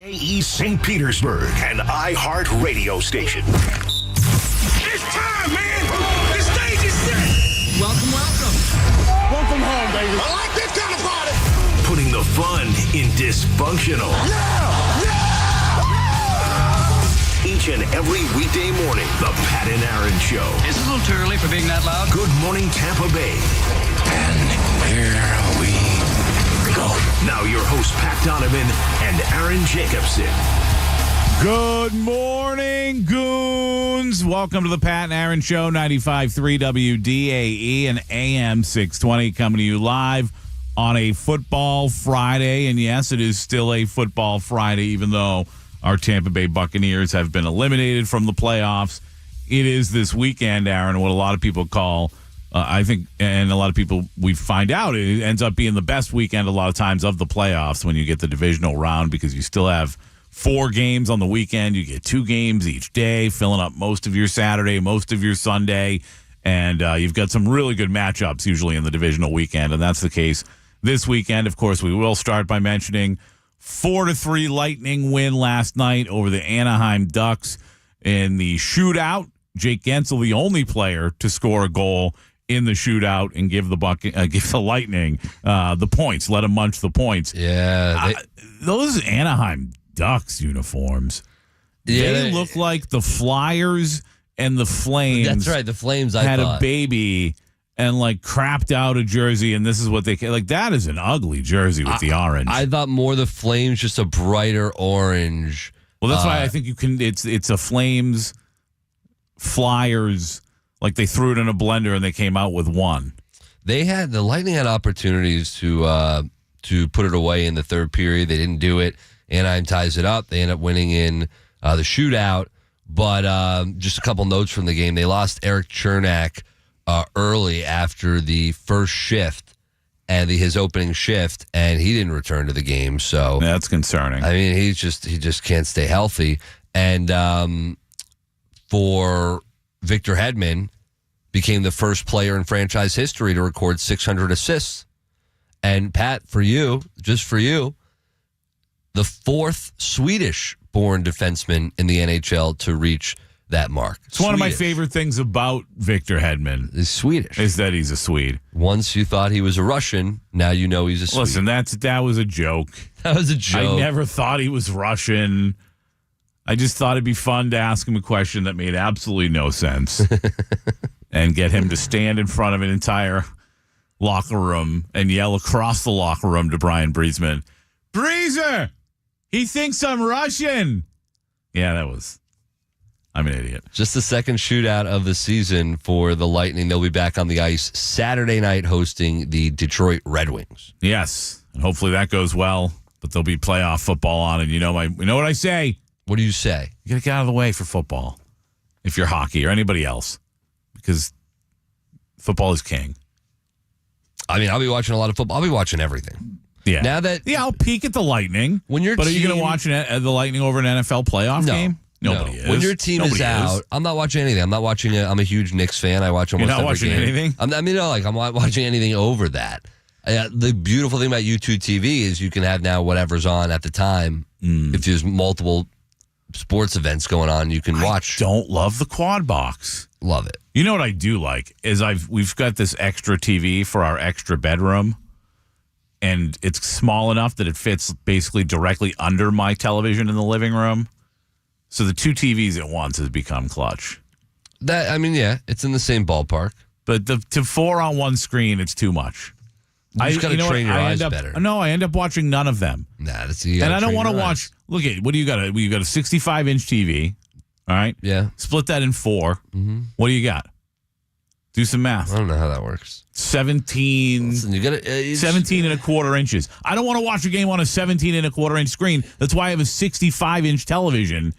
AE St. Petersburg, an iHeart radio station. It's time, man! The stage is set! Welcome. Welcome home, baby. I like this kind of party! Putting the fun in dysfunctional. Yeah! Each and every weekday morning, the Pat and Aaron Show. Is it a little too early for being that loud? Good morning, Tampa Bay. And here we go. Now your hosts, Pat Donovan and Aaron Jacobson. Good morning, goons. Welcome to the Pat and Aaron Show, 95.3 WDAE and AM 620, coming to you live on a football Friday. And yes, it is still a football Friday, even though our Tampa Bay Buccaneers have been eliminated from the playoffs. It is this weekend, Aaron, what a lot of people call, I think, and a lot of people, we find out, it ends up being the best weekend a lot of times of the playoffs when you get the divisional round, because you still have 4 games on the weekend. You get 2 games each day, filling up most of your Saturday, most of your Sunday, and you've got some really good matchups usually in the divisional weekend, and that's the case this weekend. Of course, we will start by mentioning 4-3 Lightning win last night over the Anaheim Ducks in the shootout. Jake Gensel, the only player to score a goal in the shootout and give the Lightning the points, let them munch the points. Yeah. Those Anaheim Ducks uniforms, they look like the Flyers and the Flames. That's right, the Flames, had a baby and like crapped out a jersey, and this is what they like. That is an ugly jersey with the orange. I thought more the Flames, just a brighter orange. Well, that's why I think you can. It's a Flames Flyers, like they threw it in a blender and they came out with one. The Lightning had opportunities to put it away in the third period. They didn't do it. Anaheim ties it up. They end up winning in the shootout. But just a couple notes from the game. They lost Eric Chernak early after the first shift and his opening shift, and he didn't return to the game. So that's concerning. I mean, he just can't stay healthy. And for Victor Hedman, became the first player in franchise history to record 600 assists. And Pat, just for you, the 4th Swedish-born defenseman in the NHL to reach that mark. It's one of my favorite things about Victor Hedman. He's Swedish. Is that he's a Swede. Once you thought he was a Russian, now you know he's a Swede. Listen, that was a joke. That was a joke. I never thought he was Russian. I just thought it'd be fun to ask him a question that made absolutely no sense and get him to stand in front of an entire locker room and yell across the locker room to Brian Breezeman, "Breezer, he thinks I'm Russian." Yeah, I'm an idiot. Just the second shootout of the season for the Lightning. They'll be back on the ice Saturday night hosting the Detroit Red Wings. Yes, and hopefully that goes well, but there'll be playoff football on, and you know what I say? What do you say? You got to get out of the way for football if you're hockey or anybody else, because football is king. I mean, I'll be watching a lot of football. I'll be watching everything. Yeah. I'll peek at the Lightning. But are you going to watch the Lightning over an NFL playoff game? Nobody is. When your team is out, I'm not watching anything. I'm a huge Knicks fan. I watch almost every game. You're not watching anything? I'm not watching anything over that. The beautiful thing about YouTube TV is you can have now whatever's on at the time. If there's multiple sports events going on, you can watch. I don't love the quad box. Love it. You know what I do like is we've got this extra TV for our extra bedroom, and it's small enough that it fits basically directly under my television in the living room. So the 2 TVs at once has become clutch. It's in the same ballpark. But to 4 on one screen, it's too much. You just got to train your eyes better. No, I end up watching none of them. Nah, and I don't want to watch. Look at what do you got? You got a 65-inch TV, all right? Yeah. Split that in 4. Mm-hmm. What do you got? Do some math. I don't know how that works. 17. Listen, you got 17 and a quarter inches. I don't want to watch a game on a 17 and a quarter inch screen. That's why I have a 65-inch television,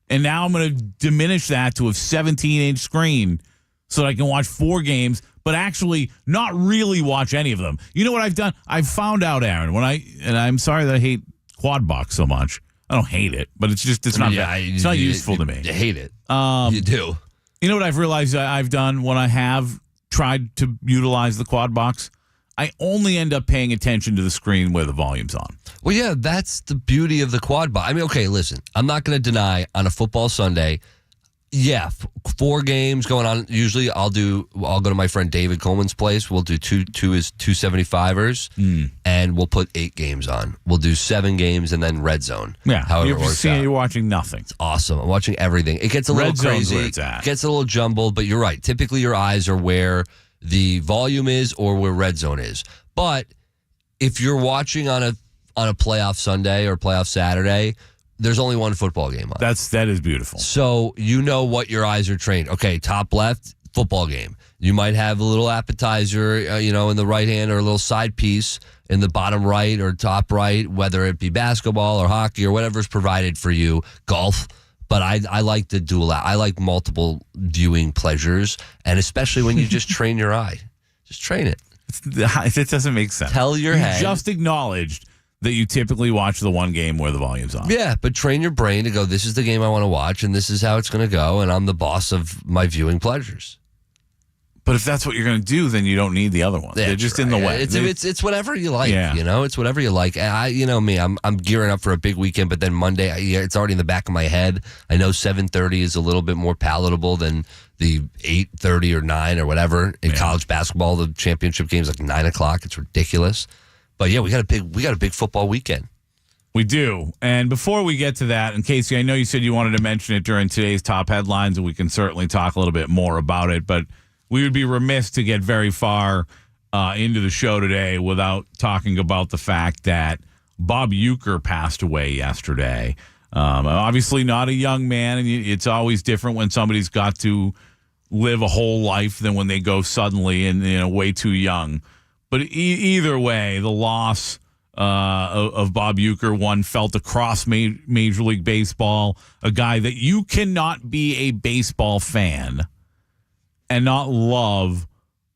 and now I'm going to diminish that to a 17-inch screen so that I can watch 4 games. But actually not really watch any of them. You know what I've done? I've found out, Aaron, and I'm sorry that I hate quad box so much. I don't hate it, but it's not useful to me. You hate it. You do. You know what I've realized I've done when I have tried to utilize the quad box? I only end up paying attention to the screen where the volume's on. Well, yeah, that's the beauty of the quad box. I mean, okay, listen, I'm not going to deny on a football Sunday, 4 games going on. Usually I'll go to my friend David Coleman's place. We'll do two his 275ers, and we'll put 8 games on. We'll do 7 games and then red zone. Yeah, however it works out. You're watching nothing. It's awesome. I'm watching everything. It gets a little crazy. Where it's at. It gets a little jumbled, but you're right. Typically your eyes are where the volume is or where red zone is. But if you're watching on a playoff Sunday or playoff Saturday, there's only one football game on. That is beautiful. So you know what your eyes are trained. Okay, top left, football game. You might have a little appetizer, in the right hand, or a little side piece in the bottom right or top right, whether it be basketball or hockey or whatever's provided for you, golf. But I like the dual. I like multiple viewing pleasures, and especially when you just train your eye. Just train it. It doesn't make sense. Tell your head. You just acknowledged that you typically watch the one game where the volume's on. Yeah, but train your brain to go, this is the game I want to watch, and this is how it's going to go, and I'm the boss of my viewing pleasures. But if that's what you're going to do, then you don't need the other ones. They're just in the way. It's whatever you like, Yeah. It's whatever you like. Me, I'm gearing up for a big weekend, but then Monday, it's already in the back of my head. I know 7:30 is a little bit more palatable than the 8:30 or 9 or whatever. In college basketball, the championship game's like 9 o'clock. It's ridiculous. But yeah, we got a big football weekend. We do. And before we get to that, and Casey, I know you said you wanted to mention it during today's top headlines, and we can certainly talk a little bit more about it, but we would be remiss to get very far into the show today without talking about the fact that Bob Uecker passed away yesterday. Obviously not a young man, and it's always different when somebody's got to live a whole life than when they go suddenly and way too young. But either way, the loss of Bob Uecker, one felt across Major League Baseball, a guy that you cannot be a baseball fan and not love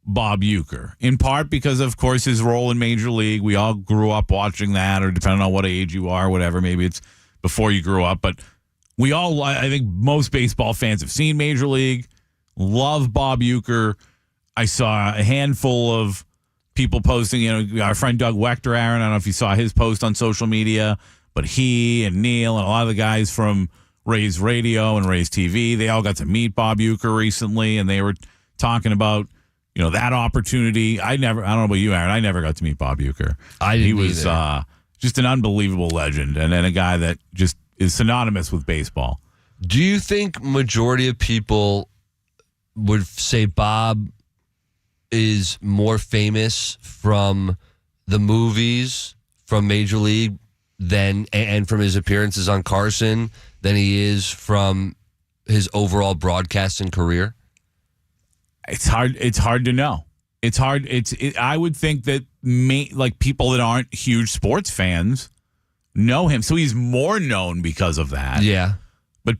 Bob Uecker, in part because, of course, his role in Major League. We all grew up watching that, or depending on what age you are, whatever, maybe it's before you grew up. But we all, I think most baseball fans have seen Major League, love Bob Uecker. I saw a handful of people posting, our friend Doug Wechter, Aaron, I don't know if you saw his post on social media, but he and Neil and a lot of the guys from Rays Radio and Rays TV, they all got to meet Bob Uecker recently, and they were talking about, that opportunity. I don't know about you, Aaron, I never got to meet Bob Uecker. He was just an unbelievable legend, and a guy that just is synonymous with baseball. Do you think majority of people would say Bob is more famous from the movies, from Major League, and from his appearances on Carson than he is from his overall broadcasting career? It's hard to know. It's hard. I would think that people that aren't huge sports fans know him, so he's more known because of that. Yeah. But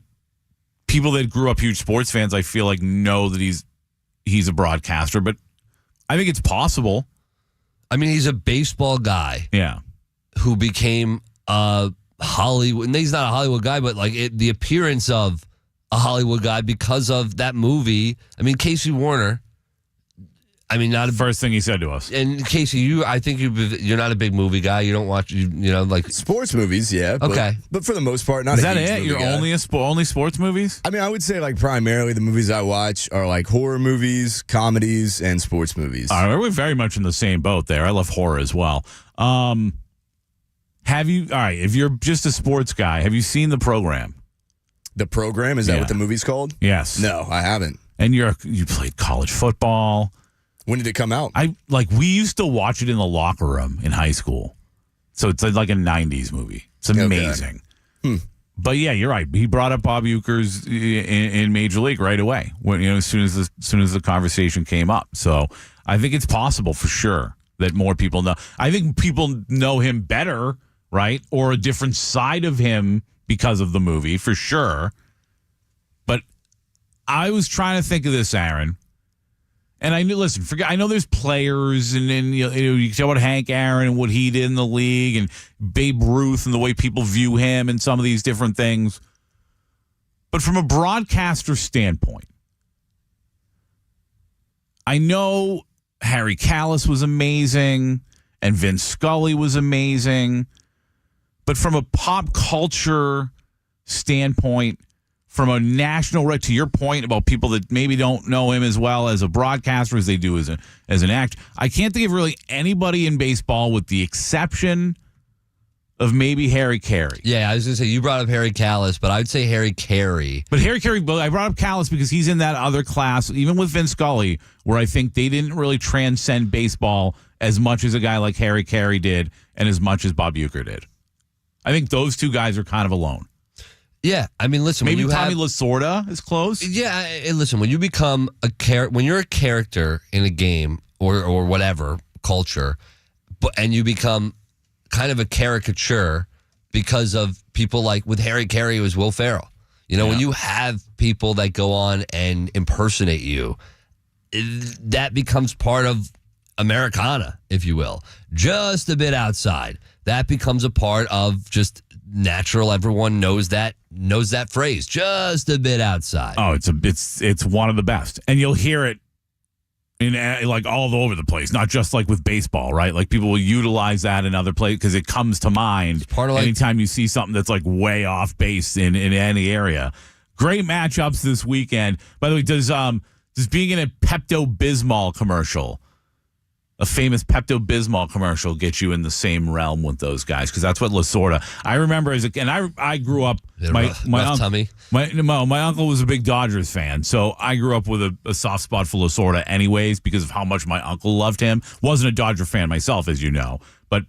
people that grew up huge sports fans, I feel like, know that he's a broadcaster, but I think it's possible. I mean, he's a baseball guy. Yeah. Who became a Hollywood, and he's not a Hollywood guy, but the appearance of a Hollywood guy because of that movie. I mean, Casey Warner. I mean, not the first thing he said to us. And Casey, I think you're not a big movie guy. You don't watch, sports movies, yeah. Okay, but for the most part, not. Is that a huge it? You're guy. only sports movies? I mean, I would say primarily the movies I watch are horror movies, comedies, and sports movies. All right, we're very much in the same boat there. I love horror as well. If you're just a sports guy, have you seen The Program? The Program? Is that what the movie's called? Yes. No, I haven't. And you played college football. When did it come out? We used to watch it in the locker room in high school. So it's like a 90s movie. It's amazing. Okay. But yeah, you're right. He brought up Bob Uecker's in Major League right away. When as soon as the conversation came up. So I think it's possible for sure that more people know. I think people know him better, right? Or a different side of him because of the movie, for sure. But I was trying to think of this, Aaron. And I know there's players, and then you talk about Hank Aaron and what he did in the league, and Babe Ruth and the way people view him, and some of these different things. But from a broadcaster standpoint, I know Harry Callis was amazing, and Vince Scully was amazing. But from a pop culture standpoint, from a national, to your point about people that maybe don't know him as well as a broadcaster as they do as an actor, I can't think of really anybody in baseball with the exception of maybe Harry Carey. Yeah, I was going to say, you brought up Harry Callis, but I would say Harry Carey. But Harry Carey, I brought up Callis because he's in that other class, even with Vince Scully, where I think they didn't really transcend baseball as much as a guy like Harry Carey did and as much as Bob Uecker did. I think those two guys are kind of alone. Yeah, I mean, listen. Maybe when you Tommy Lasorda is close. Yeah, and listen, when you become when you're a character in a game or whatever culture, and you become kind of a caricature because of people like with Harry Carey, it was Will Ferrell. You know, when you have people that go on and impersonate you, that becomes part of Americana, if you will, just a bit outside. That becomes a part of just natural. Everyone knows that phrase, just a bit outside. Oh, it's one of the best, and you'll hear it in like all over the place, not just like with baseball, right? Like people will utilize that in other places because it comes to mind part of anytime you see something that's like way off base in any area. Great matchups this weekend. By the way, does being in a Pepto-Bismol commercial, a famous Pepto-Bismol commercial, get you in the same realm with those guys? Because that's what Lasorda. I remember I grew up. My uncle was a big Dodgers fan, so I grew up with a soft spot for Lasorda, anyways, because of how much my uncle loved him. Wasn't a Dodger fan myself, as you know, but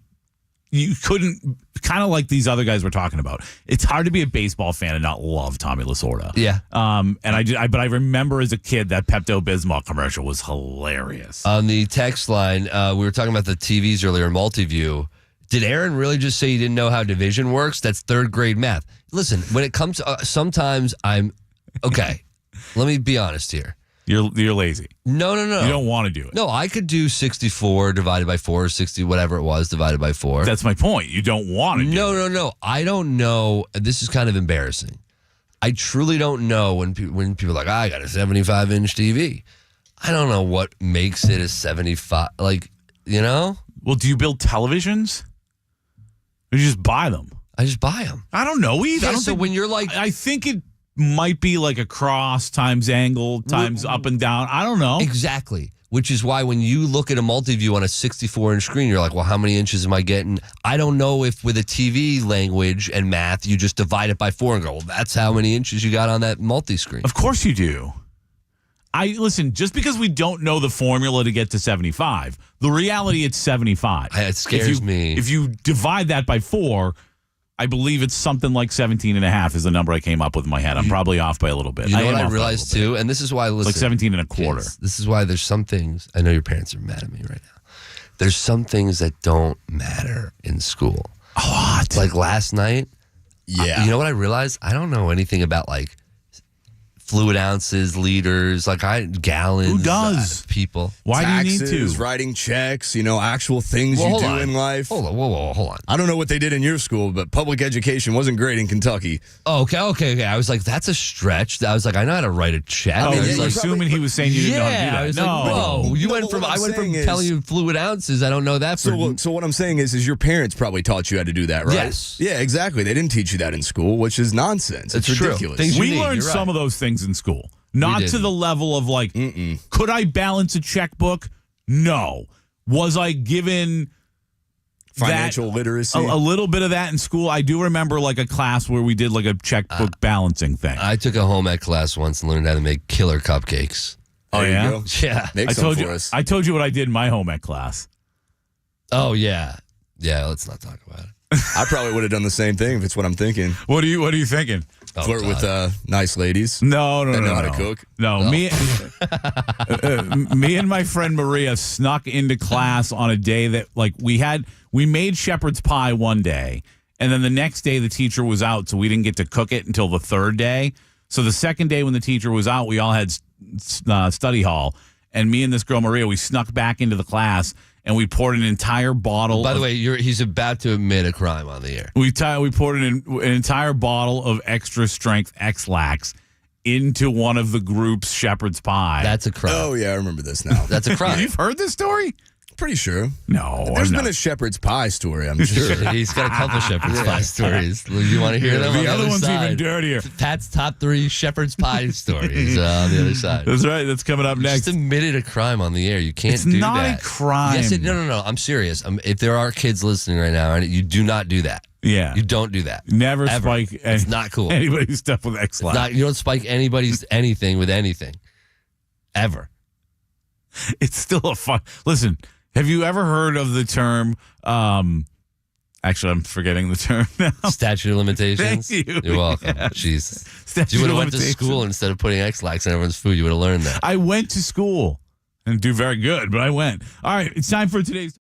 you couldn't, kind of like these other guys we're talking about. It's hard to be a baseball fan and not love Tommy Lasorda. Yeah. But I remember as a kid that Pepto-Bismol commercial was hilarious. On the text line, we were talking about the TVs earlier, Multiview. Did Aaron really just say he didn't know how division works? That's third grade math. Listen, when it comes to, sometimes I'm, okay, let me be honest here. You're lazy. No. You don't want to do it. No, I could do 64 divided by 4, 60, whatever it was, divided by 4. That's my point. You don't want to do it. No. I don't know. This is kind of embarrassing. I truly don't know when people are like, I got a 75-inch TV. I don't know what makes it a 75, like, you know? Well, do you build televisions? Or you just buy them? I just buy them. I don't know either. Yeah, so when you're like... I think it might be like a cross times angle times up and down. I don't know. Exactly. Which is why when you look at a multi-view on a 64-inch screen, you're like, well, how many inches am I getting? I don't know if with a TV language and math, you just divide it by 4 and go, well, that's how many inches you got on that multi-screen. Of course you do. Listen, just because we don't know the formula to get to 75, the reality it's 75. It scares me. If you divide that by 4, I believe it's something like 17 and a half is the number I came up with in my head. I'm probably off by a little bit. You know what I realized too? And this is why, listen. Like 17 and a quarter. Kids, this is why there's some things, I know your parents are mad at me right now. There's some things that don't matter in school. What? Like last night. Yeah. You know what I realized? I don't know anything about like fluid ounces, liters, gallons. Who does? People. Why Taxes, do you need to? Writing checks, actual things you do in life. Hold on. I don't know what they did in your school, but public education wasn't great in Kentucky. Oh, okay. I was like, that's a stretch. I was like, I know how to write a check. Oh, I was you're assuming he was saying you didn't know how to do that. I was no. like, whoa. I went from telling you fluid ounces. I don't know that. So what I'm saying is your parents probably taught you how to do that, right? Yes. Yeah, exactly. They didn't teach you that in school, which is nonsense. It's true. ridiculous. We learned some of those things in school. Not to the level of like, could I balance a checkbook? No. Was I given financial literacy? A little bit of that in school. I do remember like a class where we did like a checkbook balancing thing. I took a home ec class once and learned how to make killer cupcakes. Oh, there yeah? you go. Yeah. Make some for us. I told you what I did in my home ec class. Oh, yeah. Yeah, let's not talk about it. I probably would have done the same thing if it's what I'm thinking. What are you thinking? Flirt with nice ladies. No. That know how to cook. No. Me and my friend Maria snuck into class on a day that like we made shepherd's pie one day, and then the next day the teacher was out, so we didn't get to cook it until the third day. So the second day when the teacher was out, we all had study hall, and me and this girl Maria, we snuck back into the class. And we poured an entire bottle. By the way, he's about to admit a crime on the air. We poured an entire bottle of extra strength X-Lax into one of the group's shepherd's pie. That's a crime. Oh, yeah, I remember this now. That's a crime. You've heard this story? Pretty sure. No. There's been a shepherd's pie story, I'm sure. He's got a couple shepherd's pie stories. You want to hear them? The On other one's side? even dirtier. Pat's top 3 shepherd's pie stories on the other side. That's right. That's coming up next. Just admitted a crime on the air. You can't It's do not that. a crime. Yes, no. I'm serious. If there are kids listening right now, you do not do that. Yeah. You don't do that. Never Ever. spike It's not cool. anybody's stuff with X-Lax. You don't spike anybody's anything with anything. Ever. It's still a fun. Listen, have you ever heard of the term? Actually, I'm forgetting the term now. Statute of limitations. Thank you. You're welcome. Yes. Jesus. Statute You would of have went to limitations. school instead of putting X-Lax in everyone's food. You would have learned that. I went to school and do very good, but I went. All right, it's time for today's.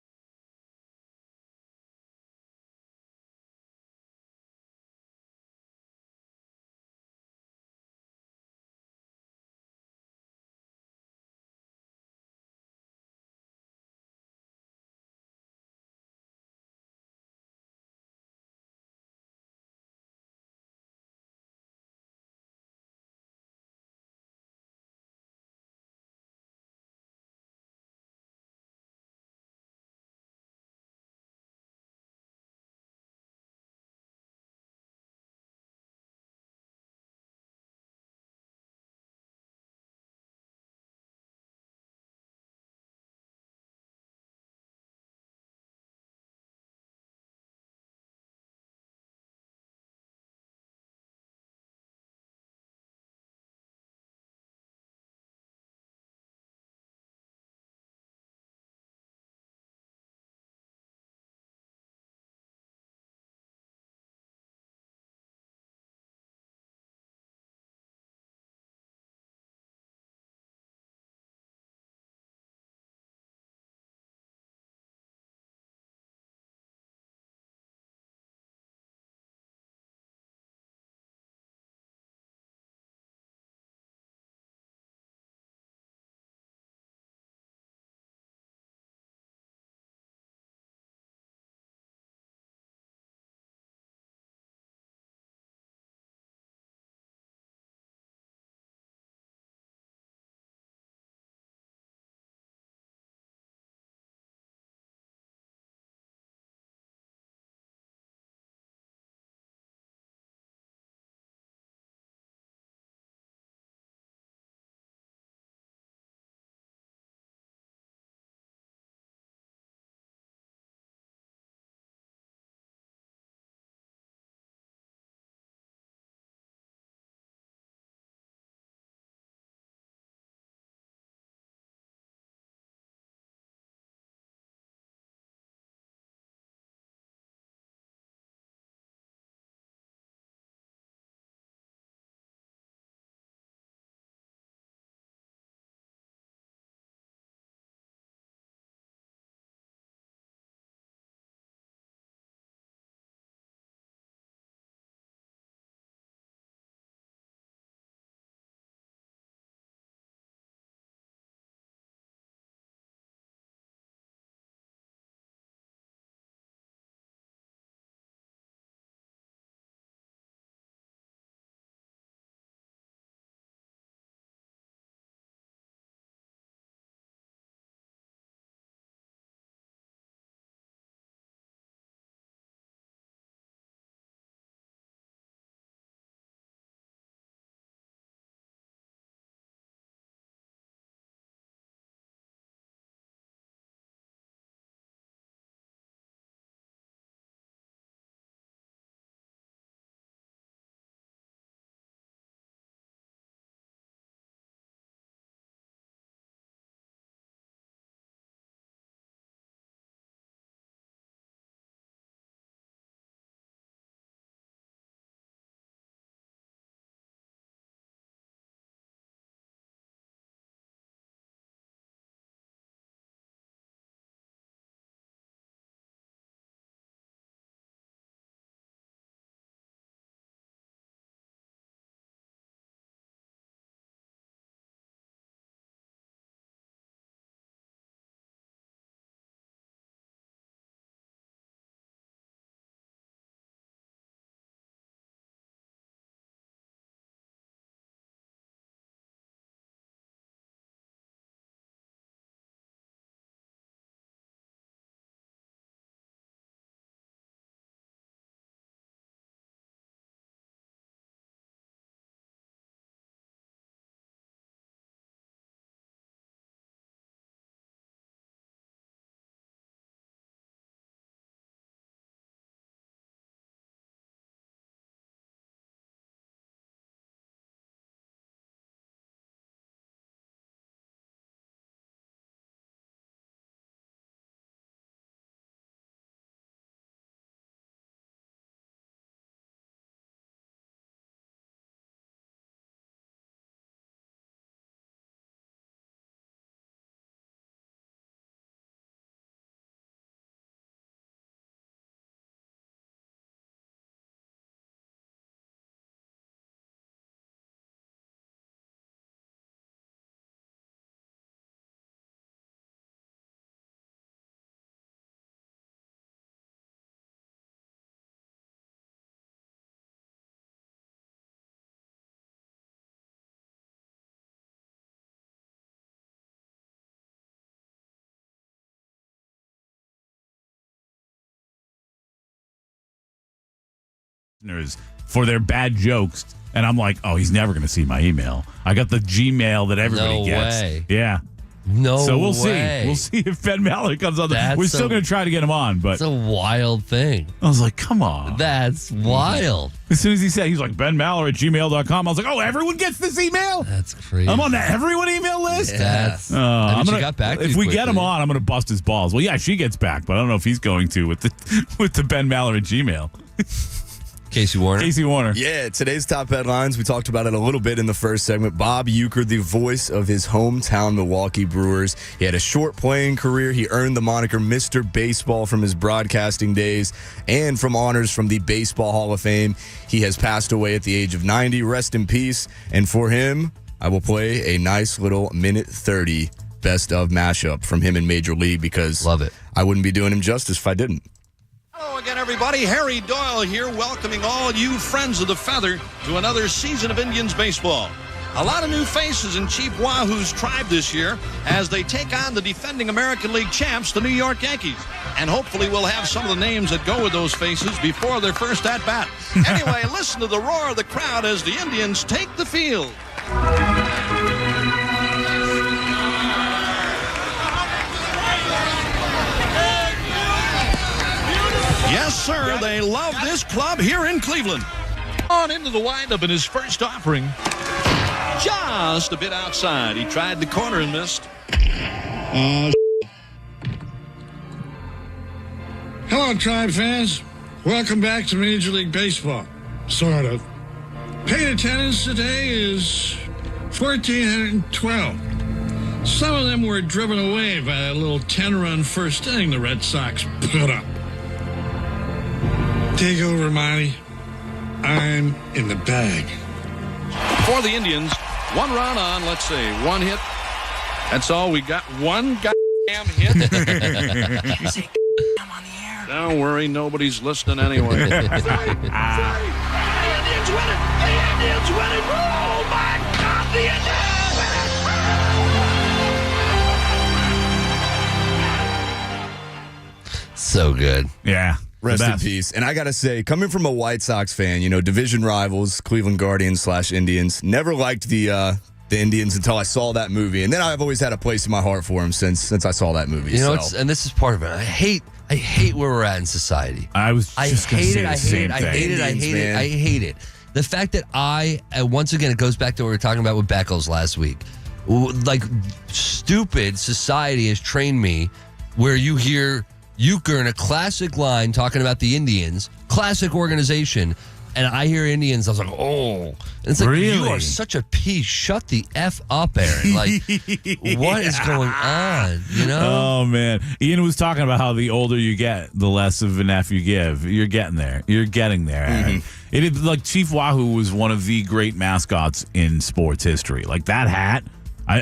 for their bad jokes. And I'm like, oh, he's never going to see my email. I got the Gmail that everybody gets. Way. Yeah. No So we'll way. see. We'll see if Ben Maller comes on. That's We're still going to try to get him on, but It's a wild thing. I was like, come on. That's wild. As soon as he said, he's like, benmaller@gmail.com. I was like, oh, everyone gets this email? That's crazy. I'm on the everyone email list? That's, I'm she gonna, got back to if you we get quickly. him on, I'm going to bust his balls. Well, yeah, she gets back, but I don't know if he's going to with the Ben Maller at Gmail. Casey Warner. Casey Warner. Yeah, today's top headlines. We talked about it a little bit in the first segment. Bob Uecker, the voice of his hometown Milwaukee Brewers. He had a short playing career. He earned the moniker Mr. Baseball from his broadcasting days and from honors from the Baseball Hall of Fame. He has passed away at the age of 90. Rest in peace. And for him, I will play a nice little minute 30 best of mashup from him in Major League because Love it. I wouldn't be doing him justice if I didn't. Hello again, everybody. Harry Doyle here, welcoming all you friends of the feather to another season of Indians baseball. A lot of new faces in Chief Wahoo's tribe this year as they take on the defending American League champs, the New York Yankees. And hopefully we'll have some of the names that go with those faces before their first at-bat. Anyway, listen to the roar of the crowd as the Indians take the field. Yes, sir, they love this club here in Cleveland. On into the windup in his first offering. Just a bit outside. He tried the corner and missed. Hello, Tribe fans. Welcome back to Major League Baseball. Sort of. Paid attendance today is 1,412. Some of them were driven away by that little 10-run first inning the Red Sox put up. Take over, Monty. I'm in the bag. For the Indians, one run on, let's see, one hit. That's all. We got one goddamn hit. You say I'm on the air. Don't worry, nobody's listening anyway. The Indians win it. The Indians win it. Oh, my God, the Indians win it. So good. Yeah. Rest in peace. And I got to say, coming from a White Sox fan, division rivals, Cleveland Guardians / Indians, never liked the Indians until I saw that movie. And then I've always had a place in my heart for them since I saw that movie. And this is part of it. I hate where we're at in society. I hate it. The fact that once again, it goes back to what we were talking about with Beckles last week. Like, stupid society has trained me where you hear Uecker in a classic line talking about the Indians, classic organization, and I hear Indians, I was like, oh. And it's like, really? You are such a piece. Shut the F up, Aaron. Like, what is going on, Oh, man. Ian was talking about how the older you get, the less of an F you give. You're getting there. You're getting there, Aaron. It is like Chief Wahoo was one of the great mascots in sports history. Like, that hat,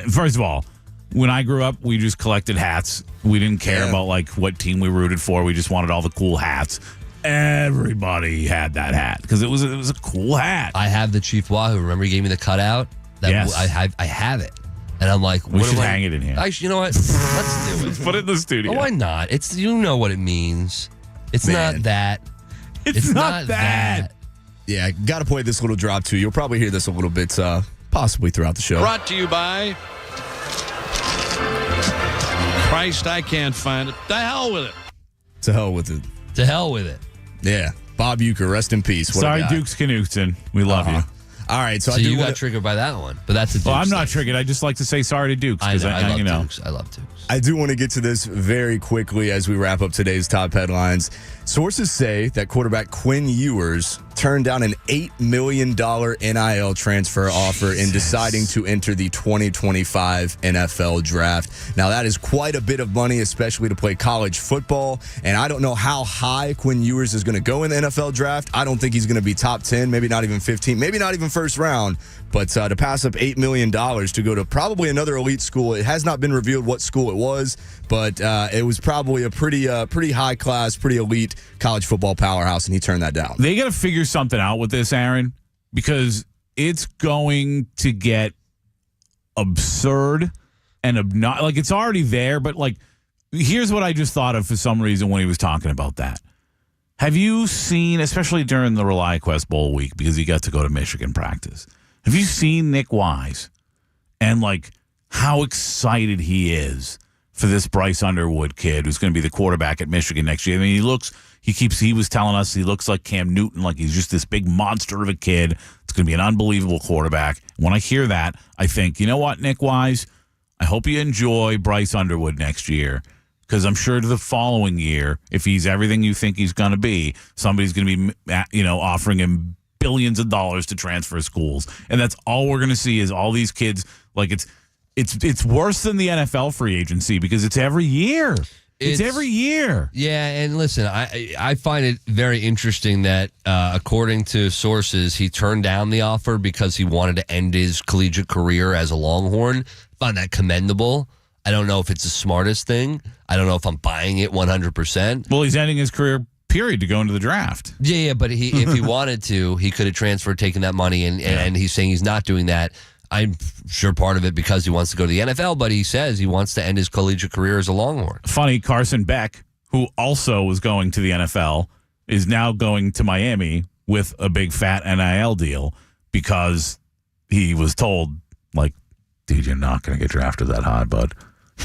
first of all, when I grew up, we just collected hats. We didn't care about like what team we rooted for. We just wanted all the cool hats. Everybody had that hat because it was a cool hat. I have the Chief Wahoo. Remember, you gave me the cutout. Yes. I have it, and I'm like, we should hang it in here. Actually, you know what? Let's do it. Put it in the studio. Oh, why not? It's what it means. It's not that. It's not that. Yeah, got to play this little drop too. You'll probably hear this a little bit, possibly throughout the show. Brought to you by Christ, I can't find it. To hell with it. To hell with it. To hell with it. Yeah. Bob Uecker, rest in peace. What a Sorry, guy. Dukes Knutson. We love you. All right, so I you do got triggered by that one, but that's a Dukes Well, I'm not thing. triggered. I just like to say sorry to Dukes I because love you know. Dukes. I love Dukes. I do want to get to this very quickly as we wrap up today's top headlines. Sources say that quarterback Quinn Ewers turned down an $8 million NIL transfer offer in deciding to enter the 2025 NFL draft. Now, that is quite a bit of money, especially to play college football. And I don't know how high Quinn Ewers is going to go in the NFL draft. I don't think he's going to be top 10, maybe not even 15, maybe not even first round. But to pass up $8 million to go to probably another elite school, it has not been revealed what school it was, but it was probably a pretty high class, pretty elite college football powerhouse, and he turned that down. They got to figure something out with this, Aaron, because it's going to get absurd and like it's already there. But like, here's what I just thought of for some reason when he was talking about that. Have you seen, especially during the ReliaQuest Bowl week, because he got to go to Michigan practice, have you seen Nick Wise and like how excited he is for this Bryce Underwood kid who's going to be the quarterback at Michigan next year? I mean, he was telling us he looks like Cam Newton, like he's just this big monster of a kid. It's going to be an unbelievable quarterback. When I hear that, I think, you know what, Nick Wise, I hope you enjoy Bryce Underwood next year. Because I'm sure the following year, if he's everything you think he's going to be, somebody's going to be, offering him billions of dollars to transfer schools, and that's all we're going to see is all these kids. Like it's worse than the NFL free agency because it's every year. It's every year. Yeah, and listen, I find it very interesting that according to sources, he turned down the offer because he wanted to end his collegiate career as a Longhorn. I find that commendable. I don't know if it's the smartest thing. I don't know if I'm buying it 100%. Well, he's ending his career, period, to go into the draft. Yeah, but if he wanted to, he could have transferred, taken that money, and he's saying he's not doing that. I'm sure part of it because he wants to go to the NFL, but he says he wants to end his collegiate career as a Longhorn. Funny, Carson Beck, who also was going to the NFL, is now going to Miami with a big fat NIL deal because he was told, like, dude, you're not going to get drafted that high, bud.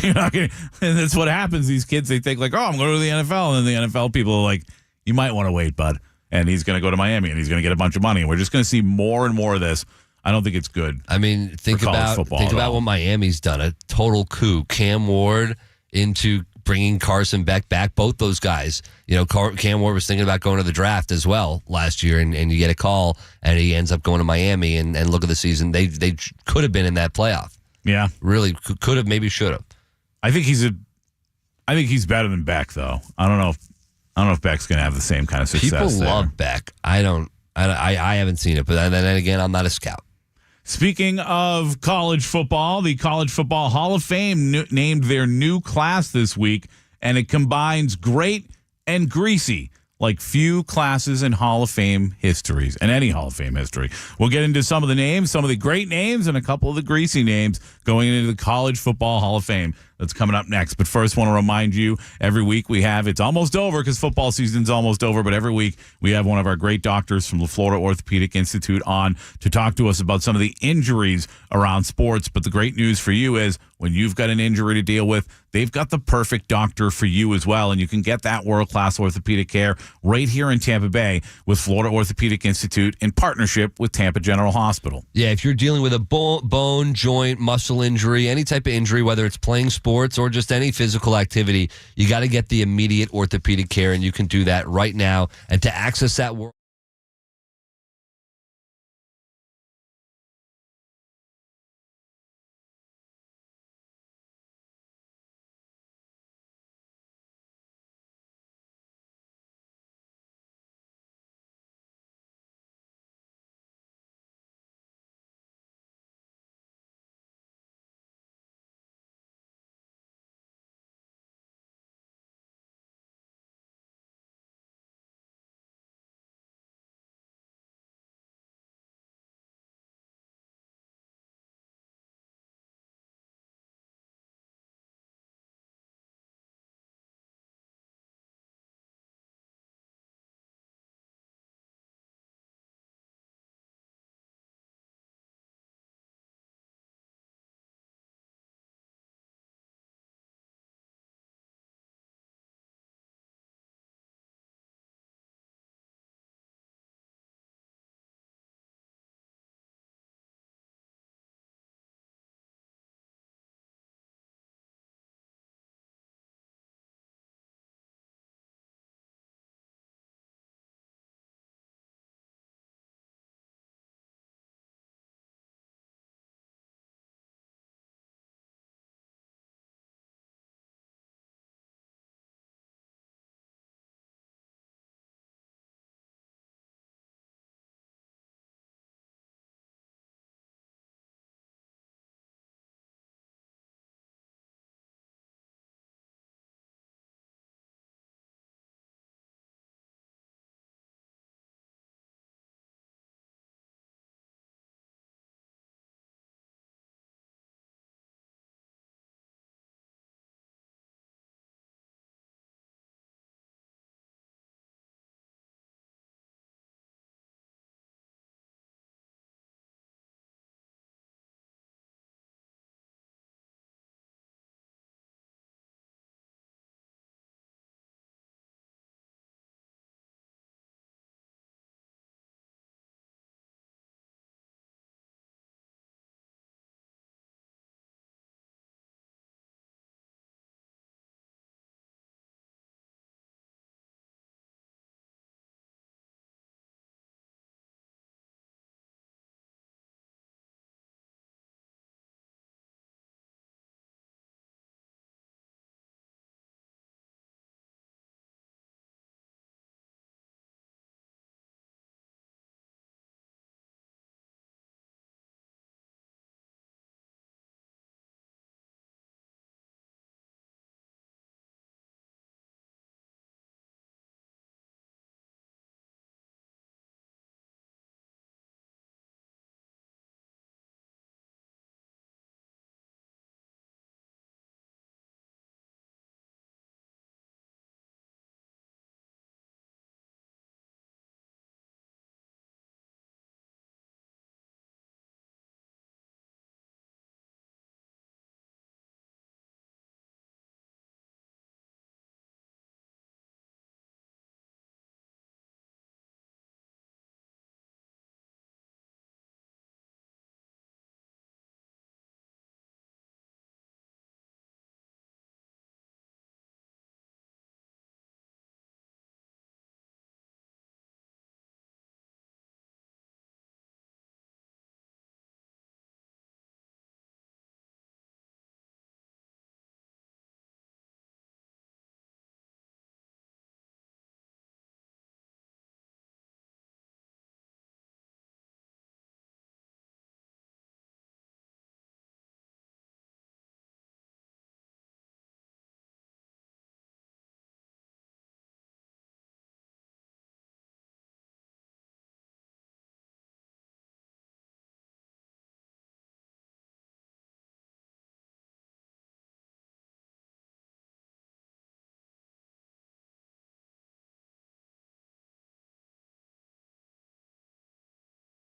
You're not gonna, and that's what happens. These kids, they think like, oh, I'm going to the NFL. And then the NFL people are like, you might want to wait, bud. And he's going to go to Miami and he's going to get a bunch of money. And we're just going to see more and more of this. I don't think it's good. I mean, think about what Miami's done. A total coup. Cam Ward into bringing Carson Beck back. Both those guys. Cam Ward was thinking about going to the draft as well last year, and you get a call, and he ends up going to Miami. And look at the season. They could have been in that playoff. Yeah. Really could have, maybe should have. I think he's better than Beck, though. I don't know if Beck's going to have the same kind of success. People love Beck. I haven't seen it, but then again, I'm not a scout. Speaking of college football, the College Football Hall of Fame named their new class this week, and it combines great and greasy, like few classes in Hall of Fame histories, and any Hall of Fame history. We'll get into some of the names, some of the great names, and a couple of the greasy names going into the College Football Hall of Fame. That's coming up next. But first, want to remind you, every week it's almost over because football season's almost over, but every week we have one of our great doctors from the Florida Orthopedic Institute on to talk to us about some of the injuries around sports. But the great news for you is when you've got an injury to deal with, they've got the perfect doctor for you as well, and you can get that world-class orthopedic care right here in Tampa Bay with Florida Orthopedic Institute in partnership with Tampa General Hospital. Yeah, if you're dealing with a bone, joint, muscle injury, any type of injury, whether it's playing sports or just any physical activity, you got to get the immediate orthopedic care, and you can do that right now. And to access that world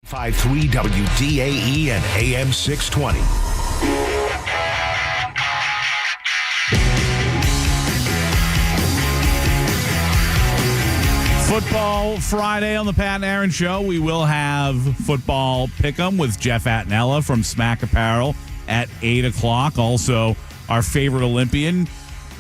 5.3 WDAE and AM 620. Football Friday on the Pat and Aaron Show. We will have football pick'em with Jeff Atnella from Smack Apparel at 8 o'clock. Also, our favorite Olympian,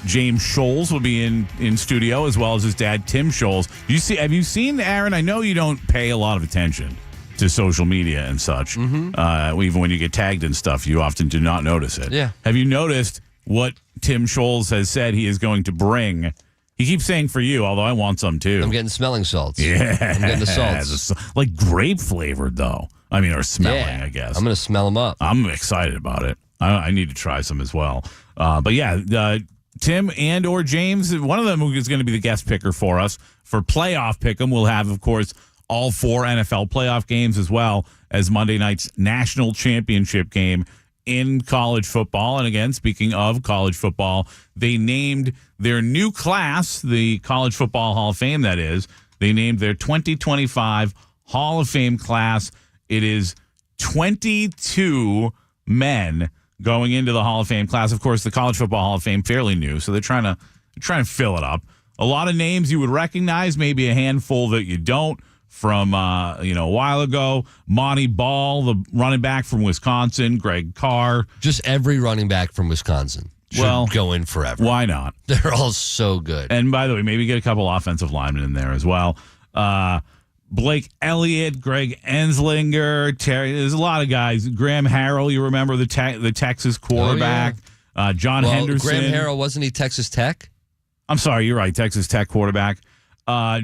James Scholes, will be in studio, as well as his dad, Tim Scholes. Have you seen, Aaron? I know you don't pay a lot of attention to social media and such. Even when you get tagged and stuff, you often do not notice it. Yeah. Have you noticed what Tim Scholes has said he is going to bring? He keeps saying for you, although I want some too. I'm getting smelling salts. Yeah. I'm getting the salts. Like grape flavored, though. I mean, or smelling, I guess. I'm going to smell them up. I'm excited about it. I need to try some as well. But yeah, Tim and or James, one of them is going to be the guest picker for us. For playoff pick'em, we'll have, of course, all 4 NFL playoff games, as well as Monday night's national championship game in college football. And again, speaking of college football, they named their new class, the College Football Hall of Fame, that is. They named their 2025 Hall of Fame class. It is 22 men going into the Hall of Fame class. Of course, the College Football Hall of Fame, fairly new, so they're trying to fill it up. A lot of names you would recognize, maybe a handful that you don't. From a while ago, Monty Ball, the running back from Wisconsin, Greg Carr. Just every running back from Wisconsin should go in forever. Why not? They're all so good. And by the way, maybe get a couple offensive linemen in there as well. Blake Elliott, Greg Enslinger, Terry. There's a lot of guys. Graham Harrell, you remember the Texas quarterback. Oh, yeah. John Henderson. Graham Harrell, wasn't he Texas Tech? I'm sorry, you're right. Texas Tech quarterback.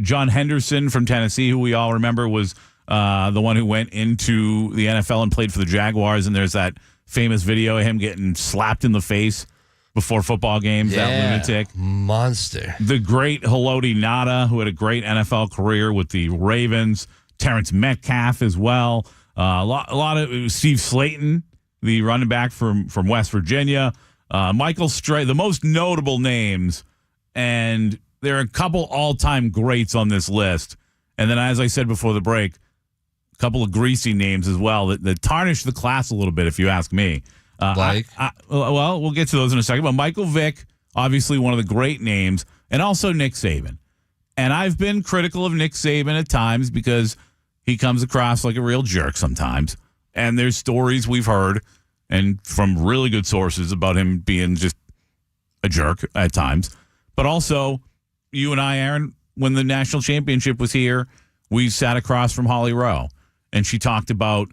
John Henderson from Tennessee, who we all remember was the one who went into the NFL and played for the Jaguars. And there's that famous video of him getting slapped in the face before football games, that lunatic. Monster. The great Haloti Ngata, who had a great NFL career with the Ravens. Terrence Metcalf as well. A lot of Steve Slayton, the running back from West Virginia. Michael Stray, the most notable names. And there are a couple all-time greats on this list. And then, as I said before the break, a couple of greasy names as well that tarnish the class a little bit, if you ask me. Well, we'll get to those in a second. But Michael Vick, obviously one of the great names, and also Nick Saban. And I've been critical of Nick Saban at times because he comes across like a real jerk sometimes. And there's stories we've heard, and from really good sources, about him being just a jerk at times. But also, you and I, Aaron, when the national championship was here, we sat across from Holly Rowe, and she talked about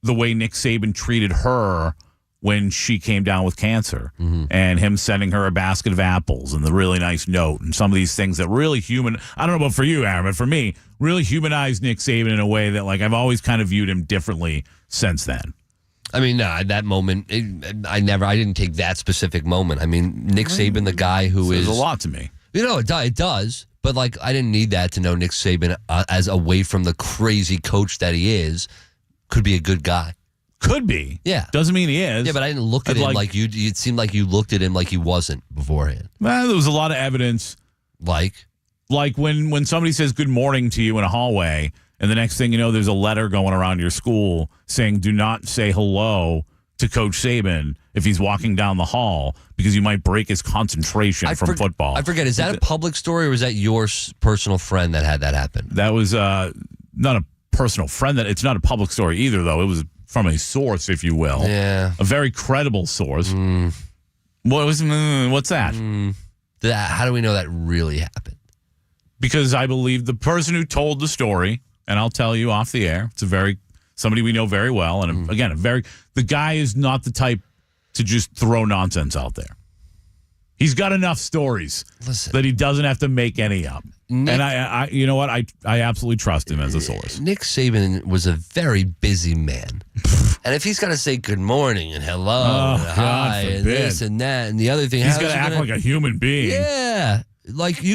the way Nick Saban treated her when she came down with cancer, and him sending her a basket of apples and the really nice note and some of these things that really I don't know about for you, Aaron, but for me, really humanized Nick Saban in a way that, like, I've always kind of viewed him differently since then. I mean, that moment, I didn't take that specific moment. I mean, Nick Saban, the guy who is... a lot to me. It does. But, like, I didn't need that to know Nick Saban, as away from the crazy coach that he is, could be a good guy. Could be. Yeah. Doesn't mean he is. Yeah, but I didn't look at him like you... It seemed like you looked at him like he wasn't beforehand. Well, there was a lot of evidence. Like when somebody says good morning to you in a hallway, and the next thing you know, there's a letter going around your school saying do not say hello to Coach Saban if he's walking down the hall because you might break his concentration from football. I forget, is that a public story or was that your personal friend that had that happen? That was not a personal friend. It's not a public story either, though. It was from a source, if you will. Yeah. A very credible source. What's that? How do we know that really happened? Because I believe the person who told the story, and I'll tell you off the air, it's somebody we know very well. And again, the guy is not the type to just throw nonsense out there. He's got enough stories that he doesn't have to make any up. And I you know what? I absolutely trust him as a source. Nick Saban was a very busy man. And if he's got to say good morning and hello and hi and this and that and the other thing. He's got to act like a human being. Yeah. Like he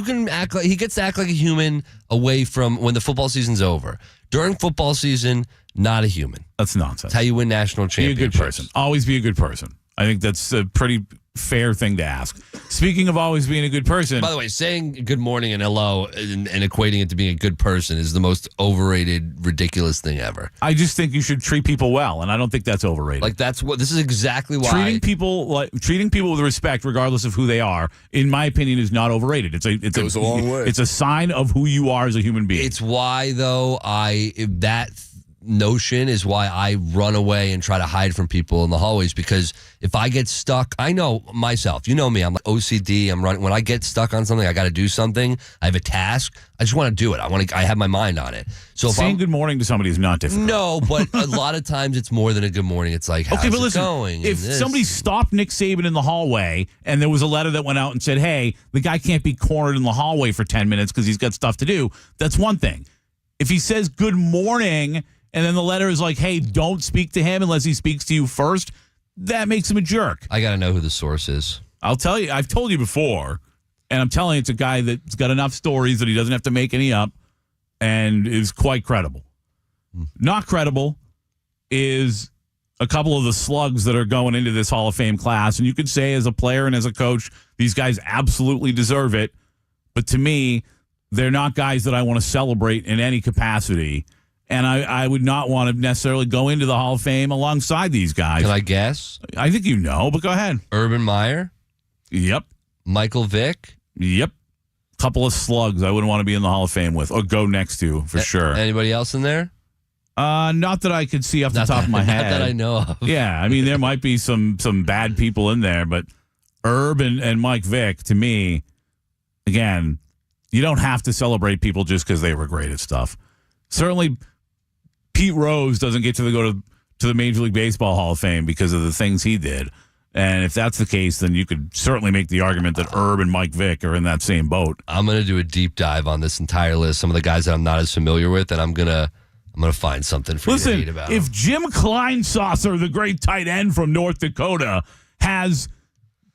gets to act like a human away from when the football season's over. During football season, not a human. That's nonsense. That's how you win national championships. Be a good person. Always be a good person. I think that's a pretty fair thing to ask. Speaking of always being a good person. By the way, saying good morning and hello and equating it to being a good person is the most overrated, ridiculous thing ever. I just think you should treat people well, and I don't think that's overrated. Like this is exactly why treating people with respect, regardless of who they are, in my opinion, is not overrated. It goes a long way. It's a sign of who you are as a human being. It's why though that notion is why I run away and try to hide from people in the hallways, because if I get stuck, I know myself. You know me. I'm like OCD. I'm running. When I get stuck on something, I got to do something. I have a task. I just want to do it. I have my mind on it. So saying good morning to somebody is not difficult. No, but a lot of times it's more than a good morning. It's like, how's it going? If somebody stopped Nick Saban in the hallway and there was a letter that went out and said, hey, the guy can't be cornered in the hallway for 10 minutes because he's got stuff to do, that's one thing. If he says good morning and then the letter is like, hey, don't speak to him unless he speaks to you first, that makes him a jerk. I got to know who the source is. I'll tell you. I've told you before, and I'm telling you, it's a guy that's got enough stories that he doesn't have to make any up and is quite credible. Not credible is a couple of the slugs that are going into this Hall of Fame class. And you could say as a player and as a coach, these guys absolutely deserve it. But to me, they're not guys that I want to celebrate in any capacity. And I would not want to necessarily go into the Hall of Fame alongside these guys. Can I guess? I think you know, but go ahead. Urban Meyer? Yep. Michael Vick? Yep. Couple of slugs I wouldn't want to be in the Hall of Fame with or go next to, for sure. Anybody else in there? Not that I could see off the top of my head. Not that I know of. Yeah, I mean, there might be some bad people in there, but Herb and Mike Vick, to me, again, you don't have to celebrate people just because they were great at stuff. Certainly, Pete Rose doesn't get to go to the Major League Baseball Hall of Fame because of the things he did. And if that's the case, then you could certainly make the argument that Herb and Mike Vick are in that same boat. I'm going to do a deep dive on this entire list, some of the guys that I'm not as familiar with, and I'm going to find something for you to read about. If Jim Kleinsasser, the great tight end from North Dakota, has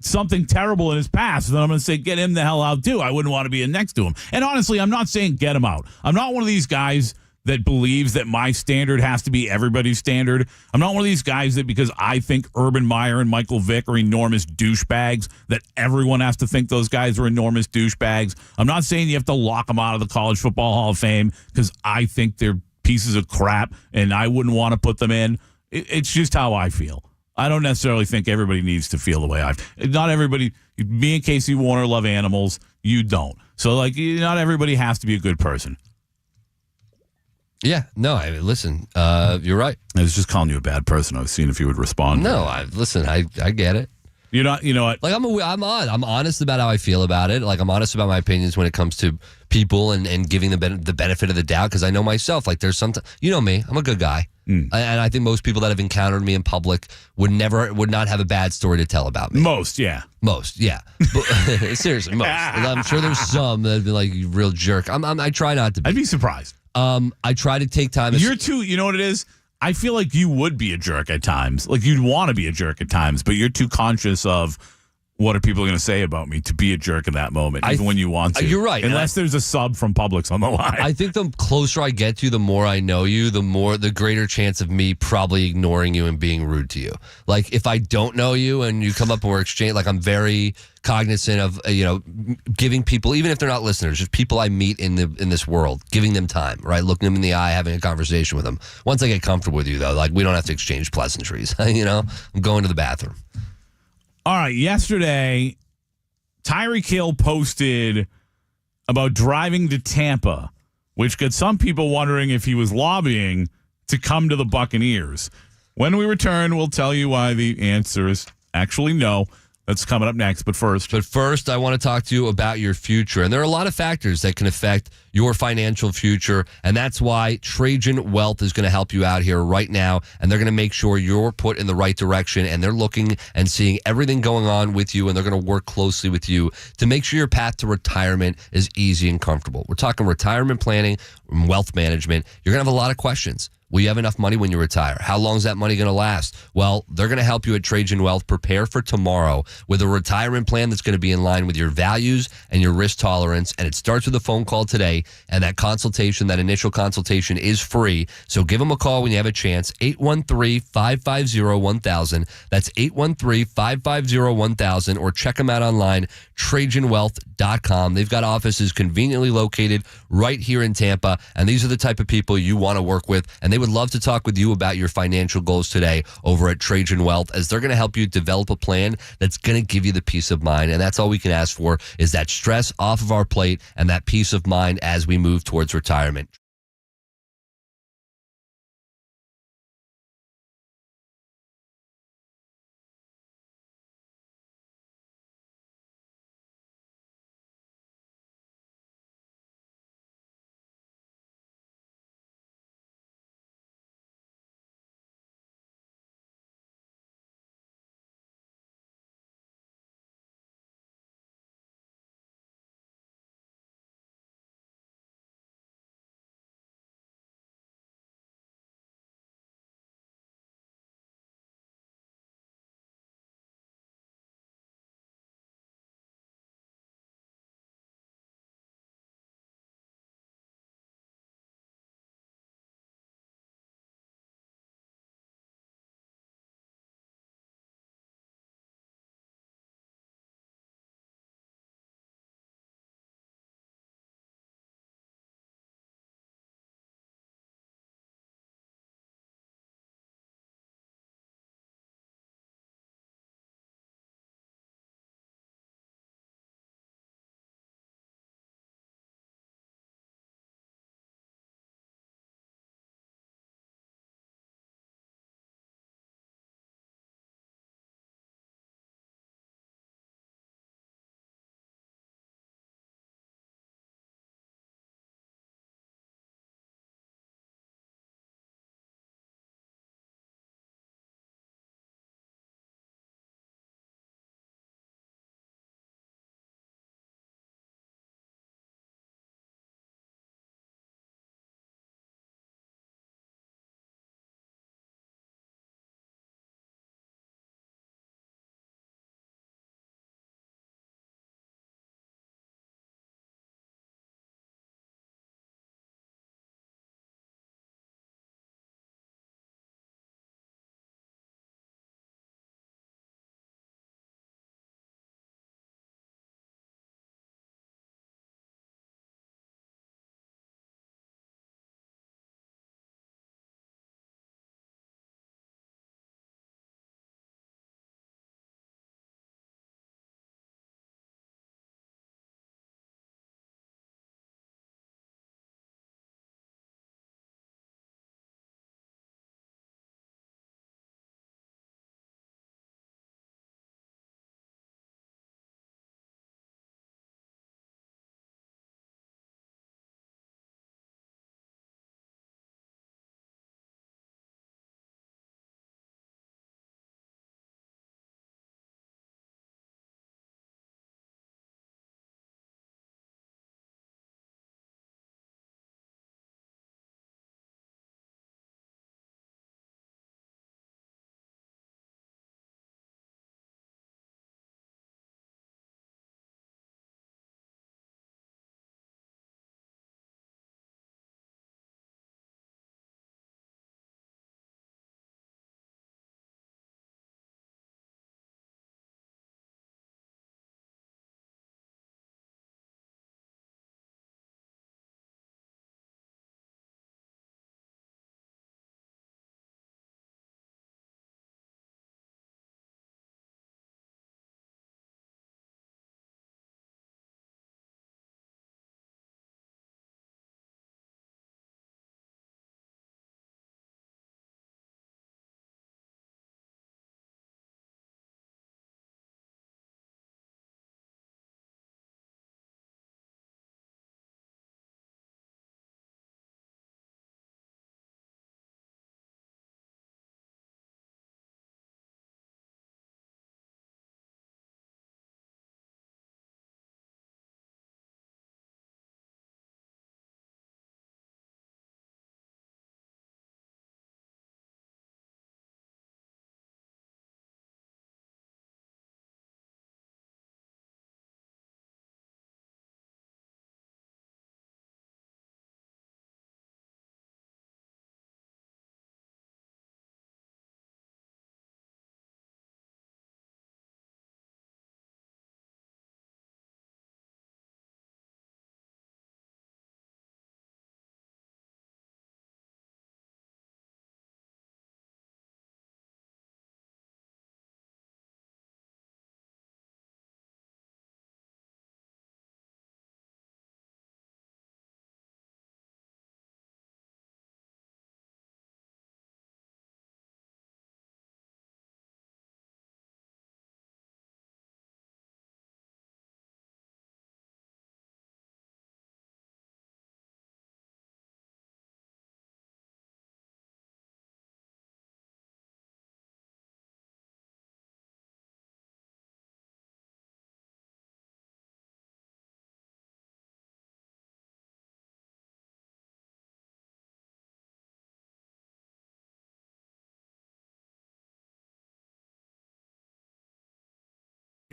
something terrible in his past, then I'm going to say get him the hell out too. I wouldn't want to be in next to him. And honestly, I'm not saying get him out. I'm not one of these guys that believes that my standard has to be everybody's standard. I'm not one of these guys that because I think Urban Meyer and Michael Vick are enormous douchebags, that everyone has to think those guys are enormous douchebags. I'm not saying you have to lock them out of the College Football Hall of Fame because I think they're pieces of crap and I wouldn't want to put them in. It's just how I feel. I don't necessarily think everybody needs to feel the way not everybody, me and Casey Warner love animals. You don't. So, not everybody has to be a good person. Yeah, no, listen, you're right. I was just calling you a bad person. I was seeing if you would respond. No, I get it. You're not, you know what? Like, I'm honest about how I feel about it. Like, I'm honest about my opinions when it comes to people and giving the benefit of the doubt, because I know myself. Like, there's something, you know me, I'm a good guy. And I think most people that have encountered me in public would not have a bad story to tell about me. Most, yeah. But, seriously, most. I'm sure there's some that'd be like, you real jerk. I try not to be. I'd be surprised. I try to take time. You're too, you know what it is? I feel like you would be a jerk at times. Like you'd want to be a jerk at times, but you're too conscious of what are people going to say about me to be a jerk in that moment, even when you want to. You're right. Unless there's a sub from Publix on the line. I think the closer I get to you, the more I know you, the greater chance of me probably ignoring you and being rude to you. Like if I don't know you and you come up and we're exchanging, like I'm very cognizant of, giving people, even if they're not listeners, just people I meet in this world, giving them time, right? Looking them in the eye, having a conversation with them. Once I get comfortable with you though, like we don't have to exchange pleasantries, I'm going to the bathroom. All right, yesterday, Tyreek Hill posted about driving to Tampa, which got some people wondering if he was lobbying to come to the Buccaneers. When we return, we'll tell you why the answer is actually no. That's coming up next, but first, I want to talk to you about your future. And there are a lot of factors that can affect your financial future, and that's why Trajan Wealth is going to help you out here right now, and they're going to make sure you're put in the right direction, and they're looking and seeing everything going on with you, and they're going to work closely with you to make sure your path to retirement is easy and comfortable. We're talking retirement planning and wealth management. You're going to have a lot of questions. Will you have enough money when you retire? How long is that money going to last? Well, they're going to help you at Trajan Wealth prepare for tomorrow with a retirement plan that's going to be in line with your values and your risk tolerance. And it starts with a phone call today. And that consultation, that initial consultation is free. So give them a call when you have a chance. 813-550-1000. That's 813-550-1000. Or check them out online, TrajanWealth.com. They've got offices conveniently located right here in Tampa. And these are the type of people you want to work with. And they would love to talk with you about your financial goals today over at Trajan Wealth, as they're going to help you develop a plan that's going to give you the peace of mind. And that's all we can ask for, is that stress off of our plate and that peace of mind as we move towards retirement.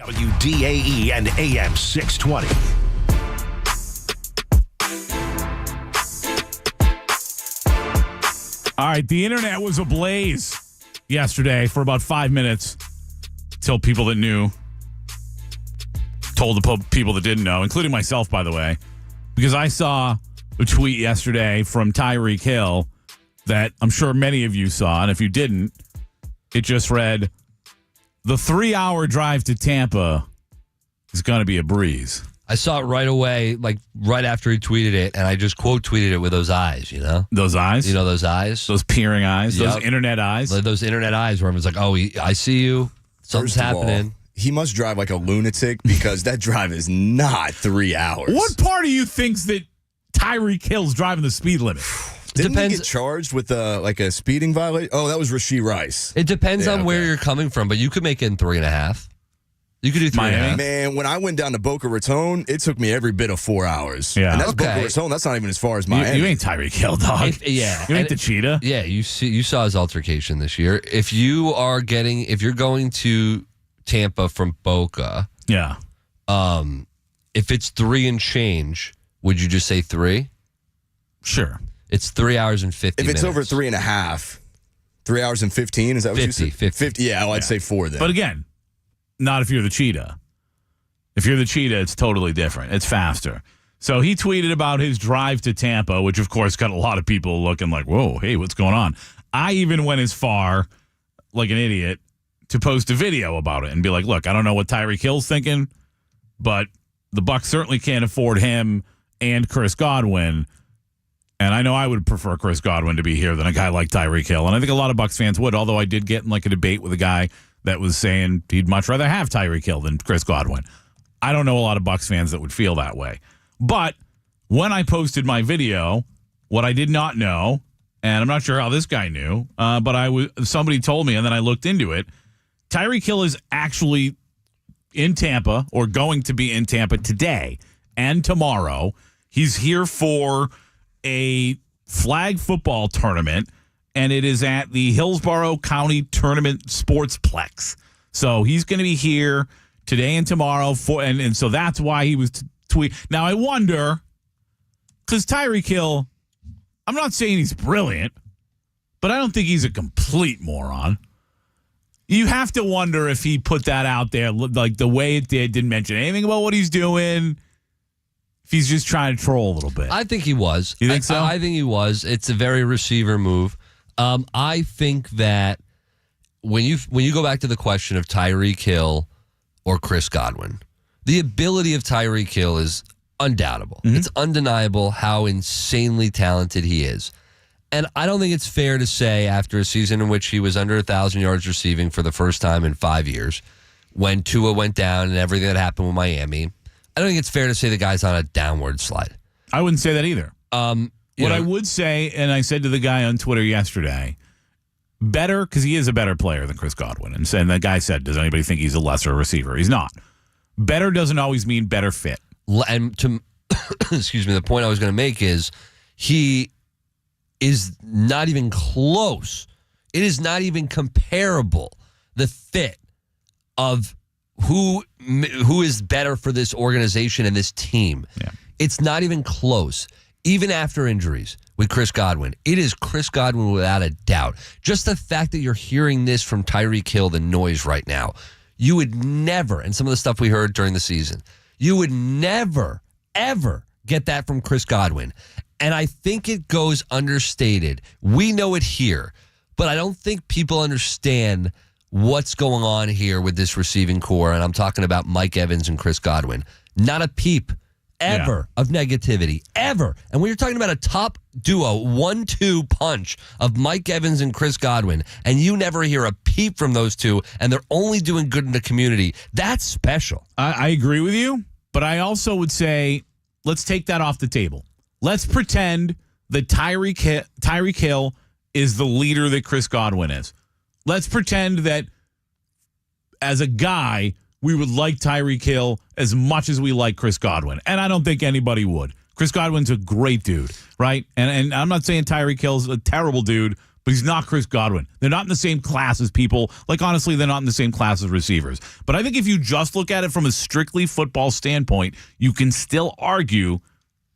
WDAE and AM 620. All right, the internet was ablaze yesterday for about 5 minutes till people that knew told the people that didn't know, including myself, by the way, because I saw a tweet yesterday from Tyreek Hill that I'm sure many of you saw, and if you didn't, it just read, the 3-hour drive to Tampa is going to be a breeze. I saw it right away, like right after he tweeted it, and I just quote tweeted it with those eyes, you know? Those eyes? You know those eyes? Those peering eyes? Yep. Those internet eyes? Those internet eyes where everyone's like, oh, I see you. Something's First of all, happening. he must drive like a lunatic because that drive is not 3 hours. What part of you thinks that Tyreek Hill's driving the speed limit? Didn't he get charged with a speeding violation? Oh, that was Rashee Rice. It depends on where you're coming from, but you could make it in 3.5. You could do 3.5. Man, when I went down to Boca Raton, it took me every bit of 4 hours. Yeah. And that's Okay. Boca Raton. That's not even as far as Miami. You ain't Tyreek Hill, dog. Yeah. You ain't the cheetah. Yeah, you saw his altercation this year. If you're going to Tampa from Boca, Yeah. if it's 3 and change, would you just say 3? Sure. It's 3 hours and 50 If it's minutes. over 3.5, 3 hours and 15, is that what you 50, said? 50. Yeah, I'd say 4 then. But again, not if you're the cheetah. If you're the cheetah, it's totally different. It's faster. So he tweeted about his drive to Tampa, which of course got a lot of people looking like, whoa, hey, what's going on? I even went as far, like an idiot, to post a video about it and be like, look, I don't know what Tyreek Hill's thinking, but the Bucs certainly can't afford him and Chris Godwin. And I know I would prefer Chris Godwin to be here than a guy like Tyreek Hill. And I think a lot of Bucs fans would, although I did get in like a debate with a guy that was saying he'd much rather have Tyreek Hill than Chris Godwin. I don't know a lot of Bucs fans that would feel that way. But when I posted my video, what I did not know, and I'm not sure how this guy knew, but somebody told me, and then I looked into it, Tyreek Hill is actually in Tampa or going to be in Tampa today and tomorrow. He's here for a flag football tournament, and it is at the Hillsborough County Tournament Sportsplex. So he's going to be here today and tomorrow, and so that's why he was tweet. Now, I wonder, because Tyreek Hill, I'm not saying he's brilliant, but I don't think he's a complete moron. You have to wonder if he put that out there, like the way it didn't mention anything about what he's doing, if he's just trying to troll a little bit. I think he was. You think so? I think he was. It's a very receiver move. I think that when you go back to the question of Tyreek Hill or Chris Godwin, the ability of Tyreek Hill is undoubtable. Mm-hmm. It's undeniable how insanely talented he is. And I don't think it's fair to say after a season in which he was under 1,000 yards receiving for the first time in 5 years, when Tua went down and everything that happened with Miami, I don't think it's fair to say the guy's on a downward slide. I wouldn't say that either. I would say, and I said to the guy on Twitter yesterday, better, because he is a better player than Chris Godwin. And the guy said, does anybody think he's a lesser receiver? He's not. Better doesn't always mean better fit. And to, excuse me, the point I was going to make is he is not even close. It is not even comparable, the fit of who is better for this organization and this team. Yeah. It's not even close. Even after injuries with Chris Godwin, it is Chris Godwin without a doubt. Just the fact that you're hearing this from Tyreek Hill, the noise right now, you would never, and some of the stuff we heard during the season, you would never, ever get that from Chris Godwin. And I think it goes understated. We know it here, but I don't think people understand what's going on here with this receiving core. And I'm talking about Mike Evans and Chris Godwin. Not a peep ever of negativity, ever. And when you're talking about a top duo, 1-2 punch of Mike Evans and Chris Godwin, and you never hear a peep from those two, and they're only doing good in the community, that's special. I agree with you, but I also would say, let's take that off the table. Let's pretend that Tyreek Hill is the leader that Chris Godwin is. Let's pretend that as a guy, we would like Tyreek Hill as much as we like Chris Godwin. And I don't think anybody would. Chris Godwin's a great dude, right? And I'm not saying Tyreek Hill's a terrible dude but he's not Chris Godwin. They're not in the same class as people. Like, honestly, they're not in the same class as receivers. But I think if you just look at it from a strictly football standpoint, you can still argue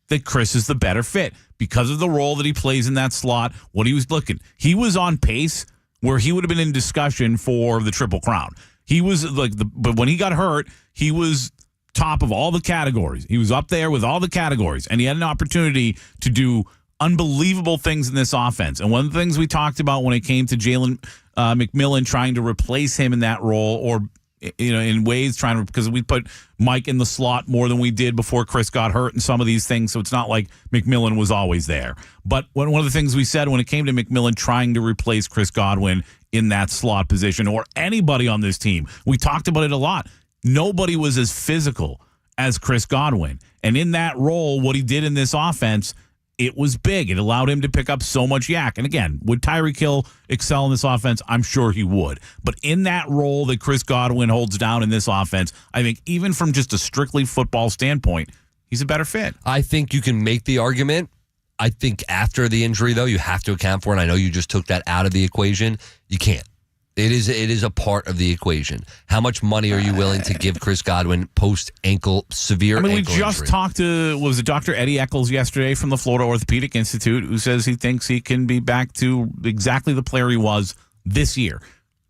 that Chris is the better fit because of the role that he plays in that slot, what he was looking. He was on pace where he would have been in discussion for the Triple Crown. He was but when he got hurt, he was top of all the categories. He was up there with all the categories, and he had an opportunity to do unbelievable things in this offense. And one of the things we talked about when it came to Jalen McMillan trying to replace him in that role, or in ways because we put Mike in the slot more than we did before Chris got hurt and some of these things, so it's not like McMillan was always there. But one of the things we said when it came to McMillan trying to replace Chris Godwin in that slot position, or anybody on this team, we talked about it a lot. Nobody was as physical as Chris Godwin. And in that role, what he did in this offense, it was big. It allowed him to pick up so much yak. And again, would Tyreek Hill excel in this offense? I'm sure he would. But in that role that Chris Godwin holds down in this offense, I think even from just a strictly football standpoint, he's a better fit. I think you can make the argument. I think after the injury, though, you have to account for it. And I know you just took that out of the equation. You can't. It is a part of the equation. How much money are you willing to give Chris Godwin post-ankle, severe ankle injury? We just talked to, was it Dr. Eddie Eccles yesterday from the Florida Orthopedic Institute, who says he thinks he can be back to exactly the player he was this year.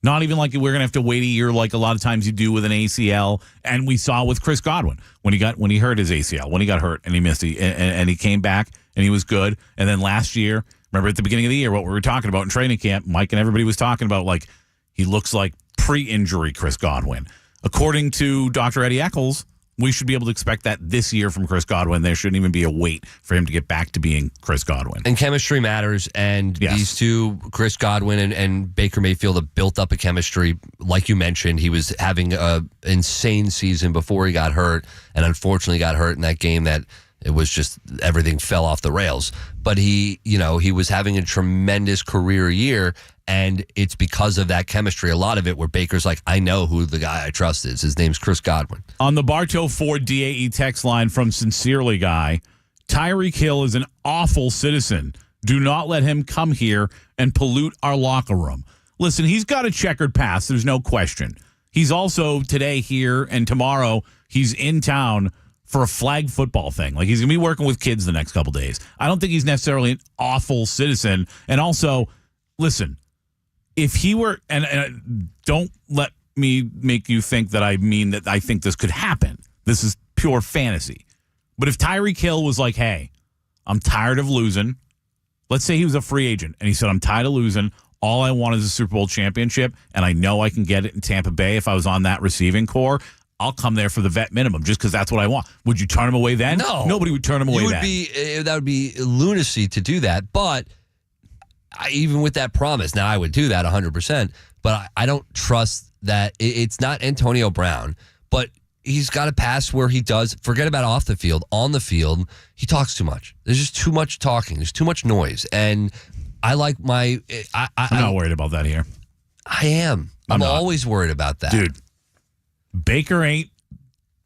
Not even like we're going to have to wait a year like a lot of times you do with an ACL. And we saw with Chris Godwin when he hurt his ACL, when he got hurt and he missed it, and he came back and he was good. And then last year, remember at the beginning of the year, what we were talking about in training camp, Mike and everybody was talking about, like, he looks like pre-injury Chris Godwin. According to Dr. Eddie Eccles, we should be able to expect that this year from Chris Godwin. There shouldn't even be a wait for him to get back to being Chris Godwin. And chemistry matters, and these two, Chris Godwin and Baker Mayfield, have built up a chemistry. Like you mentioned, he was having an insane season before he got hurt, and unfortunately got hurt in that game that it was just everything fell off the rails. But he was having a tremendous career year, and it's because of that chemistry. A lot of it where Baker's like, I know who the guy I trust is. His name's Chris Godwin. On the Bartow Ford DAE text line from Sincerely Guy, Tyreek Hill is an awful citizen. Do not let him come here and pollute our locker room. Listen, he's got a checkered past. There's no question. He's also today here, and tomorrow he's in town for a flag football thing. Like, he's going to be working with kids the next couple days. I don't think he's necessarily an awful citizen. And also, listen, if he were, and don't let me make you think that I mean that I think this could happen. This is pure fantasy. But if Tyreek Hill was like, hey, I'm tired of losing. Let's say he was a free agent and he said, I'm tired of losing. All I want is a Super Bowl championship, and I know I can get it in Tampa Bay if I was on that receiving core. I'll come there for the vet minimum just because that's what I want. Would you turn him away then? No. Nobody would turn him away then. That would be lunacy to do that. But even with that promise, now I would do that 100%, but I don't trust that. It's not Antonio Brown, but he's got a past where he does, forget about off the field, on the field, he talks too much. There's just too much talking. There's too much noise. And I like I'm not worried about that here. I am. I'm always worried about that. Dude. Baker ain't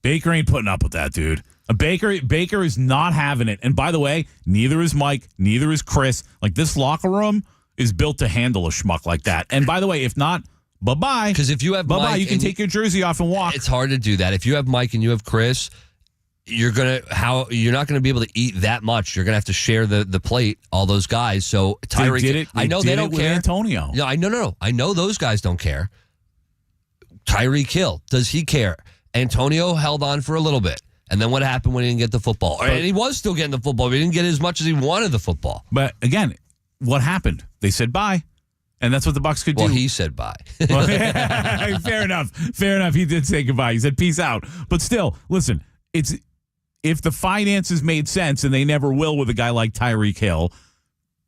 putting up with that, dude. Baker is not having it. And by the way, neither is Mike, neither is Chris. Like, this locker room is built to handle a schmuck like that. And by the way, if not, bye-bye. Because if you have bye-bye, Mike, you can take your jersey off and walk. It's hard to do that. If you have Mike and you have Chris, you're not gonna be able to eat that much. You're gonna have to share the plate, all those guys. So Tyreek, I know they don't care. Antonio. No, I know those guys don't care. Tyreek Hill, does he care? Antonio held on for a little bit. And then what happened when he didn't get the football? And he was still getting the football, but he didn't get as much as he wanted the football. But again, what happened? They said bye. And that's what the Bucs could do. Well, he said bye. Fair enough. Fair enough. He did say goodbye. He said peace out. But still, listen, if the finances made sense, and they never will with a guy like Tyreek Hill,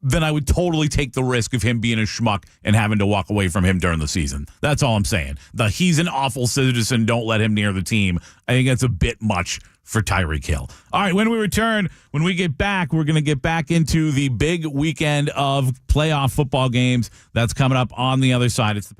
then I would totally take the risk of him being a schmuck and having to walk away from him during the season. That's all I'm saying. He's an awful citizen, don't let him near the team. I think that's a bit much for Tyreek Hill. All right, when we return, when we get back, we're going to get back into the big weekend of playoff football games that's coming up on the other side. It's the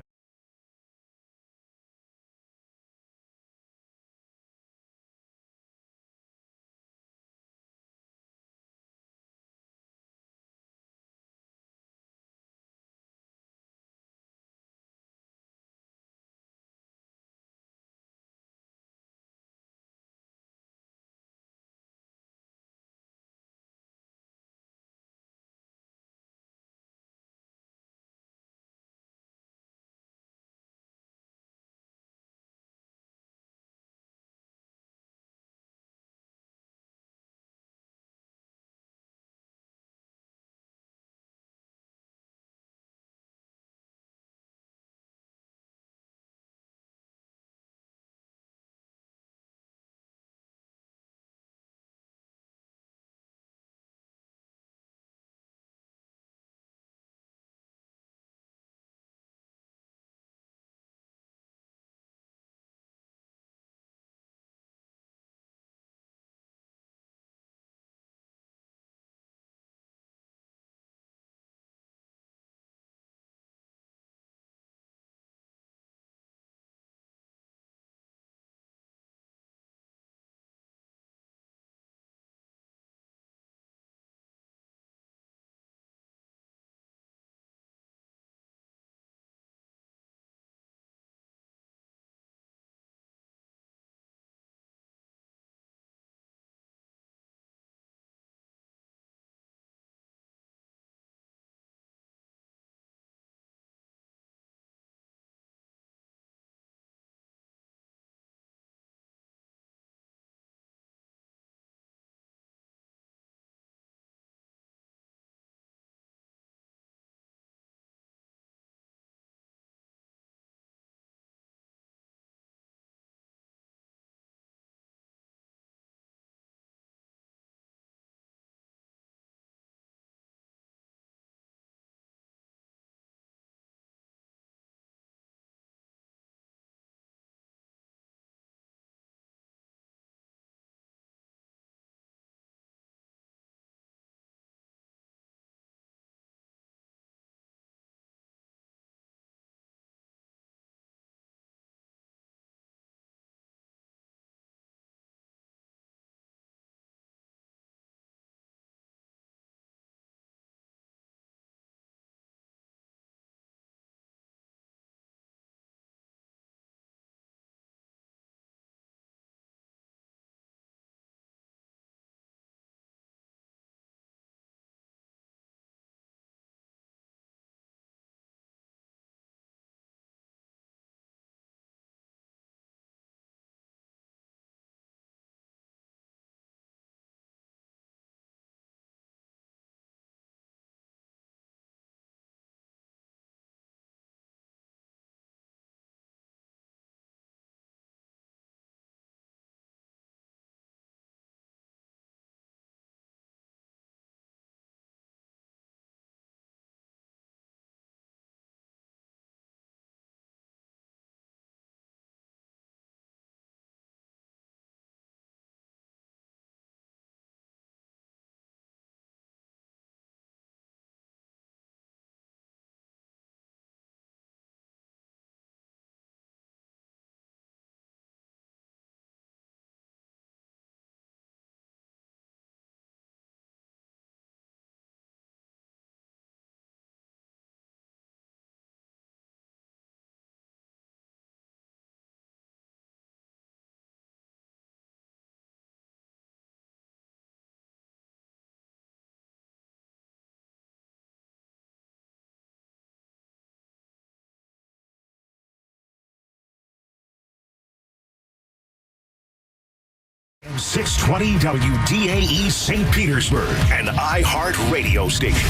620 WDAE St. Petersburg, an iHeart radio station.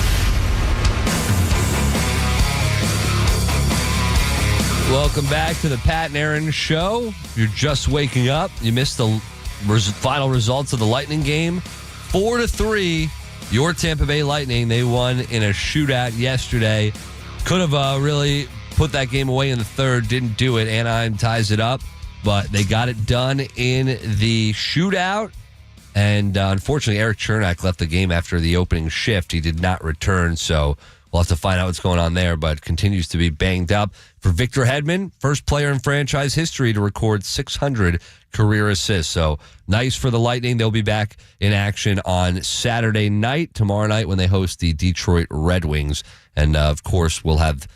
Welcome back to the Pat and Aaron Show. If you're just waking up, you missed the final results of the Lightning game. 4-3, your Tampa Bay Lightning. They won in a shootout yesterday. Could have really put that game away in the third. Didn't do it. Anaheim ties it up, but they got it done in the shootout. And unfortunately, Eric Chernak left the game after the opening shift. He did not return, so we'll have to find out what's going on there, but continues to be banged up. For Victor Hedman, first player in franchise history to record 600 career assists. So nice for the Lightning. They'll be back in action on Saturday night, tomorrow night, when they host the Detroit Red Wings. And, of course, we'll have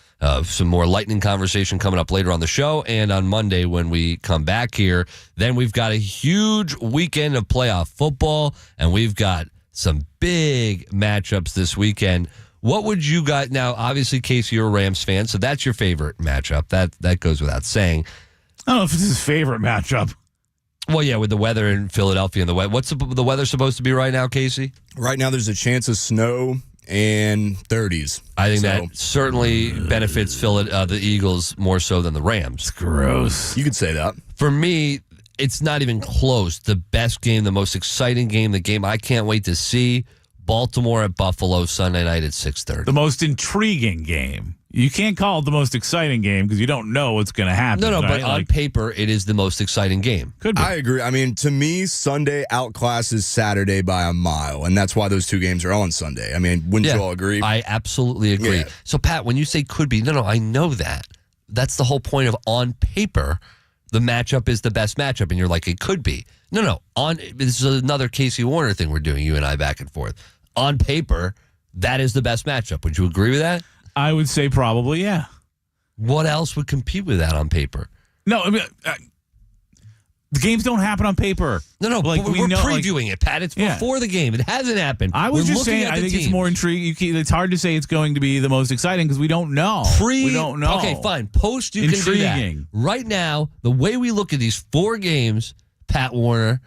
some more Lightning conversation coming up later on the show. And on Monday when we come back here, then we've got a huge weekend of playoff football, and we've got some big matchups this weekend. What would you got now? Obviously, Casey, you're a Rams fan, so that's your favorite matchup. That goes without saying. I don't know if it's his favorite matchup. Well, yeah, with the weather in Philadelphia and the weather. What's the weather supposed to be right now, Casey? Right now, there's a chance of snow and 30s. I think that certainly benefits the Eagles more so than the Rams. It's gross. You could say that. For me, it's not even close. The best game, the most exciting game, the game I can't wait to see. Baltimore at Buffalo Sunday night at 6:30. The most intriguing game. You can't call it the most exciting game because you don't know what's going to happen. No, right? but on paper, it is the most exciting game. Could be. I agree. I mean, to me, Sunday outclasses Saturday by a mile, and that's why those two games are on Sunday. I mean, wouldn't you all agree? I absolutely agree. Yeah. So, Pat, when you say could be, no, I know that. That's the whole point of on paper, the matchup is the best matchup, and you're like, it could be. No, this is another Casey Warner thing we're doing, you and I back and forth. On paper, that is the best matchup. Would you agree with that? I would say probably, yeah. What else would compete with that on paper? No, I mean, the games don't happen on paper. No, like we're previewing it, Pat. It's before the game. It hasn't happened. I was just saying, I think it's more intriguing. It's hard to say it's going to be the most exciting because we don't know. We don't know. Okay, fine. Post, you can do that. Right now, the way we look at these four games, Pat Warner,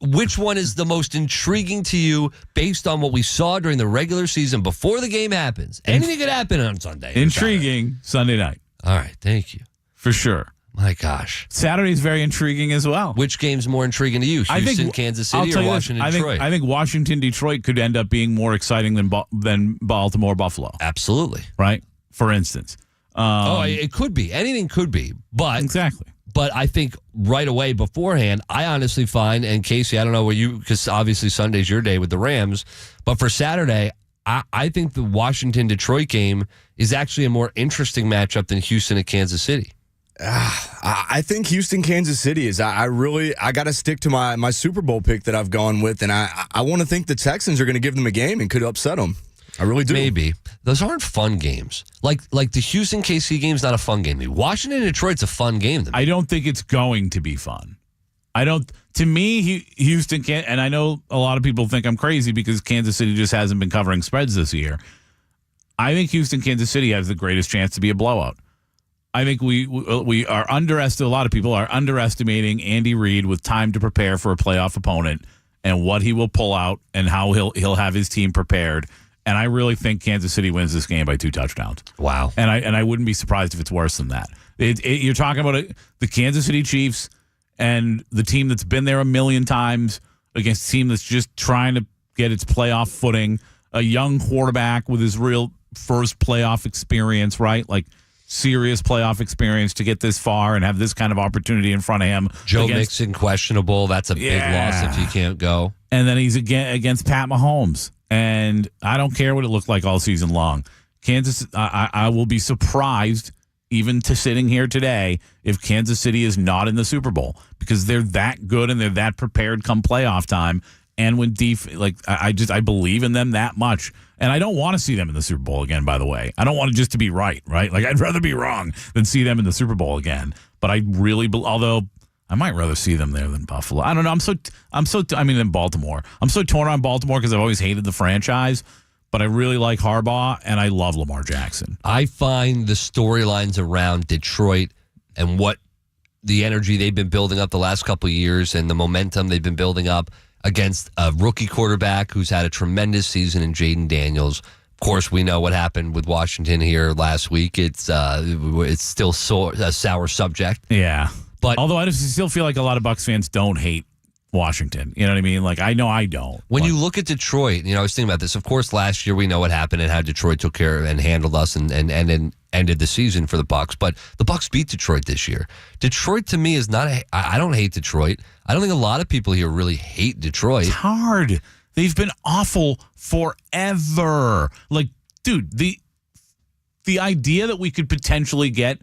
which one is the most intriguing to you based on what we saw during the regular season before the game happens? Anything could happen on Sunday. Intriguing Sunday night. All right, thank you. For sure. My gosh. Saturday's very intriguing as well. Which game's more intriguing to you? Houston, Kansas City, or Washington, Detroit? I think Washington, Detroit could end up being more exciting than Baltimore, Buffalo. Absolutely. Right? For instance. It could be. Anything could be. But exactly. But I think right away beforehand, I honestly find, and Casey, I don't know where because obviously Sunday's your day with the Rams, but for Saturday, I think the Washington-Detroit game is actually a more interesting matchup than Houston and Kansas City. I think Houston, Kansas City is. I got to stick to my Super Bowl pick that I've gone with, and I want to think the Texans are going to give them a game and could upset them. I really do. Maybe. Those aren't fun games. Like the Houston KC game's not a fun game. Washington Detroit's a fun game to me. I don't think it's going to be fun. To me, Houston can't, and I know a lot of people think I'm crazy because Kansas City just hasn't been covering spreads this year. I think Houston, Kansas City has the greatest chance to be a blowout. I think we are a lot of people are underestimating Andy Reid with time to prepare for a playoff opponent and what he will pull out and how he'll have his team prepared. And I really think Kansas City wins this game by 2 touchdowns. Wow. And I wouldn't be surprised if it's worse than that. You're talking about the Kansas City Chiefs and the team that's been there a million times against a team that's just trying to get its playoff footing, a young quarterback with his real first playoff experience, right? Like serious playoff experience to get this far and have this kind of opportunity in front of him. Joe Mixon questionable. That's a big loss if he can't go. And then he's against Pat Mahomes. And I don't care what it looked like all season long. Kansas, I will be surprised even to sitting here today if Kansas City is not in the Super Bowl because they're that good and they're that prepared come playoff time. And when I believe in them that much. And I don't want to see them in the Super Bowl again, by the way. I don't want it just to be right? Like I'd rather be wrong than see them in the Super Bowl again. But I really, although I might rather see them there than Buffalo. I don't know. Than Baltimore. I'm so torn on Baltimore because I've always hated the franchise, but I really like Harbaugh and I love Lamar Jackson. I find the storylines around Detroit and what the energy they've been building up the last couple of years and the momentum they've been building up against a rookie quarterback who's had a tremendous season in Jaden Daniels. Of course, we know what happened with Washington here last week. It's still a sour subject. Yeah. But although I just still feel like a lot of Bucs fans don't hate Washington. You know what I mean? Like, I know I don't. When you look at Detroit, I was thinking about this. Of course, last year we know what happened and how Detroit took care and handled us and ended the season for the Bucs. But the Bucs beat Detroit this year. Detroit, to me, is not I don't hate Detroit. I don't think a lot of people here really hate Detroit. It's hard. They've been awful forever. Like, dude, the idea that we could potentially get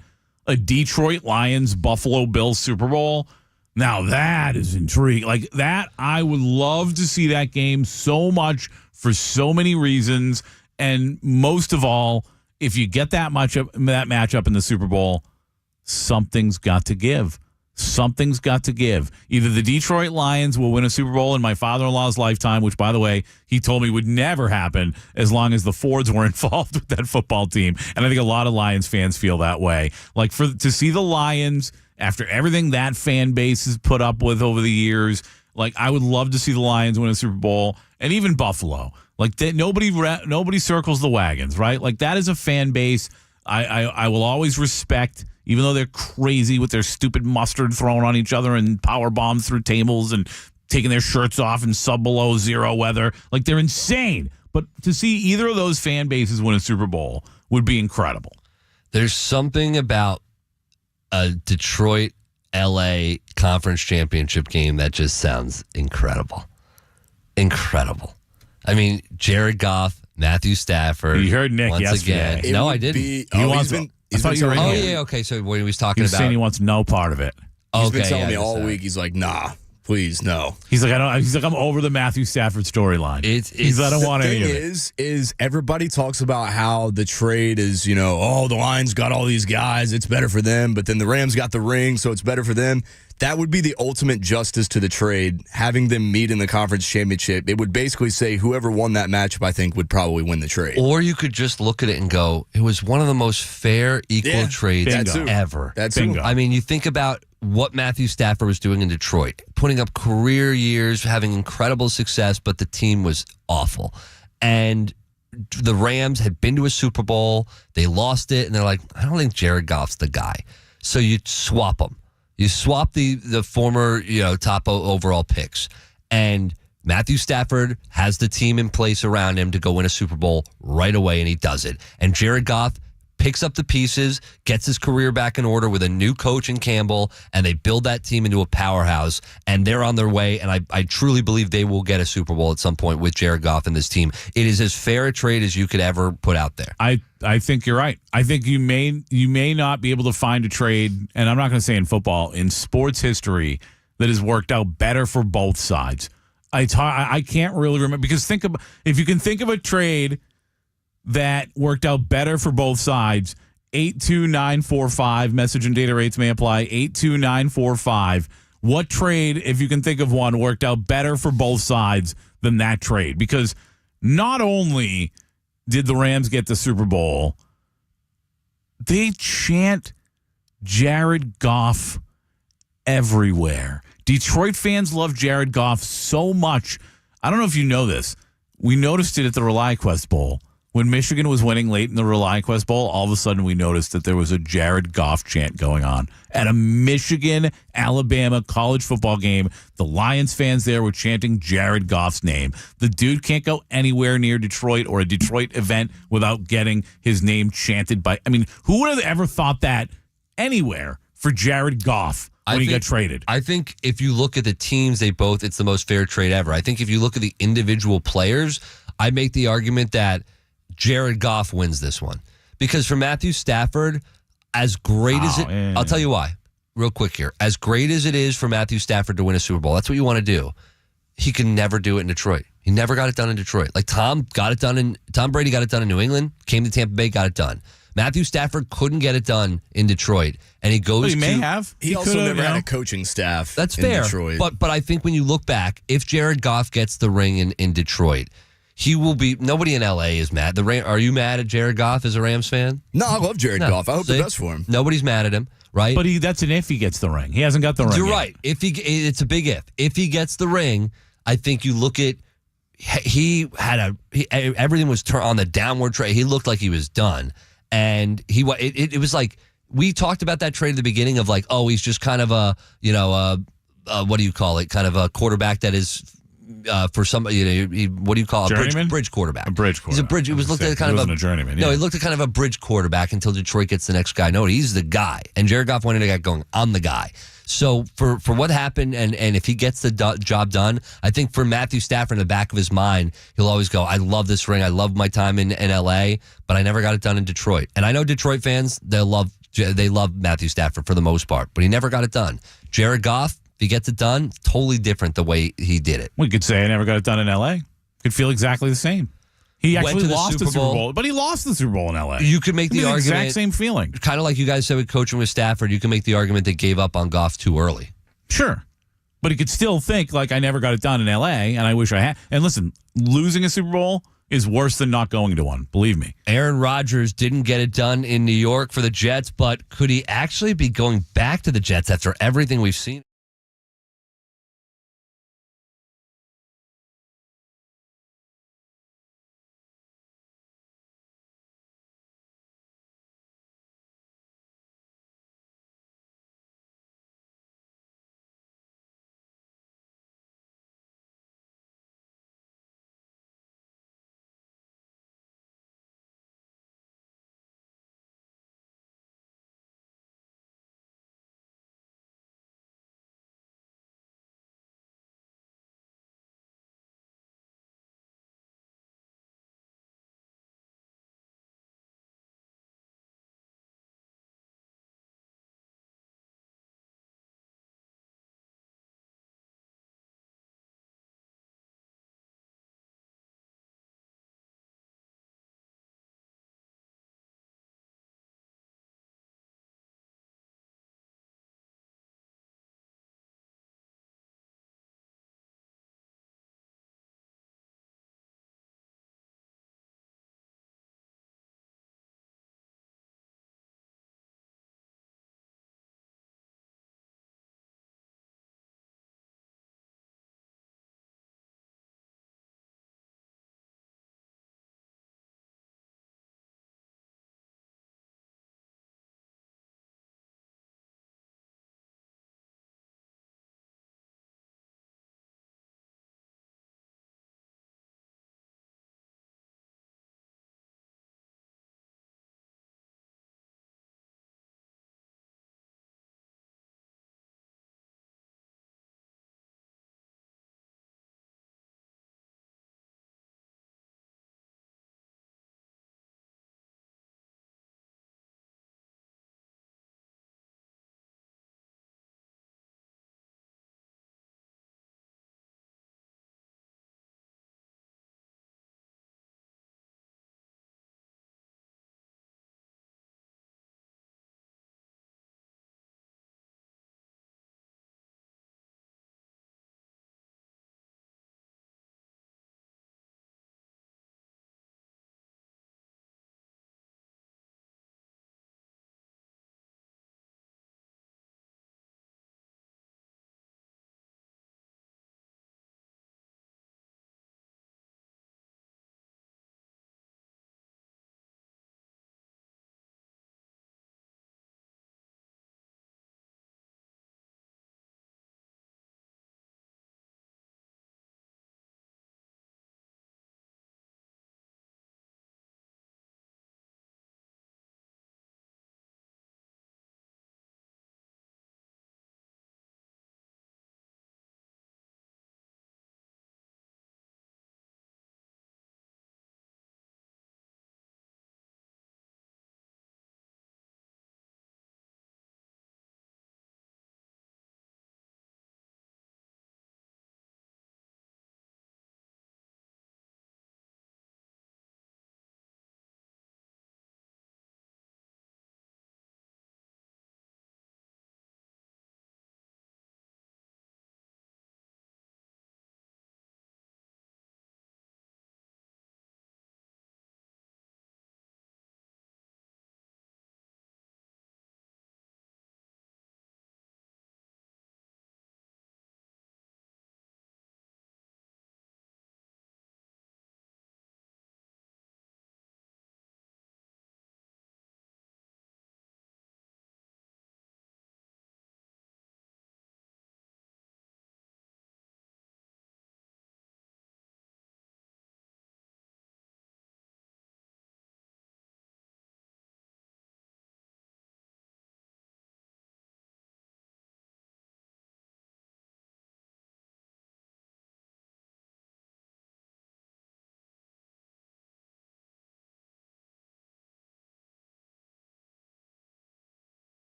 a Detroit Lions Buffalo Bills Super Bowl, now that is intriguing. Like that, I would love to see that game so much for so many reasons. And most of all, if you get that matchup in the Super Bowl, something's got to give. Something's got to give. Either the Detroit Lions will win a Super Bowl in my father-in-law's lifetime, which, by the way, he told me would never happen as long as the Fords were involved with that football team. And I think a lot of Lions fans feel that way. Like to see the Lions, after everything that fan base has put up with over the years, like I would love to see the Lions win a Super Bowl, and even Buffalo. Like that, nobody circles the wagons, right? Like that is a fan base I will always respect, even though they're crazy with their stupid mustard thrown on each other and power bombs through tables and taking their shirts off in sub-below zero weather. Like they're insane. But to see either of those fan bases win a Super Bowl would be incredible. There's something about a Detroit LA conference championship game that just sounds incredible. Incredible. I mean, Jared Goff, Matthew Stafford. You heard Nick once yesterday. Again. No, I didn't. He's been Okay. So what he was talking about. Saying he wants no part of it. He's been telling me all week. He's like, nah, please, no. He's like, I'm over the Matthew Stafford storyline. I don't want any of it. Is everybody talks about how the trade is, the Lions got all these guys, it's better for them, but then the Rams got the ring, so it's better for them. That would be the ultimate justice to the trade, having them meet in the conference championship. It would basically say whoever won that matchup, I think, would probably win the trade. Or you could just look at it and go, it was one of the most fair, equal trades ever. That's bingo. I mean, you think about what Matthew Stafford was doing in Detroit, putting up career years, having incredible success, but the team was awful. And the Rams had been to a Super Bowl. They lost it, and they're like, I don't think Jared Goff's the guy. So you swap them. You swap the former, top overall picks, and Matthew Stafford has the team in place around him to go win a Super Bowl right away, and he does it. And Jared Goff picks up the pieces, gets his career back in order with a new coach in Campbell, and they build that team into a powerhouse, and they're on their way, and I truly believe they will get a Super Bowl at some point with Jared Goff and this team. It is as fair a trade as you could ever put out there. I think you're right. I think you may not be able to find a trade, and I'm not going to say in football, in sports history, that has worked out better for both sides. I can't really remember, because if you can think of a trade that worked out better for both sides, 82945, message and data rates may apply, 82945. What trade, if you can think of one, worked out better for both sides than that trade? Because not only did the Rams get the Super Bowl, they chant Jared Goff everywhere. Detroit fans love Jared Goff so much. I don't know if you know this. We noticed it at the ReliQuest Bowl. When Michigan was winning late in the ReliQuest Bowl, all of a sudden we noticed that there was a Jared Goff chant going on at a Michigan-Alabama college football game. The Lions fans there were chanting Jared Goff's name. The dude can't go anywhere near Detroit or a Detroit event without getting his name chanted by. I mean, who would have ever thought that anywhere for Jared Goff when he got traded? I think if you look at the teams, it's the most fair trade ever. I think if you look at the individual players, I make the argument that Jared Goff wins this one. Because for Matthew Stafford, as great as it... I'll tell you why, real quick here. As great as it is for Matthew Stafford to win a Super Bowl, that's what you want to do. He can never do it in Detroit. He never got it done in Detroit. Like Tom Brady got it done in New England, came to Tampa Bay, got it done. Matthew Stafford couldn't get it done in Detroit, and he goes. He may have. He also never had a coaching staff. That's fair. Detroit. But I think when you look back, if Jared Goff gets the ring in Detroit, he will be. Nobody in LA is mad. Are you mad at Jared Goff as a Rams fan? No, I love Jared Goff. I hope the best for him. Nobody's mad at him. right? But that's an if he gets the ring. He hasn't got the ring. You're yet. right. It's a big if. If he gets the ring, I think you look at everything was turned on the downward trade. He looked like he was done, and it was like we talked about that trade at the beginning of like, oh, he's just kind of a what do you call it? Kind of a quarterback that is. For somebody, what do you call a bridge quarterback? A bridge quarterback. He's a bridge. He was looked at kind of a journeyman. Yeah. No, he looked at kind of a bridge quarterback until Detroit gets the next guy. No, he's the guy. And Jared Goff went in and got going. I'm the guy. So for what happened, and if he gets the job done, I think for Matthew Stafford in the back of his mind, he'll always go, I love this ring. I love my time in L.A., but I never got it done in Detroit. And I know Detroit fans, they love Matthew Stafford for the most part, but he never got it done. Jared Goff, if he gets it done, totally different the way he did it. We could say I never got it done in L.A. Could feel exactly the same. He actually lost the Super Bowl, but he lost the Super Bowl in L.A. You could make the argument. Exact same feeling. Kind of like you guys said with coaching with Stafford, you can make the argument they gave up on Goff too early. Sure. But he could still think, like, I never got it done in L.A., and I wish I had. And listen, losing a Super Bowl is worse than not going to one. Believe me. Aaron Rodgers didn't get it done in New York for the Jets, but could he actually be going back to the Jets after everything we've seen?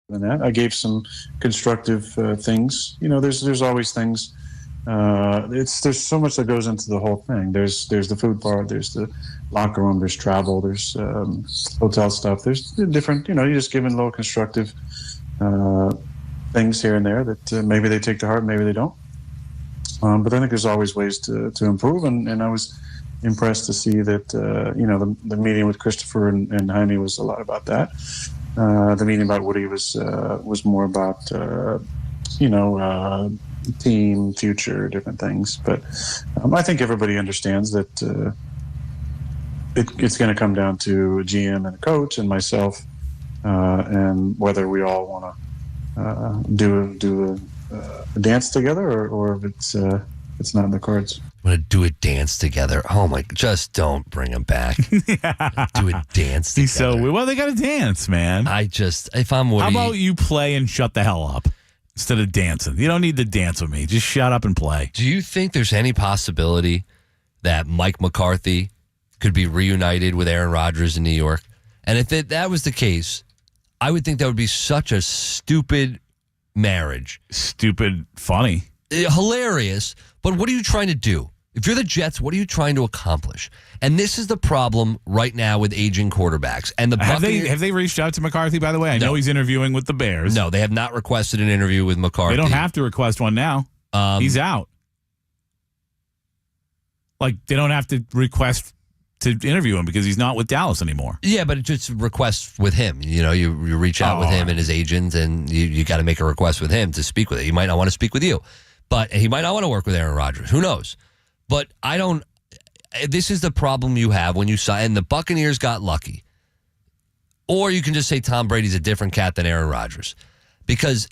than that. I gave some constructive things. There's always things. There's so much that goes into the whole thing. There's the food part. There's the locker room. There's travel. There's hotel stuff. There's different. You're just giving little constructive things here and there that maybe they take to heart, maybe they don't. But I think there's always ways to improve, and I was impressed to see that the meeting with Christopher and Jaime was a lot about that. The meeting about Woody was more about team, future, different things. But I think everybody understands that it's going to come down to a GM and a coach and myself, and whether we all want to do a dance together or if it's not in the cards. I'm going to do a dance together. Oh, my, just don't bring him back. Do a dance together. He's so weird. Well, they got to dance, man. If I'm Woody. How about you play and shut the hell up instead of dancing? You don't need to dance with me. Just shut up and play. Do you think there's any possibility that Mike McCarthy could be reunited with Aaron Rodgers in New York? And if that was the case, I would think that would be such a stupid marriage. Stupid, funny. Hilarious. But what are you trying to do? If you're the Jets, what are you trying to accomplish? And this is the problem right now with aging quarterbacks. And the Buccaneers, have they reached out to McCarthy, by the way? I know he's interviewing with the Bears. No, they have not requested an interview with McCarthy. They don't have to request one now. He's out. Like, they don't have to request to interview him because he's not with Dallas anymore. Yeah, but it just requests with him. You reach out with him and his agent, and you got to make a request with him to speak with it. He might not want to speak with you, but he might not want to work with Aaron Rodgers. Who knows? But this is the problem you have when you sign, and the Buccaneers got lucky. Or you can just say Tom Brady's a different cat than Aaron Rodgers, because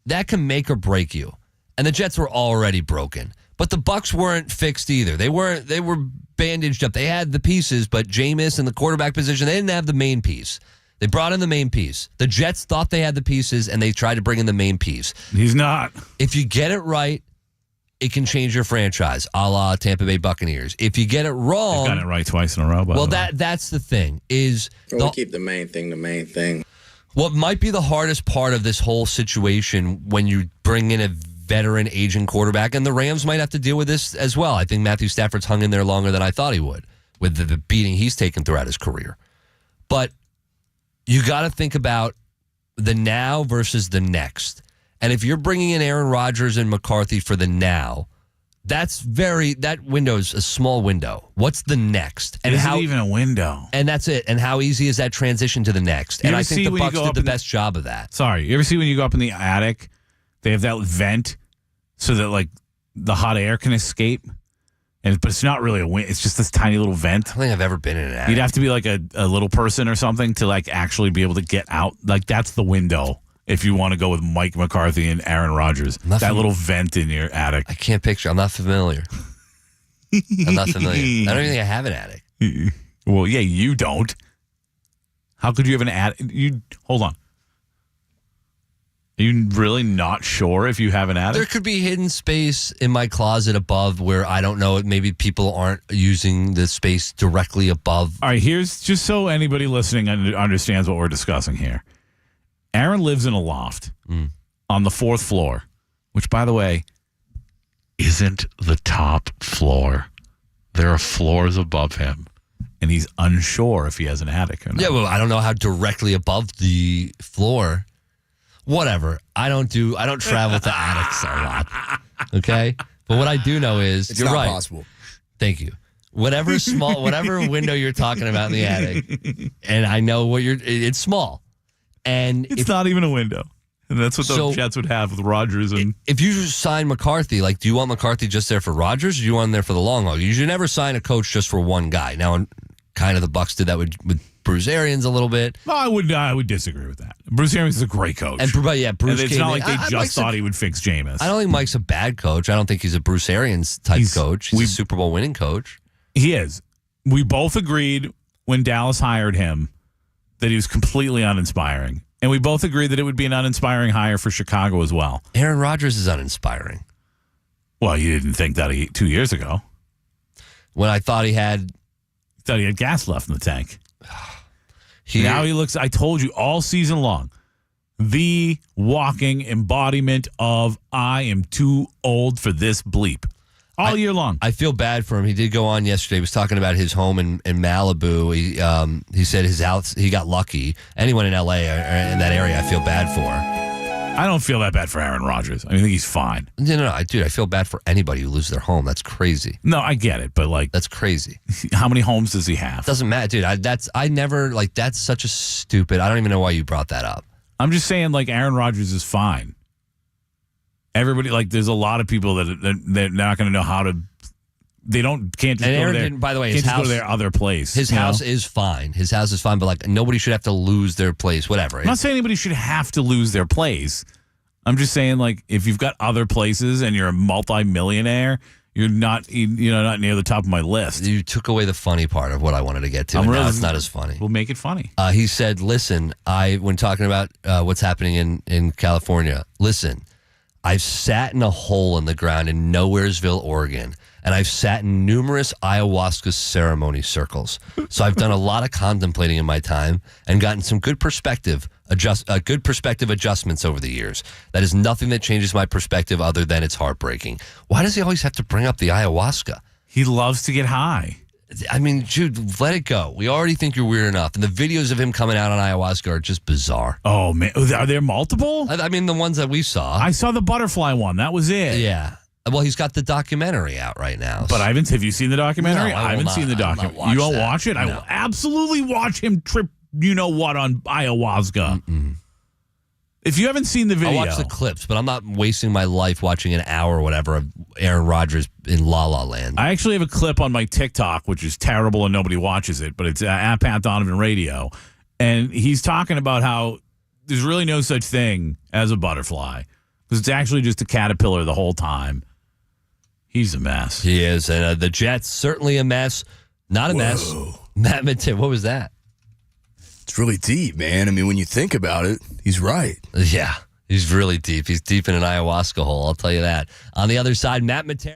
that can make or break you. And the Jets were already broken. But the Bucs weren't fixed either. They were bandaged up. They had the pieces, but Jameis and the quarterback position, they didn't have the main piece. They brought in the main piece. The Jets thought they had the pieces, and they tried to bring in the main piece. He's not. If you get it right, it can change your franchise, a la Tampa Bay Buccaneers. If you get it wrong... They've got it right twice in a row, well, that's the thing. We keep the main thing. What might be the hardest part of this whole situation when you bring in a veteran aging quarterback, and the Rams might have to deal with this as well. I think Matthew Stafford's hung in there longer than I thought he would with the beating he's taken throughout his career. But you got to think about the now versus the next. And if you're bringing in Aaron Rodgers and McCarthy for the now, that window's a small window. What's the next? And how even a window? And that's it. And how easy is that transition to the next? And I think the Bucs did the best job of that. Sorry, you ever see when you go up in the attic, they have that vent so that like the hot air can escape? But it's not really a wind. It's just this tiny little vent. I don't think I've ever been in an attic. You'd have to be like a little person or something to like actually be able to get out. Like that's the window if you want to go with Mike McCarthy and Aaron Rodgers. That little vent in your attic. I can't picture. I'm not familiar. I don't even think I have an attic. Well, yeah, you don't. How could you have an attic? Hold on. Are you really not sure if you have an attic? There could be hidden space in my closet above where I don't know. Maybe people aren't using the space directly above. All right, here's just so anybody listening understands what we're discussing here. Aaron lives in a loft on the 4th floor, which, by the way, isn't the top floor. There are floors above him, and he's unsure if he has an attic or not. Yeah, well, I don't know how directly above the floor. Whatever. I don't travel to attics a lot. Okay? But what I do know is it's you're not right. Possible. Thank you. Whatever window you're talking about in the attic, and I know it's small. And it's not even a window. And that's what the Jets would have with Rodgers. And if you sign McCarthy, like, do you want McCarthy just there for Rodgers, or do you want him there for the long haul? You should never sign a coach just for one guy. Now, kind of the Bucs did that with Bruce Arians a little bit. No, I would disagree with that. Bruce Arians is a great coach. And Bruce. And it's not like they just thought he would fix Jameis. I don't think Mike's a bad coach. I don't think he's a Bruce Arians type coach. He's a Super Bowl winning coach. He is. We both agreed when Dallas hired him that he was completely uninspiring. And we both agreed that it would be an uninspiring hire for Chicago as well. Aaron Rodgers is uninspiring. Well, you didn't think that 2 years ago. When I thought he had gas left in the tank. Now he looks, I told you all season long, the walking embodiment of I am too old for this bleep all year long. I feel bad for him. He did go on yesterday. He was talking about his home in Malibu. He said his house, he got lucky. Anyone in L.A. or in that area, I feel bad for. I don't feel that bad for Aaron Rodgers. I think he's fine. No, dude, I feel bad for anybody who loses their home. That's crazy. No, I get it, but like that's crazy. How many homes does he have? Doesn't matter, dude. That's such a stupid. I don't even know why you brought that up. I'm just saying, like, Aaron Rodgers is fine. Everybody, like, there's a lot of people that they're not going to know how to. They can't just go to their. By the way, his house, go to their other place. His house is fine. His house is fine, but like nobody should have to lose their place. Whatever. I'm not saying anybody should have to lose their place. I'm just saying, like, if you've got other places and you're a multi-millionaire, you're not not near the top of my list. You took away the funny part of what I wanted to get to. And now it's not as funny. We'll make it funny. He said, "Listen, when talking about what's happening in California, listen, I've sat in a hole in the ground in Nowheresville, Oregon, and I've sat in numerous ayahuasca ceremony circles. So I've done a lot of contemplating in my time and gotten some good perspective adjustments over the years. That is nothing that changes my perspective other than it's heartbreaking." Why does he always have to bring up the ayahuasca? He loves to get high. I mean, Jude, let it go. We already think you're weird enough. And the videos of him coming out on ayahuasca are just bizarre. Oh, man. Are there multiple? I mean, the ones that we saw. I saw the butterfly one. That was it. Yeah. Well, he's got the documentary out right now. But have you seen the documentary? No, I haven't seen the documentary. You don't watch it? No. I will absolutely watch him trip you-know-what on ayahuasca. Mm-mm. If you haven't seen the video. I'll watch the clips, but I'm not wasting my life watching an hour or whatever of Aaron Rodgers in La La Land. I actually have a clip on my TikTok, which is terrible and nobody watches it, but it's at Pat Donovan Radio. And he's talking about how there's really no such thing as a butterfly because it's actually just a caterpillar the whole time. He's a mess. He is. And the Jets, certainly a mess. Not a mess. Matt Mateo, what was that? It's really deep, man. I mean, when you think about it, he's right. Yeah, he's really deep. He's deep in an ayahuasca hole, I'll tell you that. On the other side, Matt Mateo.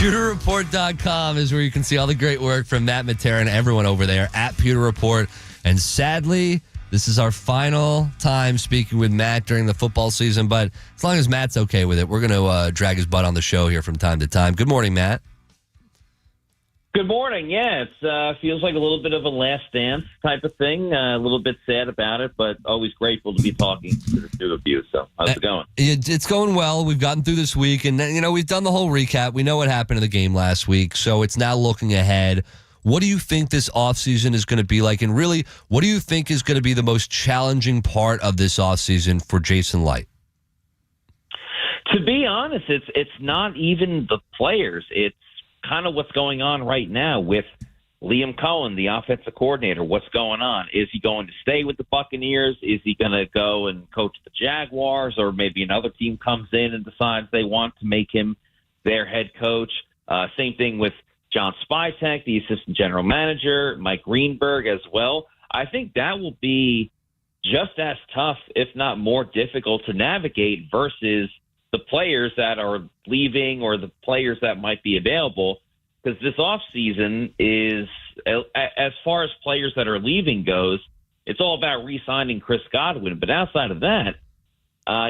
PewterReport.com is where you can see all the great work from Matt Matera and everyone over there at Pewter Report. And sadly, this is our final time speaking with Matt during the football season. But as long as Matt's okay with it, we're going to drag his butt on the show here from time to time. Good morning, Matt. Good morning. Yeah, it feels like a little bit of a last dance type of thing. A little bit sad about it, but always grateful to be talking to the two of you. So how's it going? It's going well. We've gotten through this week, and we've done the whole recap. We know what happened in the game last week, so it's now looking ahead. What do you think this offseason is going to be like? And really, what do you think is going to be the most challenging part of this offseason for Jason Licht? To be honest, it's not even the players. It's kind of what's going on right now with Liam Cohen, the offensive coordinator. What's going on? Is he going to stay with the Buccaneers? Is he going to go and coach the Jaguars? Or maybe another team comes in and decides they want to make him their head coach? Same thing with John Spytek, the assistant general manager, Mike Greenberg as well. I think that will be just as tough, if not more difficult to navigate versus the players that are leaving or the players that might be available, because this offseason is, as far as players that are leaving goes, it's all about re-signing Chris Godwin. But outside of that,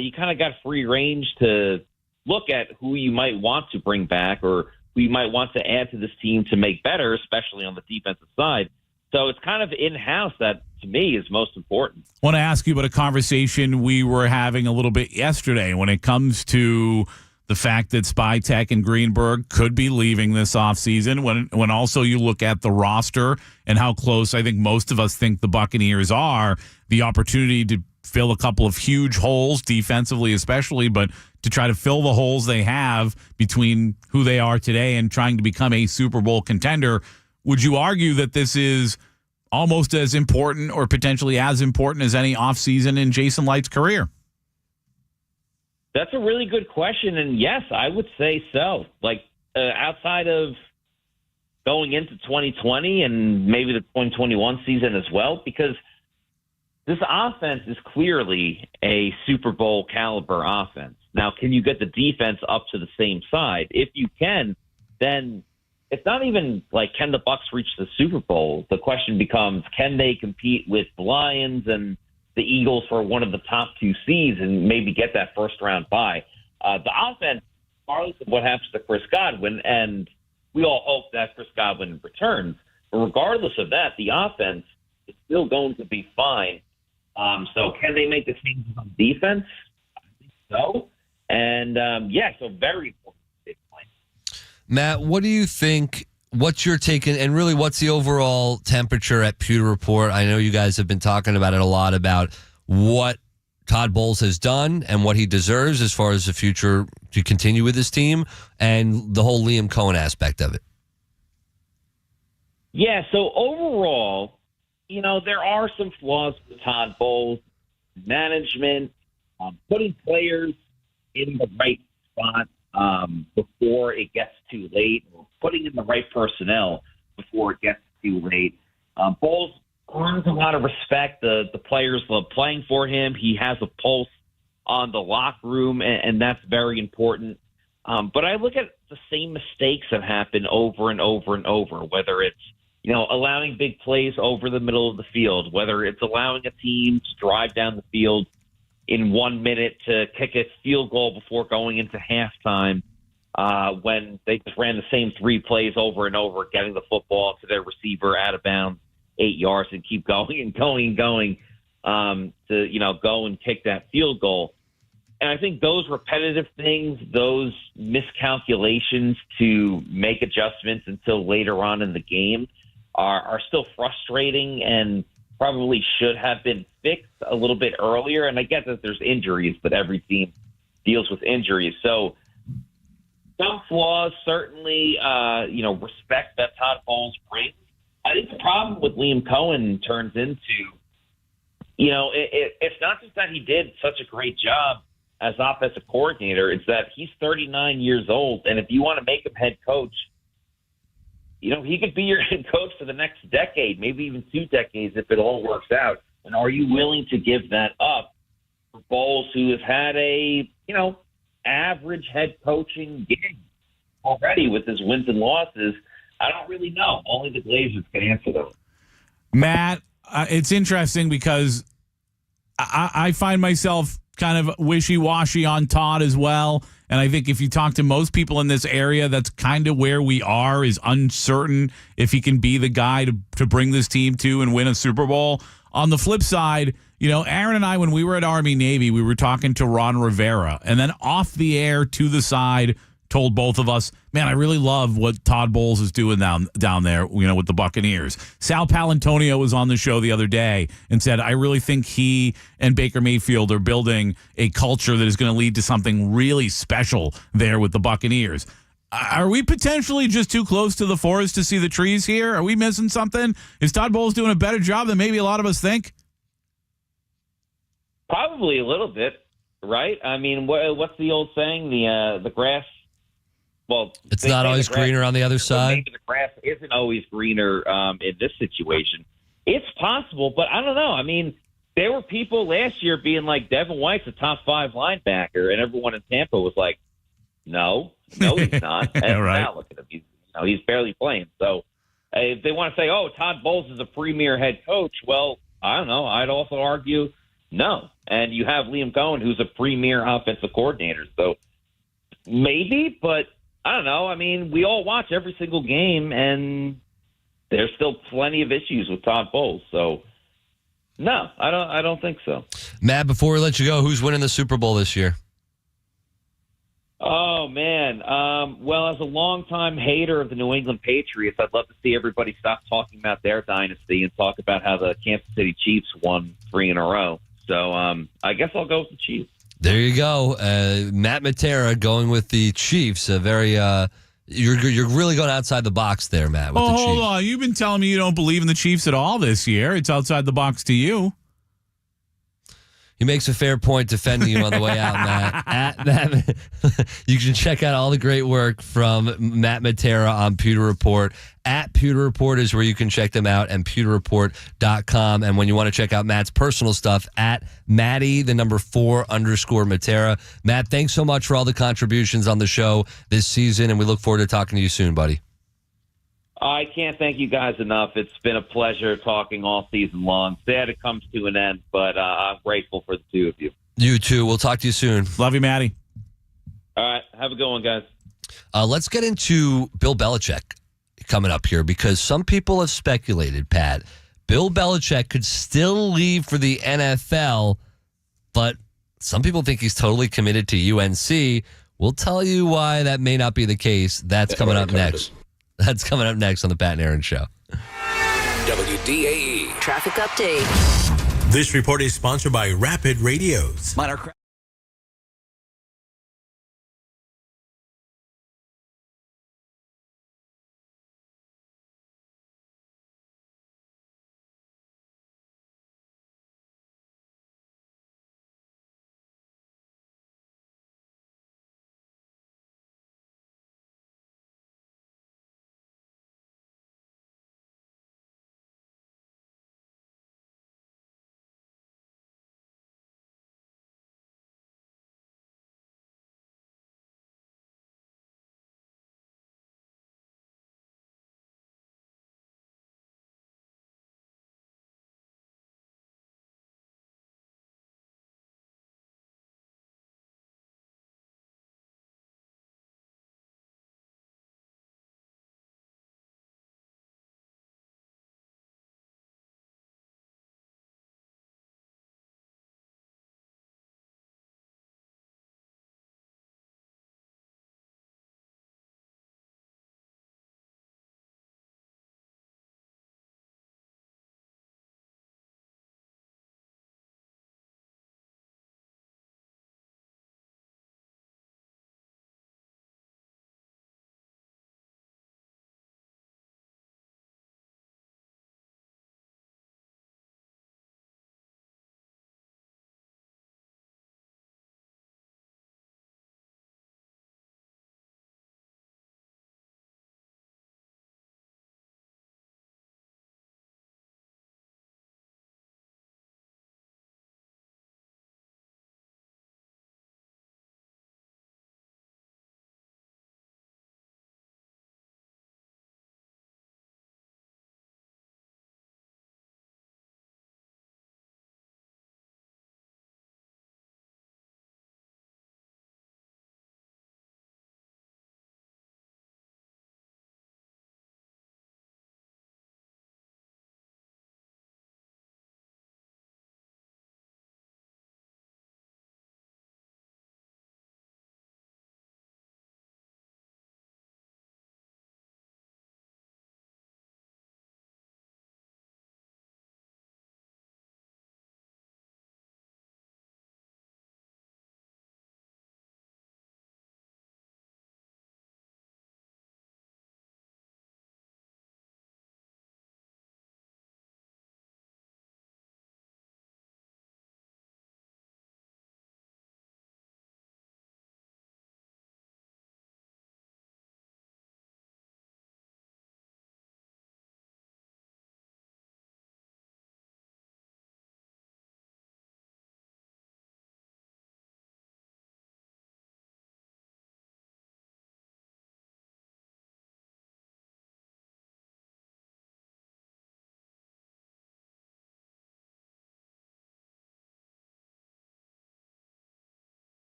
you kind of got free range to look at who you might want to bring back or who you might want to add to this team to make better, especially on the defensive side. So it's kind of in-house that, to me, is most important. I want to ask you about a conversation we were having a little bit yesterday when it comes to the fact that Spytek and Greenberg could be leaving this offseason, when also you look at the roster and how close I think most of us think the Buccaneers are, the opportunity to fill a couple of huge holes, defensively especially, but to try to fill the holes they have between who they are today and trying to become a Super Bowl contender. Would you argue that this is almost as important or potentially as important as any offseason in Jason Licht's career? That's a really good question, and yes, I would say so. Like, outside of going into 2020 and maybe the 2021 season as well, because this offense is clearly a Super Bowl caliber offense. Now, can you get the defense up to the same side? If you can, then it's not even like, can the Bucs reach the Super Bowl? The question becomes, can they compete with the Lions and the Eagles for one of the top two seeds and maybe get that first-round bye? The offense, regardless of what happens to Chris Godwin, and we all hope that Chris Godwin returns, but regardless of that, the offense is still going to be fine. So can they make the changes on defense? I think so. And, so very important. Matt, what do you think? What's your take, and really what's the overall temperature at Pewter Report? I know you guys have been talking about it a lot, about what Todd Bowles has done and what he deserves as far as the future to continue with his team and the whole Liam Cohen aspect of it. Yeah, so overall, there are some flaws with Todd Bowles' management, putting players in the right spot before it gets too late, or putting in the right personnel before it gets too late. Bowles earns a lot of respect. The players love playing for him. He has a pulse on the locker room, and that's very important. But I look at the same mistakes that happen over and over and over, whether it's allowing big plays over the middle of the field, whether it's allowing a team to drive down the field in 1 minute to kick a field goal before going into halftime, when they just ran the same 3 plays over and over, getting the football to their receiver out of bounds 8 yards and keep going and going and going to go and kick that field goal. And I think those repetitive things, those miscalculations to make adjustments until later on in the game are still frustrating and probably should have been fixed a little bit earlier. And I get that there's injuries, but every team deals with injuries. So some flaws, certainly, respect that Todd Bowles brings. I think the problem with Liam Cohen turns into, it's not just that he did such a great job as offensive coordinator, it's that he's 39 years old. And if you want to make him head coach, he could be your head coach for the next decade, maybe even 2 decades if it all works out. And are you willing to give that up for Bowles, who has had a, average head coaching gig already with his wins and losses. I don't really know. Only the Glazers can answer those. Matt, it's interesting because I find myself kind of wishy-washy on Todd as well. And I think if you talk to most people in this area, that's kind of where we are, is uncertain if he can be the guy to bring this team to and win a Super Bowl. On the flip side, Aaron and I, when we were at Army-Navy, we were talking to Ron Rivera. And then off the air to the side, told both of us, man, I really love what Todd Bowles is doing down there, with the Buccaneers. Sal Palantonio was on the show the other day and said, I really think he and Baker Mayfield are building a culture that is going to lead to something really special there with the Buccaneers. Are we potentially just too close to the forest to see the trees here? Are we missing something? Is Todd Bowles doing a better job than maybe a lot of us think? Probably a little bit, right? I mean, what's the old saying? The grass. Well, it's not always greener on the other side. Maybe the grass isn't always greener in this situation. It's possible, but I don't know. I mean, there were people last year being like, Devin White's a top 5 linebacker, and everyone in Tampa was like, no, he's not. And right. Now look at him. He's barely playing. So if they want to say, Todd Bowles is a premier head coach, well, I don't know. I'd also argue no. And you have Liam Cohen, who's a premier offensive coordinator. So maybe, but I don't know. I mean, we all watch every single game, and there's still plenty of issues with Todd Bowles. So, no, I don't think so. Matt, before we let you go, who's winning the Super Bowl this year? Oh, man. Well, as a longtime hater of the New England Patriots, I'd love to see everybody stop talking about their dynasty and talk about how the Kansas City Chiefs won 3 in a row. So I guess I'll go with the Chiefs. There you go. Matt Matera going with the Chiefs. A very you're really going outside the box there, Matt, with the Chiefs. Hold on. You've been telling me you don't believe in the Chiefs at all this year. It's outside the box to you. He makes a fair point defending you on the way out, Matt. You can check out all the great work from Matt Matera on Pewter Report. At Pewter Report is where you can check them out, and pewterreport.com. And when you want to check out Matt's personal stuff, at Matty4_Matera. Matt, thanks so much for all the contributions on the show this season, and we look forward to talking to you soon, buddy. I can't thank you guys enough. It's been a pleasure talking all season long. Sad it comes to an end, but I'm grateful for the two of you. You too. We'll talk to you soon. Love you, Matty. All right. Have a good one, guys. Let's get into Bill Belichick coming up here, because some people have speculated, Pat, Bill Belichick could still leave for the NFL, but some people think he's totally committed to UNC. We'll tell you why that may not be the case. That's coming up next. That's coming up next on the Pat and Aaron Show. WDAE Traffic update. This report is sponsored by Rapid Radios. Minor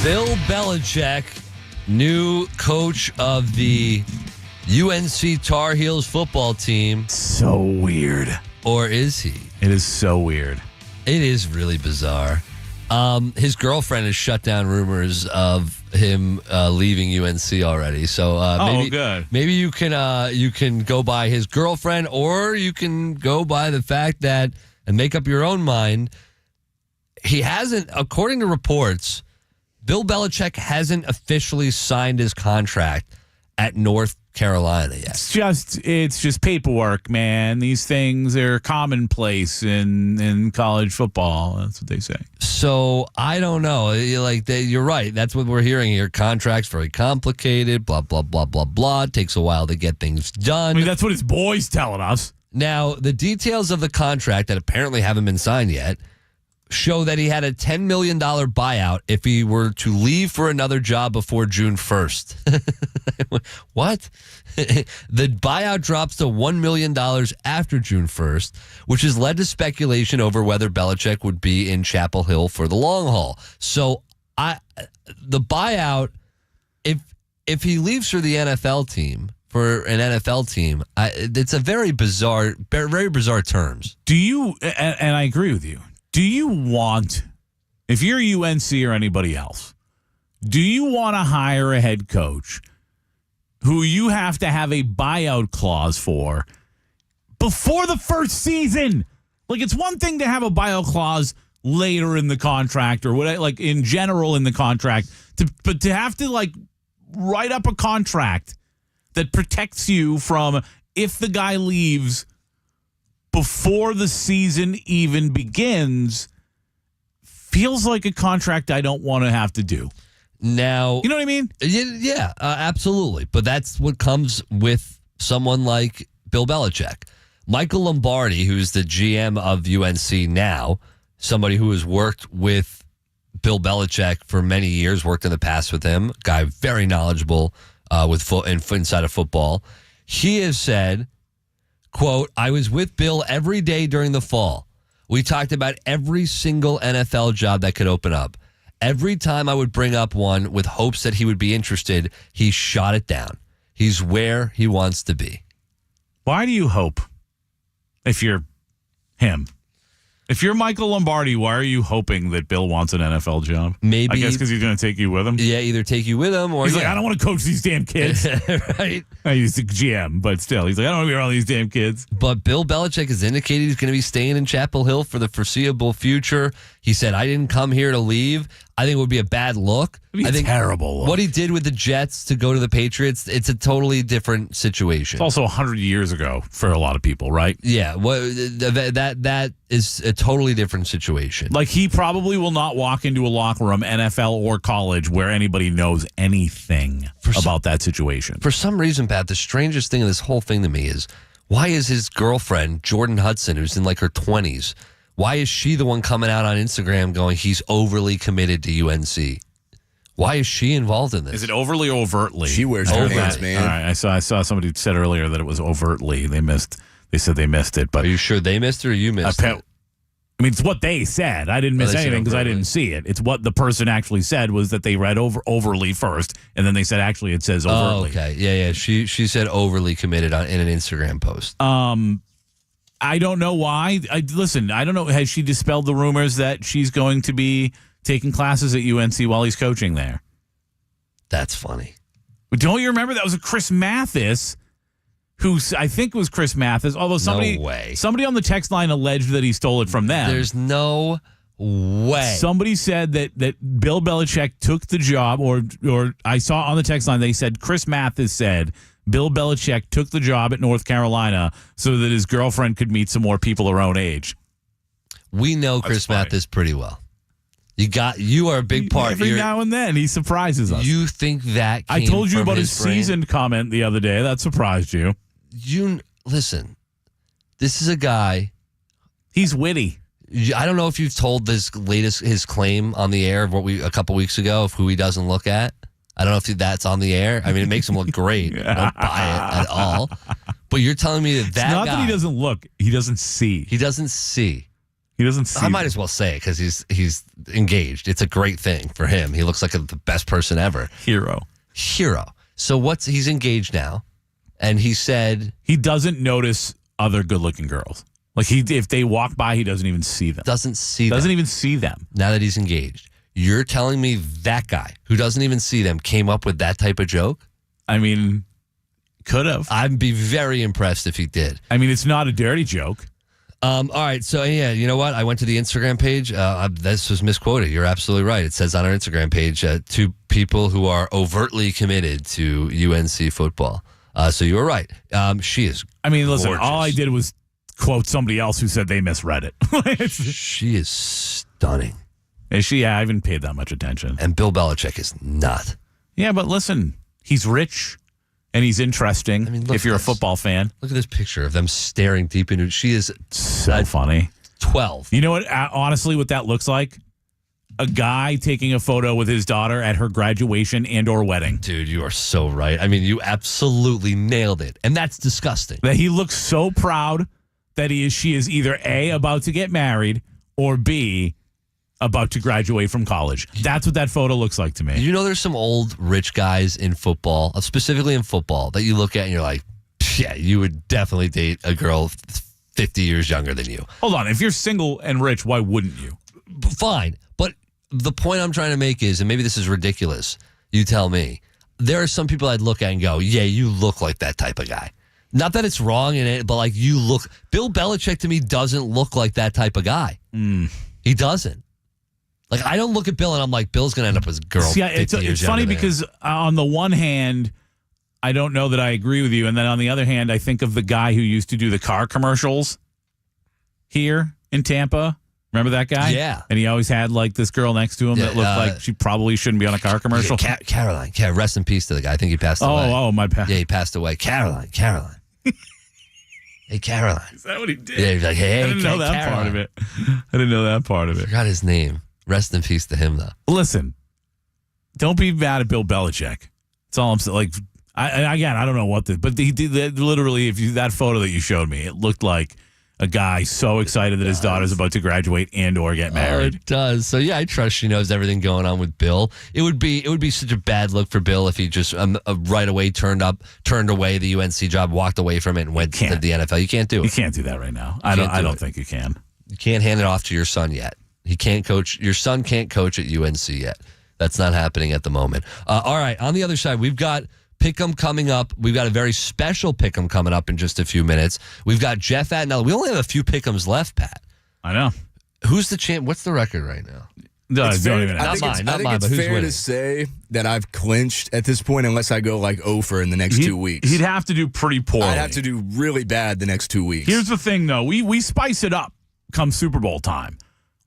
Bill Belichick, new coach of the UNC Tar Heels football team. So weird. Or is he? It is so weird. It is really bizarre. His girlfriend has shut down rumors of him leaving UNC already. So maybe you can go by his girlfriend, or you can go by the fact that and make up your own mind. He hasn't, according to reports, Bill Belichick hasn't officially signed his contract at North Carolina yet. It's just paperwork, man. These things are commonplace in college football. That's what they say. So I don't know. You're right. That's what we're hearing here. Contracts very complicated. Blah blah blah blah blah. It takes a while to get things done. I mean, that's what his boy's telling us. Now, the details of the contract that apparently haven't been signed yet show that he had a $10 million buyout if he were to leave for another job before June 1st. What? The buyout drops to $1 million after June 1st, which has led to speculation over whether Belichick would be in Chapel Hill for the long haul. So the buyout, if he leaves for the NFL team, for an NFL team, it's a very bizarre terms. Do you, and I agree with you, do you want, if you're UNC or anybody else, do you want to hire a head coach who you have to have a buyout clause for before the first season? Like, it's one thing to have a buyout clause later in the contract or what, like in general in the contract, but to have to like write up a contract that protects you from if the guy leaves before the season even begins feels like a contract I don't want to have to do. Now, you know what I mean? Yeah, absolutely. But that's what comes with someone like Bill Belichick. Michael Lombardi, who's the GM of UNC now, somebody who has worked with Bill Belichick for many years, worked in the past with him, guy very knowledgeable inside of football. He has said, quote, I was with Bill every day during the fall. We talked about every single NFL job that could open up. Every time I would bring up one with hopes that he would be interested, he shot it down. He's where he wants to be. Why do you hope if you're him? If you're Michael Lombardi, why are you hoping that Bill wants an NFL job? Maybe. I guess because he's going to take you with him? Yeah, either take you with him or... He's like, I don't want to coach these damn kids. Right? He's the GM, but still. He's like, I don't want to be around these damn kids. But Bill Belichick has indicated he's going to be staying in Chapel Hill for the foreseeable future. He said, I didn't come here to leave. I think it would be a bad look. I think terrible look. What he did with the Jets to go to the Patriots, it's a totally different situation. It's also 100 years ago for a lot of people, right? Yeah, that is a totally different situation. Like, he probably will not walk into a locker room, NFL or college, where anybody knows anything about that situation. For some reason, Pat, the strangest thing of this whole thing to me is, why is his girlfriend, Jordan Hudson, who's in like her 20s, why is she the one coming out on Instagram going, he's overly committed to UNC? Why is she involved in this? Is it overly or overtly? She wears pants, man. All right, I saw somebody said earlier that it was overtly. They said they missed it. But are you sure they missed it or you missed it? I mean, it's what they said. I didn't miss anything because I didn't see it. It's what the person actually said was that they read overly first, and then they said actually it says overtly. Oh, okay. Yeah. She said overly committed in an Instagram post. I don't know why. Listen, I don't know. Has she dispelled the rumors that she's going to be taking classes at UNC while he's coaching there? That's funny. But don't you remember that was a Chris Mathis, who I think was Chris Mathis, although somebody on the text line alleged that he stole it from them. There's no way. Somebody said that Bill Belichick took the job, or I saw on the text line, they said Chris Mathis said Bill Belichick took the job at North Carolina so that his girlfriend could meet some more people her own age. We know Chris Mathis pretty well. You are a big part. Every now and then he surprises us. You think that I told you about his brain? seasoned comment the other day. That surprised you. Listen, this is a guy. He's witty. I don't know if you've told his claim on the air of a couple weeks ago of who he doesn't look at. I don't know if that's on the air. I mean, it makes him look great. I don't buy it at all. But you're telling me that it's not guy, that he doesn't look. He doesn't see. He doesn't see. He doesn't see I might as well say it because he's engaged. It's a great thing for him. He looks like the best person ever. Hero. So he's engaged now, and he said he doesn't notice other good-looking girls. Like if they walk by, he doesn't even see them. Doesn't even see them. Now that he's engaged. You're telling me that guy who doesn't even see them came up with that type of joke? I mean, could have. I'd be very impressed if he did. I mean, it's not a dirty joke. All right. So, yeah, you know what? I went to the Instagram page. This was misquoted. You're absolutely right. It says on our Instagram page, 2 people who are overtly committed to UNC football. So you were right. She is I mean, listen, gorgeous. all I did was quote somebody else who said they misread it. She is stunning. Is she? Yeah, I haven't paid that much attention. And Bill Belichick is not. Yeah, but listen, he's rich and he's interesting. I mean, if you're a football fan. Look at this picture of them staring deep into. She is so funny. 12. You know what? Honestly, what that looks like? A guy taking a photo with his daughter at her graduation and or wedding. Dude, you are so right. I mean, you absolutely nailed it. And that's disgusting. That he looks so proud that she is either A, about to get married, or B, about to graduate from college. That's what that photo looks like to me. You know, there's some old rich guys in football, specifically in football, that you look at and you're like, yeah, you would definitely date a girl 50 years younger than you. Hold on. If you're single and rich, why wouldn't you? Fine. But the point I'm trying to make is, and maybe this is ridiculous, you tell me, there are some people I'd look at and go, yeah, you look like that type of guy. Not that it's wrong in it, but like you look, Bill Belichick to me doesn't look like that type of guy. He doesn't. Like, I don't look at Bill and I'm like, Bill's going to end up as a girl. See, it's funny because on the one hand, I don't know that I agree with you. And then on the other hand, I think of the guy who used to do the car commercials here in Tampa. Remember that guy? Yeah. And he always had like this girl next to him that looked like she probably shouldn't be on a car commercial. Yeah, Caroline. Rest in peace to the guy. I think he passed away. Oh, my bad. Yeah, he passed away. Caroline. Hey, Caroline. Is that what he did? Yeah, he was like, hey, I didn't know that Caroline. part of it. I didn't know that part of it. Forgot his name. Rest in peace to him, though. Listen, don't be mad at Bill Belichick. That's all I'm saying. Like, I don't know what but he did literally. That photo that you showed me, it looked like a guy so excited that his daughter's about to graduate and or get married. It does. So yeah, I trust she knows everything going on with Bill. It would be such a bad look for Bill if he just right away turned away the UNC job, walked away from it, and went to the NFL. You can't do it. You can't do that right now. I don't think you can. You can't hand it off to your son yet. He can't coach. Your son can't coach at UNC yet. That's not happening at the moment. All right. On the other side, we've got Pick'em coming up. We've got a very special Pick'em coming up in just a few minutes. We've got Jeff Atnell. We only have a few Pick'ems left, Pat. I know. Who's the champ? What's the record right now? No, I think but it's who's fair winning? to say that I've clinched at this point unless I go like over in the next 2 weeks. He'd have to do pretty poorly. I'd have to do really bad the next 2 weeks. Here's the thing, though. We spice it up come Super Bowl time.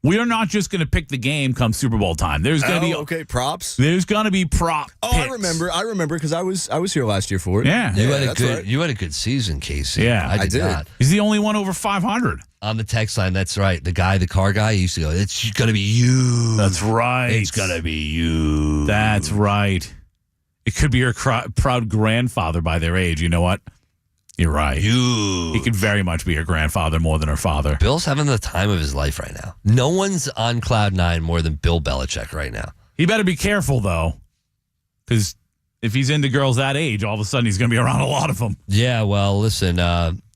We are not just going to pick the game come Super Bowl time. There's going to be props. There's going to be prop. Oh, picks. I remember because I was here last year for it. Yeah, you had a good season, Casey. Yeah, I did. Not. He's the only one over 500 on the text line. That's right. The car guy he used to go, it's going to be you. That's right. It's going to be you. That's right. It could be your proud grandfather by their age. You know what? You're right. He could very much be her grandfather more than her father. Bill's having the time of his life right now. No one's on cloud nine more than Bill Belichick right now. He better be careful, though, because if he's into girls that age, all of a sudden he's going to be around a lot of them. Yeah, well, listen,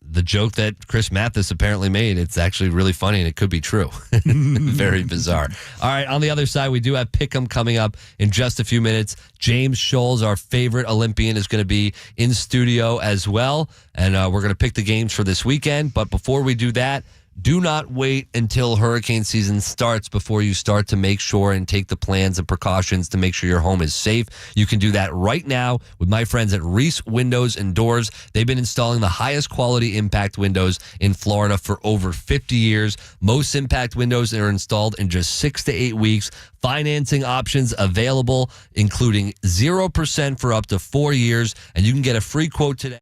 the joke that Chris Mathis apparently made, it's actually really funny, and it could be true. Very bizarre. All right, on the other side, we do have Pick'em coming up in just a few minutes. James Scholes, our favorite Olympian, is going to be in studio as well, and we're going to pick the games for this weekend. But before we do that, do not wait until hurricane season starts before you start to make sure and take the plans and precautions to make sure your home is safe. You can do that right now with my friends at Reese Windows and Doors. They've been installing the highest quality impact windows in Florida for over 50 years. Most impact windows are installed in just 6 to 8 weeks. Financing options available, including 0% for up to 4 years. And you can get a free quote today.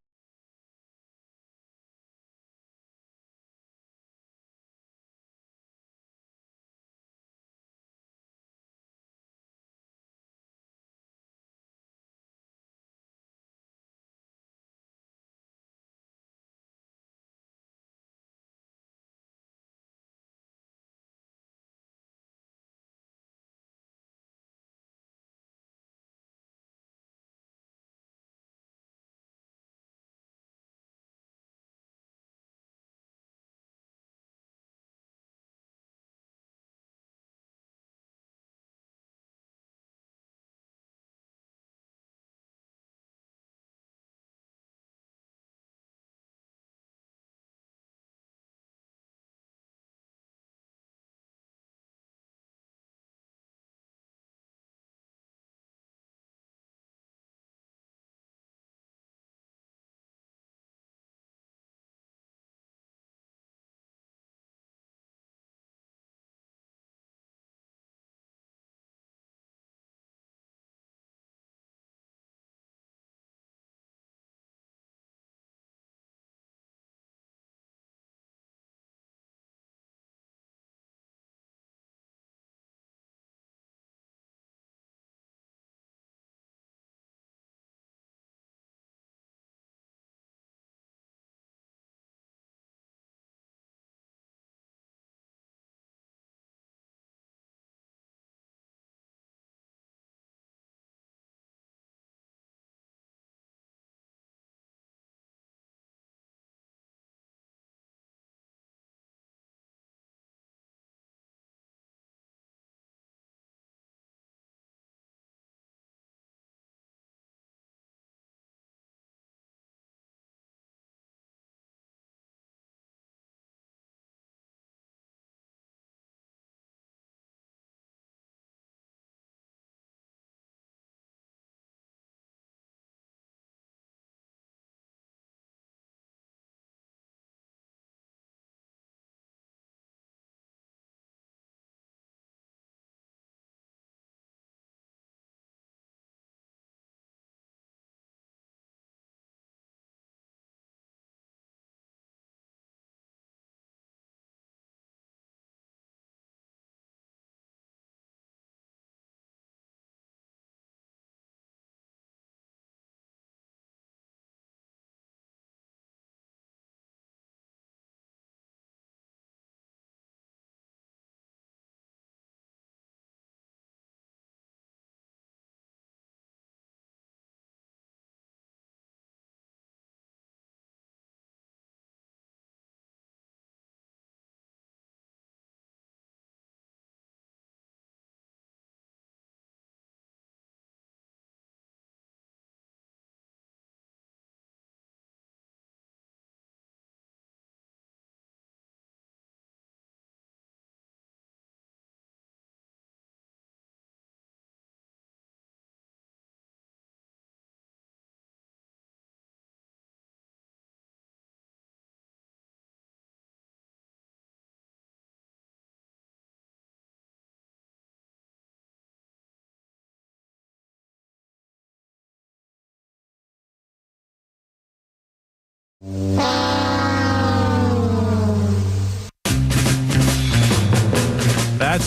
That's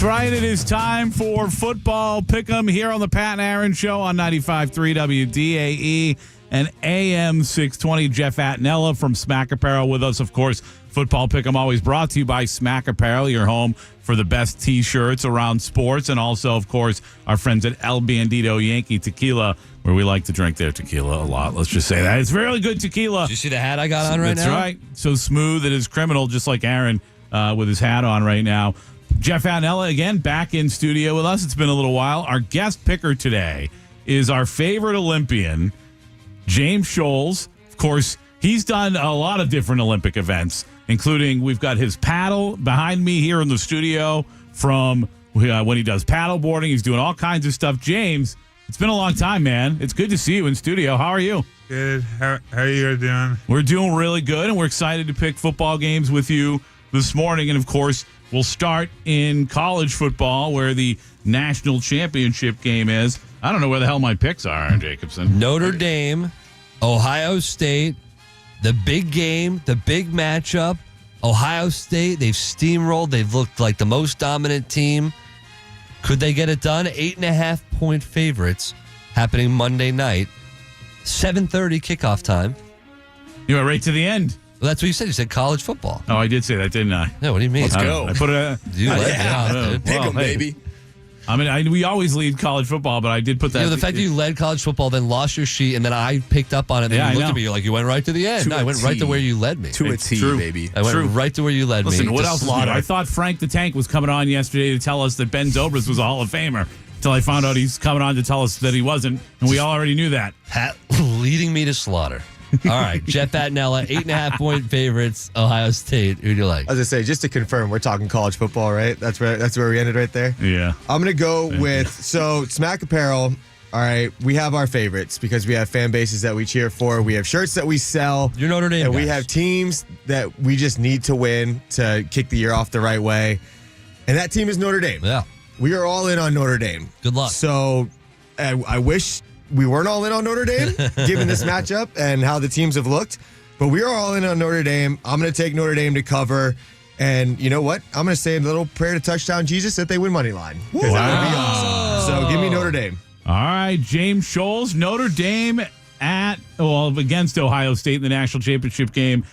right. It is time for football pick'em here on the Pat and Aaron Show on 95.3 WDAE and AM 620. Jeff Attinella from Smack Apparel with us, of course. Football pick'em always brought to you by Smack Apparel, your home for the best T-shirts around sports, and also, of course, our friends at El Bandito Yankee Tequila, where we like to drink their tequila a lot. Let's just say that. It's really good tequila. Did you see the hat I got on right now? That's right. So smooth it is criminal, just like Aaron with his hat on right now. Jeff Attinella, again, back in studio with us. It's been a little while. Our guest picker today is our favorite Olympian, James Scholes. Of course, he's done a lot of different Olympic events, including we've got his paddle behind me here in the studio from when he does paddle boarding. He's doing all kinds of stuff. James, it's been a long time, man. It's good to see you in studio. How are you? Good. How are you guys doing? We're doing really good, and we're excited to pick football games with you this morning. And, of course, we'll start in college football where the national championship game is. I don't know where the hell my picks are, Aaron Jacobson. Notre Dame, Ohio State, the big game, the big matchup. Ohio State, they've steamrolled. They've looked like the most dominant team. Could they get it done? 8.5-point favorites happening Monday night. 7:30 kickoff time. You went right to the end. Well, that's what you said. You said college football. Oh, I did say that, didn't I? Yeah, what do you mean? Let's go. I put it. You let me off, dude. Pick 'em, baby. I mean, we always lead college football, but I did put that. You know, the fact that you led college football, then lost your sheet, and then I picked up on it, and Yeah, you I looked know. at me, you're like, you went right to the end. No, I went right to where you led me. To a It's T, true. baby. I went True. right to where you led Listen, me. what to else is new? slaughter. I thought Frank the Tank was coming on yesterday to tell us that Ben Zobrist was a Hall of Famer. Until I found out he's coming on to tell us that he wasn't, and we all already knew that. Pat leading me to slaughter. All right, Jeff Attinella, 8.5-point favorites, Ohio State. Who do you like? I was gonna say, just to confirm, we're talking college football, right? That's where we ended right there. Yeah. I'm gonna go with Smack Apparel. All right, we have our favorites because we have fan bases that we cheer for. We have shirts that we sell. You're Notre Dame, and we guys. have teams that we just need to win to kick the year off the right way. And that team is Notre Dame. Yeah. We are all in on Notre Dame. Good luck. So I wish we weren't all in on Notre Dame, given this matchup and how the teams have looked. But we are all in on Notre Dame. I'm going to take Notre Dame to cover. And you know what? I'm going to say a little prayer to touchdown Jesus that they win money line. Because that would be awesome. So give me Notre Dame. All right, James Scholes, Notre Dame against Ohio State in the national championship game.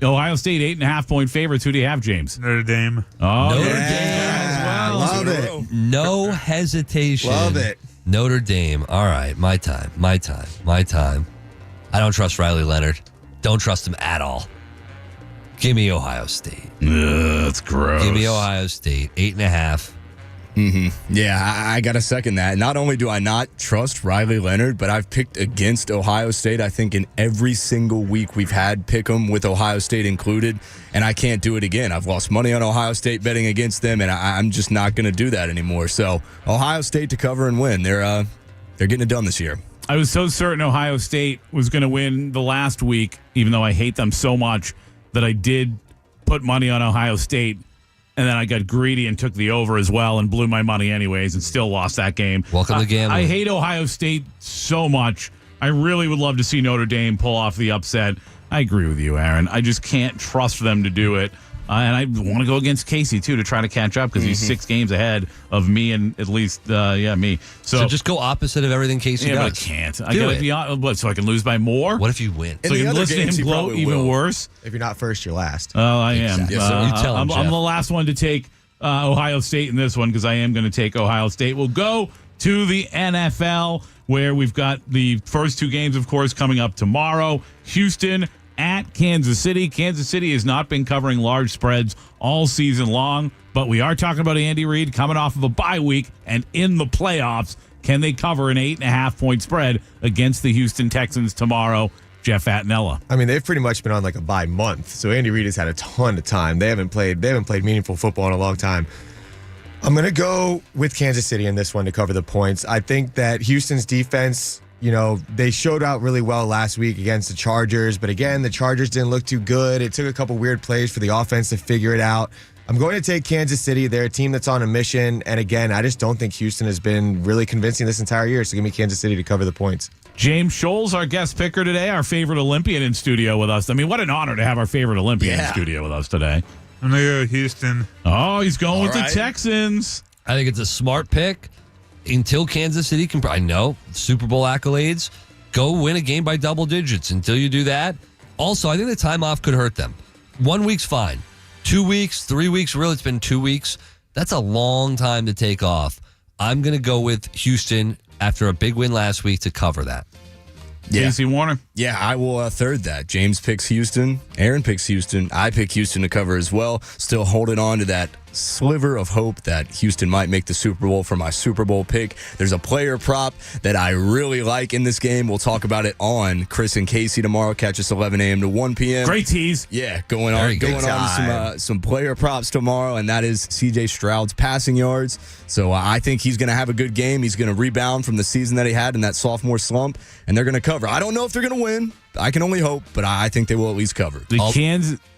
Ohio State 8.5-point favorites. Who do you have, James? Notre Dame. Oh, Notre Dame Dame. as well. Love it. No hesitation. Love it. Notre Dame. All right, my time. I don't trust Riley Leonard. Don't trust him at all. Give me Ohio State. That's gross. Give me Ohio State. 8.5. Yeah, I got to second that. Not only do I not trust Riley Leonard, but I've picked against Ohio State, I think, in every single week we've had pick 'em with Ohio State included, and I can't do it again. I've lost money on Ohio State betting against them, and I'm just not going to do that anymore. So Ohio State to cover and win. They're getting it done this year. I was so certain Ohio State was going to win the last week, even though I hate them so much, that I did put money on Ohio State. And then I got greedy and took the over as well and blew my money anyways and still lost that game. Welcome to gambling. I hate Ohio State so much. I really would love to see Notre Dame pull off the upset. I agree with you, Aaron. I just can't trust them to do it. And I want to go against Casey, too, to try to catch up because he's 6 games ahead of me and at least, me. So just go opposite of everything Casey does. But I does. can't. I got to be on. What, so I can lose by more? What if you win? So I can listen to him gloat even worse? If you're not first, you're last. Oh, I am. Exactly. So you tell him, I'm Jeff. the last one to take Ohio State in this one because I am going to take Ohio State. We'll go to the NFL where we've got the first 2 games, of course, coming up tomorrow. Houston at Kansas City. Kansas City has not been covering large spreads all season long, but we are talking about Andy Reid coming off of a bye week and in the playoffs. Can they cover an 8.5-point spread against the Houston Texans tomorrow? Jeff Attinella. I mean, they've pretty much been on like a bye month, so Andy Reid has had a ton of time. They haven't played meaningful football in a long time. I'm going to go with Kansas City in this one to cover the points. I think that Houston's defense, they showed out really well last week against the Chargers, but again, the Chargers didn't look too good. It took a couple weird plays for the offense to figure it out. I'm going to take Kansas City. They're a team that's on a mission, and again, I just don't think Houston has been really convincing this entire year, so give me Kansas City to cover the points. James Scholes, our guest picker today, our favorite Olympian in studio with us. I mean, what an honor to have our favorite Olympian in studio with us today. I'm going to go with Houston. Oh, he's going with right. the Texans. I think it's a smart pick until Kansas City can. I know Super Bowl accolades. Go win a game by double digits. Until you do that. Also, I think the time off could hurt them. 1 week's fine. 2 weeks, 3 weeks. Really, it's been 2 weeks. That's a long time to take off. I'm going to go with Houston after a big win last week to cover that. Yeah. Casey Warner. Yeah, I will third that. James picks Houston. Aaron picks Houston. I pick Houston to cover as well. Still holding on to that sliver of hope that Houston might make the Super Bowl for my Super Bowl pick. There's a player prop that I really like in this game. We'll talk about it on Chris and Casey tomorrow. Catch us 11 a.m. to 1 p.m. Great tease. Yeah, going on some player props tomorrow, and that is C.J. Stroud's passing yards. So I think he's going to have a good game. He's going to rebound from the season that he had in that sophomore slump, and they're going to cover. I don't know if they're going to win. I can only hope, but I think they will at least cover.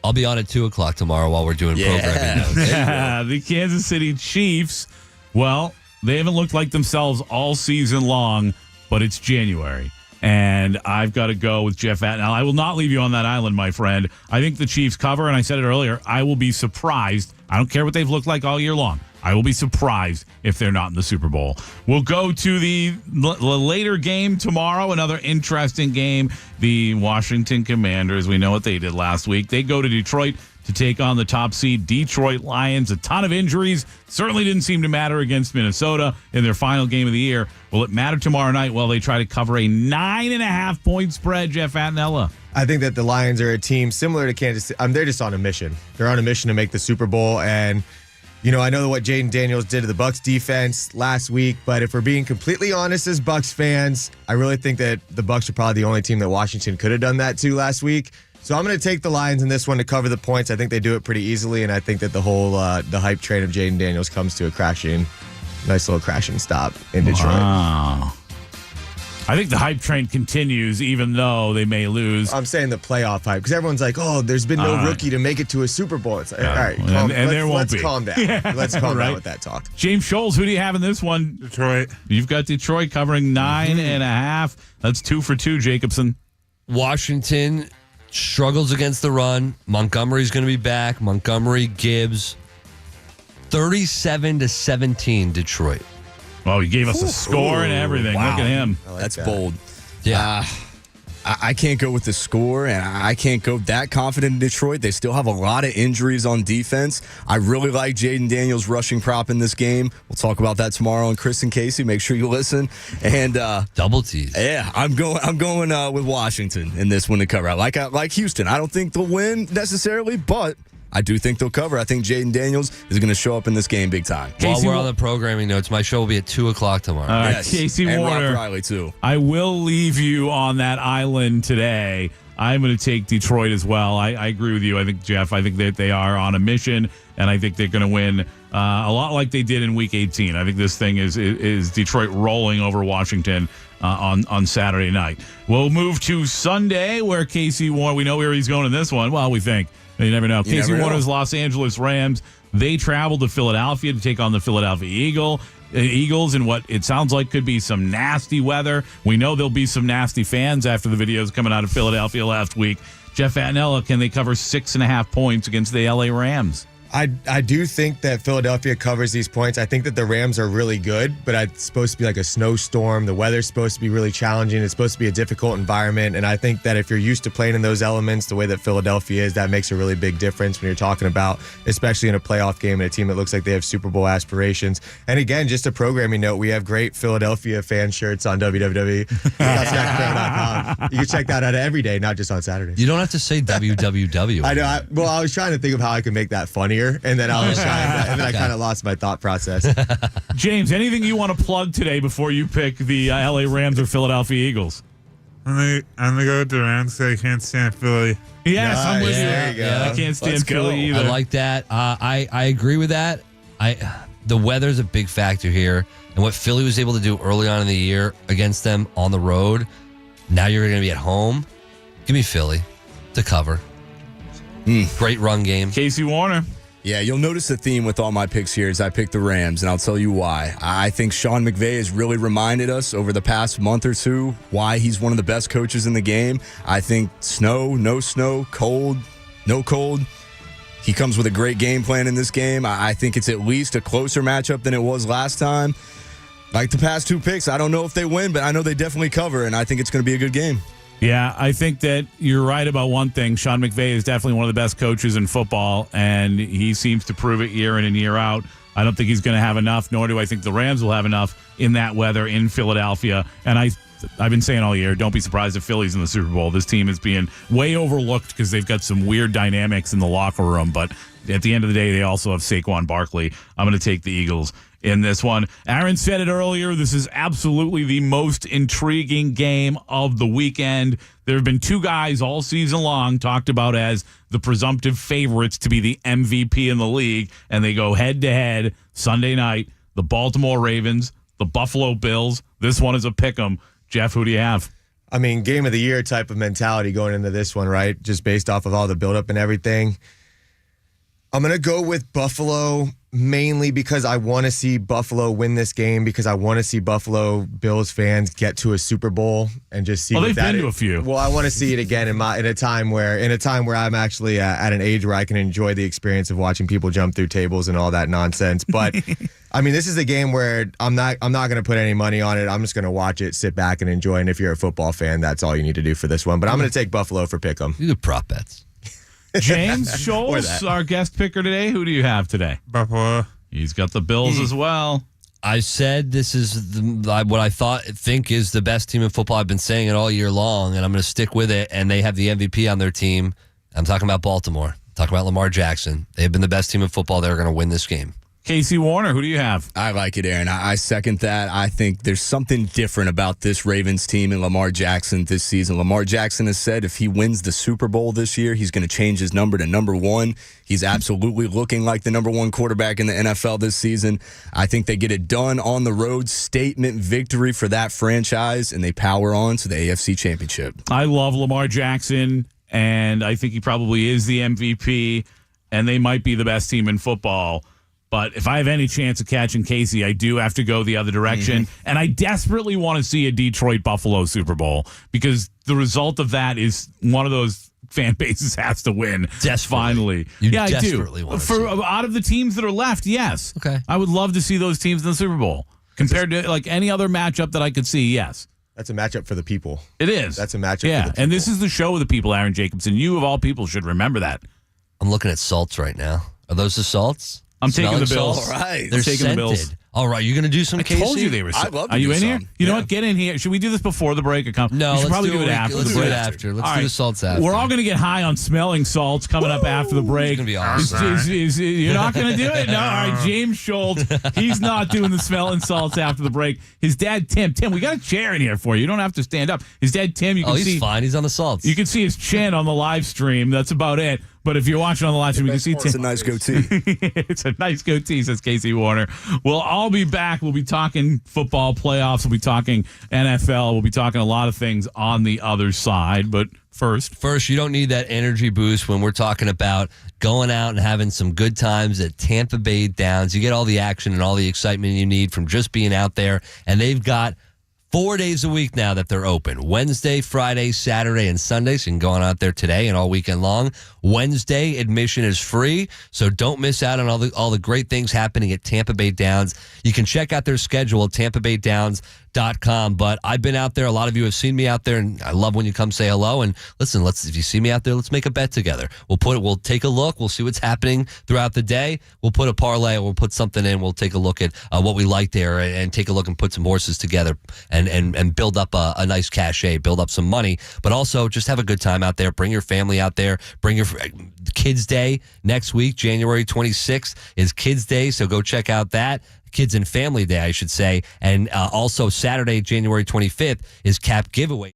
I'll be on at 2 o'clock tomorrow while we're doing programming notes. The Kansas City Chiefs, well, they haven't looked like themselves all season long, but it's January. And I've got to go with Jeff Atnell. I will not leave you on that island, my friend. I think the Chiefs cover, and I said it earlier, I will be surprised. I don't care what they've looked like all year long. I will be surprised if they're not in the Super Bowl. We'll go to the later game tomorrow, another interesting game. The Washington Commanders, we know what they did last week. They go to Detroit to take on the top seed Detroit Lions. A ton of injuries. Certainly didn't seem to matter against Minnesota in their final game of the year. Will it matter tomorrow night? Well, they try to cover a 9.5-point spread, Jeff Atnella. I think that the Lions are a team similar to Kansas City. They're just on a mission. They're on a mission to make the Super Bowl, and you know, I know what Jaden Daniels did to the Bucs defense last week, but if we're being completely honest as Bucs fans, I really think that the Bucs are probably the only team that Washington could have done that to last week. So I'm going to take the Lions in this one to cover the points. I think they do it pretty easily, and I think that the whole the hype train of Jaden Daniels comes to a nice little crashing stop in Detroit. Wow. I think the hype train continues, even though they may lose. I'm saying the playoff hype, because everyone's like, oh, there's been no rookie to make it to a Super Bowl. It's like, all right, let's calm down. Yeah. Let's calm down with that talk. James Scholes, who do you have in this one? Detroit. You've got Detroit covering 9.5. That's 2 for 2, Jacobson. Washington struggles against the run. Montgomery's going to be back. Montgomery, Gibbs. 37-17, Detroit. Oh, he gave us a score and everything. Wow. Look at him. That's bold. Yeah. I can't go with the score, and I can't go that confident in Detroit. They still have a lot of injuries on defense. I really like Jaden Daniels' rushing prop in this game. We'll talk about that tomorrow on Chris and Casey. Make sure you listen. And double tease. Yeah, I'm going with Washington in this one to cover. I like Houston. I don't think they'll win necessarily, but I do think they'll cover. I think Jaden Daniels is going to show up in this game big time. While we're on the programming notes, my show will be at 2 o'clock tomorrow. All right, Yes. Casey and Warner. Rob Riley, too. I will leave you on that island today. I'm going to take Detroit as well. I agree with you. I think, Jeff, I think that they are on a mission, and I think they're going to win a lot like they did in Week 18. I think this thing is Detroit rolling over Washington on Saturday night. We'll move to Sunday, where Casey Warner, we know where he's going in this one. Well, we think. You never know. Casey Warner's Los Angeles Rams, they travel to Philadelphia to take on the Philadelphia Eagles in what it sounds like could be some nasty weather. We know there'll be some nasty fans after the videos coming out of Philadelphia last week. Jeff Atnella, can they cover 6.5 points against the LA Rams? I do think that Philadelphia covers these points. I think that the Rams are really good, but it's supposed to be like a snowstorm. The weather's supposed to be really challenging. It's supposed to be a difficult environment. And I think that if you're used to playing in those elements the way that Philadelphia is, that makes a really big difference when you're talking about, especially in a playoff game and a team that looks like they have Super Bowl aspirations. And again, just a programming note, we have great Philadelphia fan shirts on www.snackapparel.com. You can check that out every day, not just on Saturdays. You don't have to say www. I know. I was trying to think of how I could make that funnier. And then I kind of lost my thought process. James, anything you want to plug today before you pick the LA Rams or Philadelphia Eagles? I'm gonna go with the Rams because I can't stand Philly. Yes, I'm with you. There you go. I can't stand Philly either. I like that. I agree with that. The weather's a big factor here, and what Philly was able to do early on in the year against them on the road. Now you're going to be at home. Give me Philly to cover. Great run game. Casey Warner. Yeah, you'll notice a theme with all my picks here is I picked the Rams, and I'll tell you why. I think Sean McVay has really reminded us over the past month or two why he's one of the best coaches in the game. I think snow, no snow, cold, no cold. He comes with a great game plan in this game. I think it's at least a closer matchup than it was last time. Like the past two picks, I don't know if they win, but I know they definitely cover, and I think it's going to be a good game. Yeah, I think that you're right about one thing. Sean McVay is definitely one of the best coaches in football, and he seems to prove it year in and year out. I don't think he's going to have enough, nor do I think the Rams will have enough in that weather in Philadelphia. And I've been saying all year, don't be surprised if Philly's in the Super Bowl. This team is being way overlooked because they've got some weird dynamics in the locker room. But at the end of the day, they also have Saquon Barkley. I'm going to take the Eagles in this one. Aaron said it earlier. This is absolutely the most intriguing game of the weekend. There have been two guys all season long talked about as the presumptive favorites to be the MVP in the league, and they go head-to-head Sunday night. The Baltimore Ravens, the Buffalo Bills. This one is a pick'em. Jeff, who do you have? I mean, game of the year type of mentality going into this one, right? Just based off of all the buildup and everything. I'm going to go with Buffalo mainly because I want to see Buffalo win this game, because I want to see Buffalo Bills fans get to a Super Bowl and just see. Well, what they've that been is. to a few. Well, I want to see it again in a time where I'm actually at an age where I can enjoy the experience of watching people jump through tables and all that nonsense. But I mean, this is a game where I'm not going to put any money on it. I'm just going to watch it, sit back, and enjoy. And if you're a football fan, that's all you need to do for this one. But I'm going to take Buffalo for pick'em. You do prop bets. James Scholes, our guest picker today. Who do you have today? Buffalo. He's got the Bills as well. I said this is what I think is the best team in football. I've been saying it all year long, and I'm going to stick with it. And they have the MVP on their team. I'm talking about Baltimore. I'm talking about Lamar Jackson. They've been the best team in football. They're going to win this game. Casey Warner, who do you have? I like it, Aaron. I second that. I think there's something different about this Ravens team and Lamar Jackson this season. Lamar Jackson has said if he wins the Super Bowl this year, he's going to change his number to number one. He's absolutely looking like the number one quarterback in the NFL this season. I think they get it done on the road. Statement victory for that franchise, and they power on to the AFC Championship. I love Lamar Jackson, and I think he probably is the MVP, and they might be the best team in football. But if I have any chance of catching Casey, I do have to go the other direction. Mm-hmm. And I desperately want to see a Detroit-Buffalo Super Bowl because the result of that is one of those fan bases has to win. Finally. Yeah, I do. Want to see it. Out of the teams that are left, yes. Okay. I would love to see those teams in the Super Bowl. Compared to like any other matchup that I could see, yes. That's a matchup for the people. It is. That's a matchup for the people. And this is the show of the people, Aaron Jacobson. You, of all people, should remember that. I'm looking at salts right now. Are those the salts? I'm taking the Bills. Salts? All right. They're taking scented. the Bills. All right, you're going to do some Casey? I told you they were. I'd love to Are you do in here? some. You know what? Get in here. Should we do this before the break? No, we should let's probably do it after. Let's the do break. it after. Let's All do right. the salts after. We're all going to get high on smelling salts coming up after the break. It's going to be awesome. You're not going to do it? No. All right, James Schultz. He's not doing the smelling salts after the break. His dad, Tim, we got a chair in here for you. You don't have to stand up. His dad, Tim, you can see. He's fine. He's on the salts. You can see his chin on the live stream. That's about it. But if you're watching on the live stream, you can see Tim. It's a nice goatee. It's a nice goatee, says Casey Warner. We'll all be back. We'll be talking football playoffs. We'll be talking NFL. We'll be talking a lot of things on the other side. But first, you don't need that energy boost when we're talking about going out and having some good times at Tampa Bay Downs. You get all the action and all the excitement you need from just being out there. And they've got 4 days a week now that they're open. Wednesday, Friday, Saturday, and Sunday. So you can go on out there today and all weekend long. Wednesday, admission is free, so don't miss out on all the great things happening at Tampa Bay Downs. You can check out their schedule at tampabaydowns.com. But I've been out there. A lot of you have seen me out there, and I love when you come say hello. And listen, if you see me out there, let's make a bet together. We'll take a look. We'll see what's happening throughout the day. We'll put a parlay. We'll put something in. We'll take a look at what we like there and take a look and put some horses together and build up a nice cachet, build up some money, but also just have a good time out there. Bring your family out there. Bring your Kids Day next week, January 26th is Kids Day, so go check out that. Kids and Family Day, I should say. And also Saturday, January 25th is Cap Giveaway.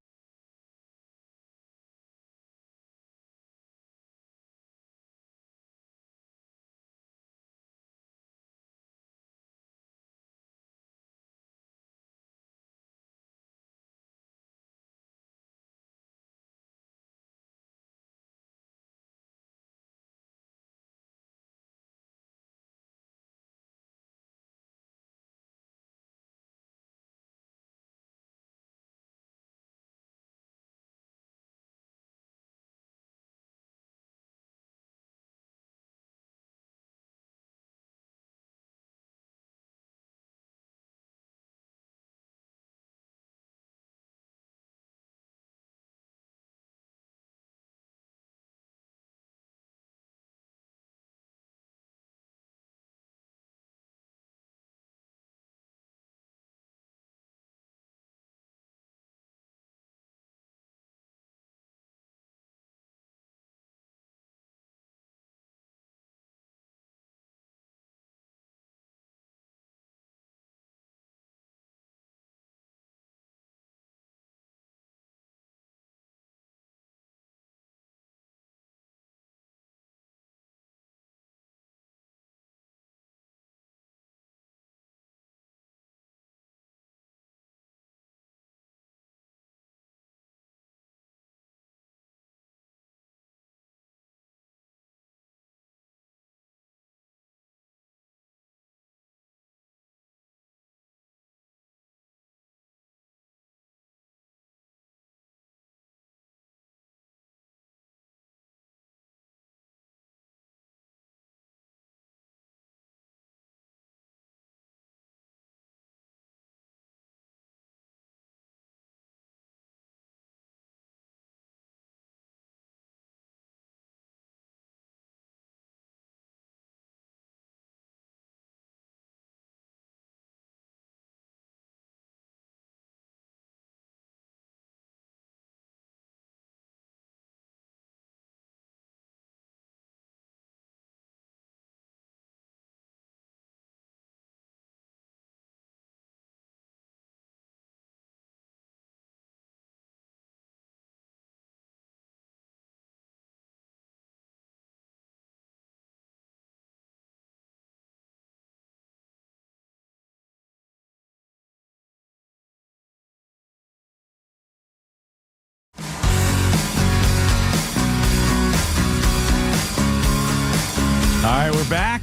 right, we're back.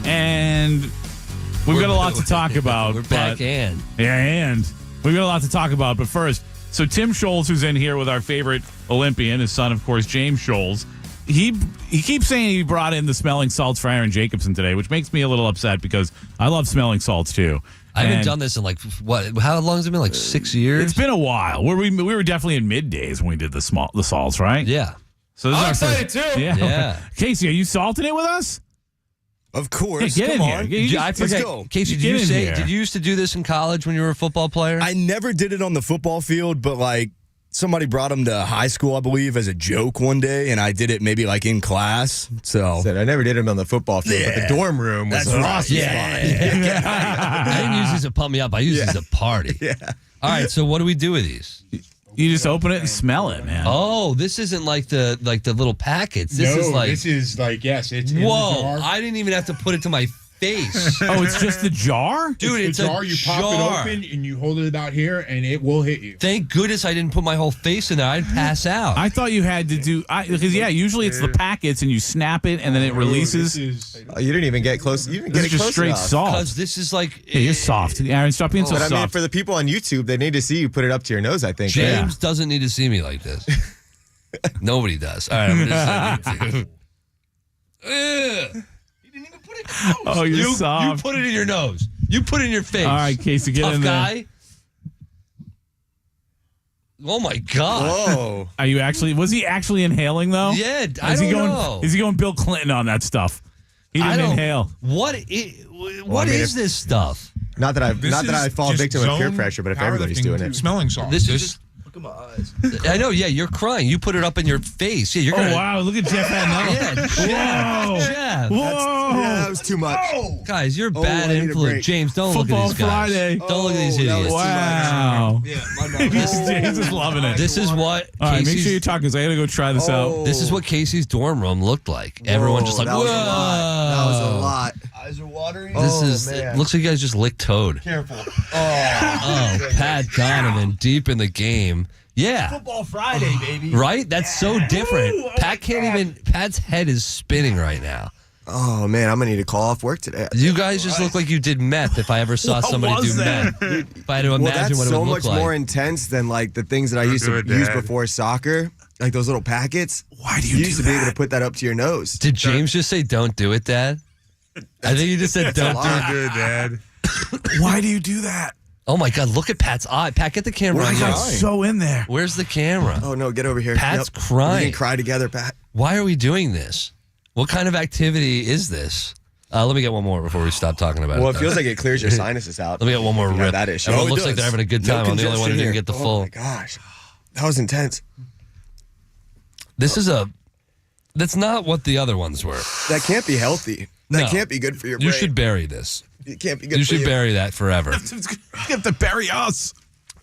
And we've got a lot to talk about. We're back and we've got a lot to talk about. But first, so Tim Scholes, who's in here with our favorite Olympian, his son, of course, James Scholes, he keeps saying he brought in the smelling salts for Aaron Jacobson today, which makes me a little upset because I love smelling salts too. I haven't done this in how long has it been? Like 6 years? It's been a while. We were definitely in middays when we did the salts, right? Yeah. So this I'm is our excited first, too. Yeah. Casey, are you salting it with us? Of course. Hey, Come on. I forget. Casey, did you used to do this in college when you were a football player? I never did it on the football field, but like somebody brought him to high school, I believe, as a joke one day, and I did it maybe like in class. So I never did it on the football field, but the dorm room was an awesome spot. I didn't use these to pump me up. I used these to party. Yeah. All right, so what do we do with these? You just open it and smell it, man. Oh, this isn't like the little packets. This It's is like, yes, it's in the whoa! jar. I didn't even have to put it to my face. Oh, it's just the jar? Dude, it's the jar. a You jar. pop it open and you hold it out here, and it will hit you. Thank goodness I didn't put my whole face in there. I'd pass out. I thought you had to do because usually it's the packets and you snap it and then it releases. You didn't even get close. You didn't This get is it just close straight enough. salt. Because this is like Yeah, you're soft, Aaron. Stop being so But soft. I mean, for the people on YouTube, they need to see you put it up to your nose. I think James doesn't need to see me like this. Nobody does. All right, I'm gonna Oh, you're soft. You put it in your nose. You put it in your face. All right, Casey, get Tough in there. guy. Oh my God! Whoa! Are you actually? Was he actually inhaling though? Yeah, I Is he don't going? know. Is he going Bill Clinton on that stuff? He I didn't don't- inhale. What is this stuff? Not that I fall victim of peer pressure, but if everybody's doing it, smelling salt. This is just. Look at my eyes. I know. Yeah, you're crying. You put it up in your face. Yeah, you're. Oh wow! Look at Jeff Adnell. Yeah, Whoa! Jeff. Whoa! that was too much. Guys, you're bad I need a influence. break. James, don't Football look at these guys. Friday. Don't look at these that was idiots. too Wow! Yeah, my bad. James is loving it. This is what. All right, make Casey's- sure you talk because I got to go try this out. This is what Casey's dorm room looked like. Everyone just like, that whoa. was a lot. That was a lot. Eyes are watering. This is. It looks like you guys just licked toad. Careful. Oh, Pat Donovan deep in the game. Yeah. Football Friday, baby. Right? That's so different. Pat can't even. Pat's head is spinning right now. Oh man, I'm gonna need to call off work today. You guys just look like you did meth. If I ever saw somebody do meth, if I had to Well, imagine that's what it so would much look like. more intense than like the things that I used to do it, use Dad. before soccer, like those little packets. Why do you used do to be able that? to put that up to your nose? Did James just say, "Don't do it, Dad"? I think he just said, "Don't do it." Good, Dad. Why do you do that? Oh my God! Look at Pat's eye. Pat, get the camera Where's on he you. crying? So in there. Where's the camera? Oh no, get over here. Pat's crying. We can cry together, Pat. Why are we doing this? What kind of activity is this? Let me get one more before we stop talking about Well, it. it feels like it clears your sinuses out. Let me get one more You got rip. that issue. Everyone Oh, it looks like does. they're having a good No time. I'm the only one who congestion didn't get the here. full. Oh my gosh, that was intense. This is that's not what the other ones were. That can't be healthy. That No. can't be good for your You brain. should bury this. It can't be good You for should you. bury that forever. You have to bury us.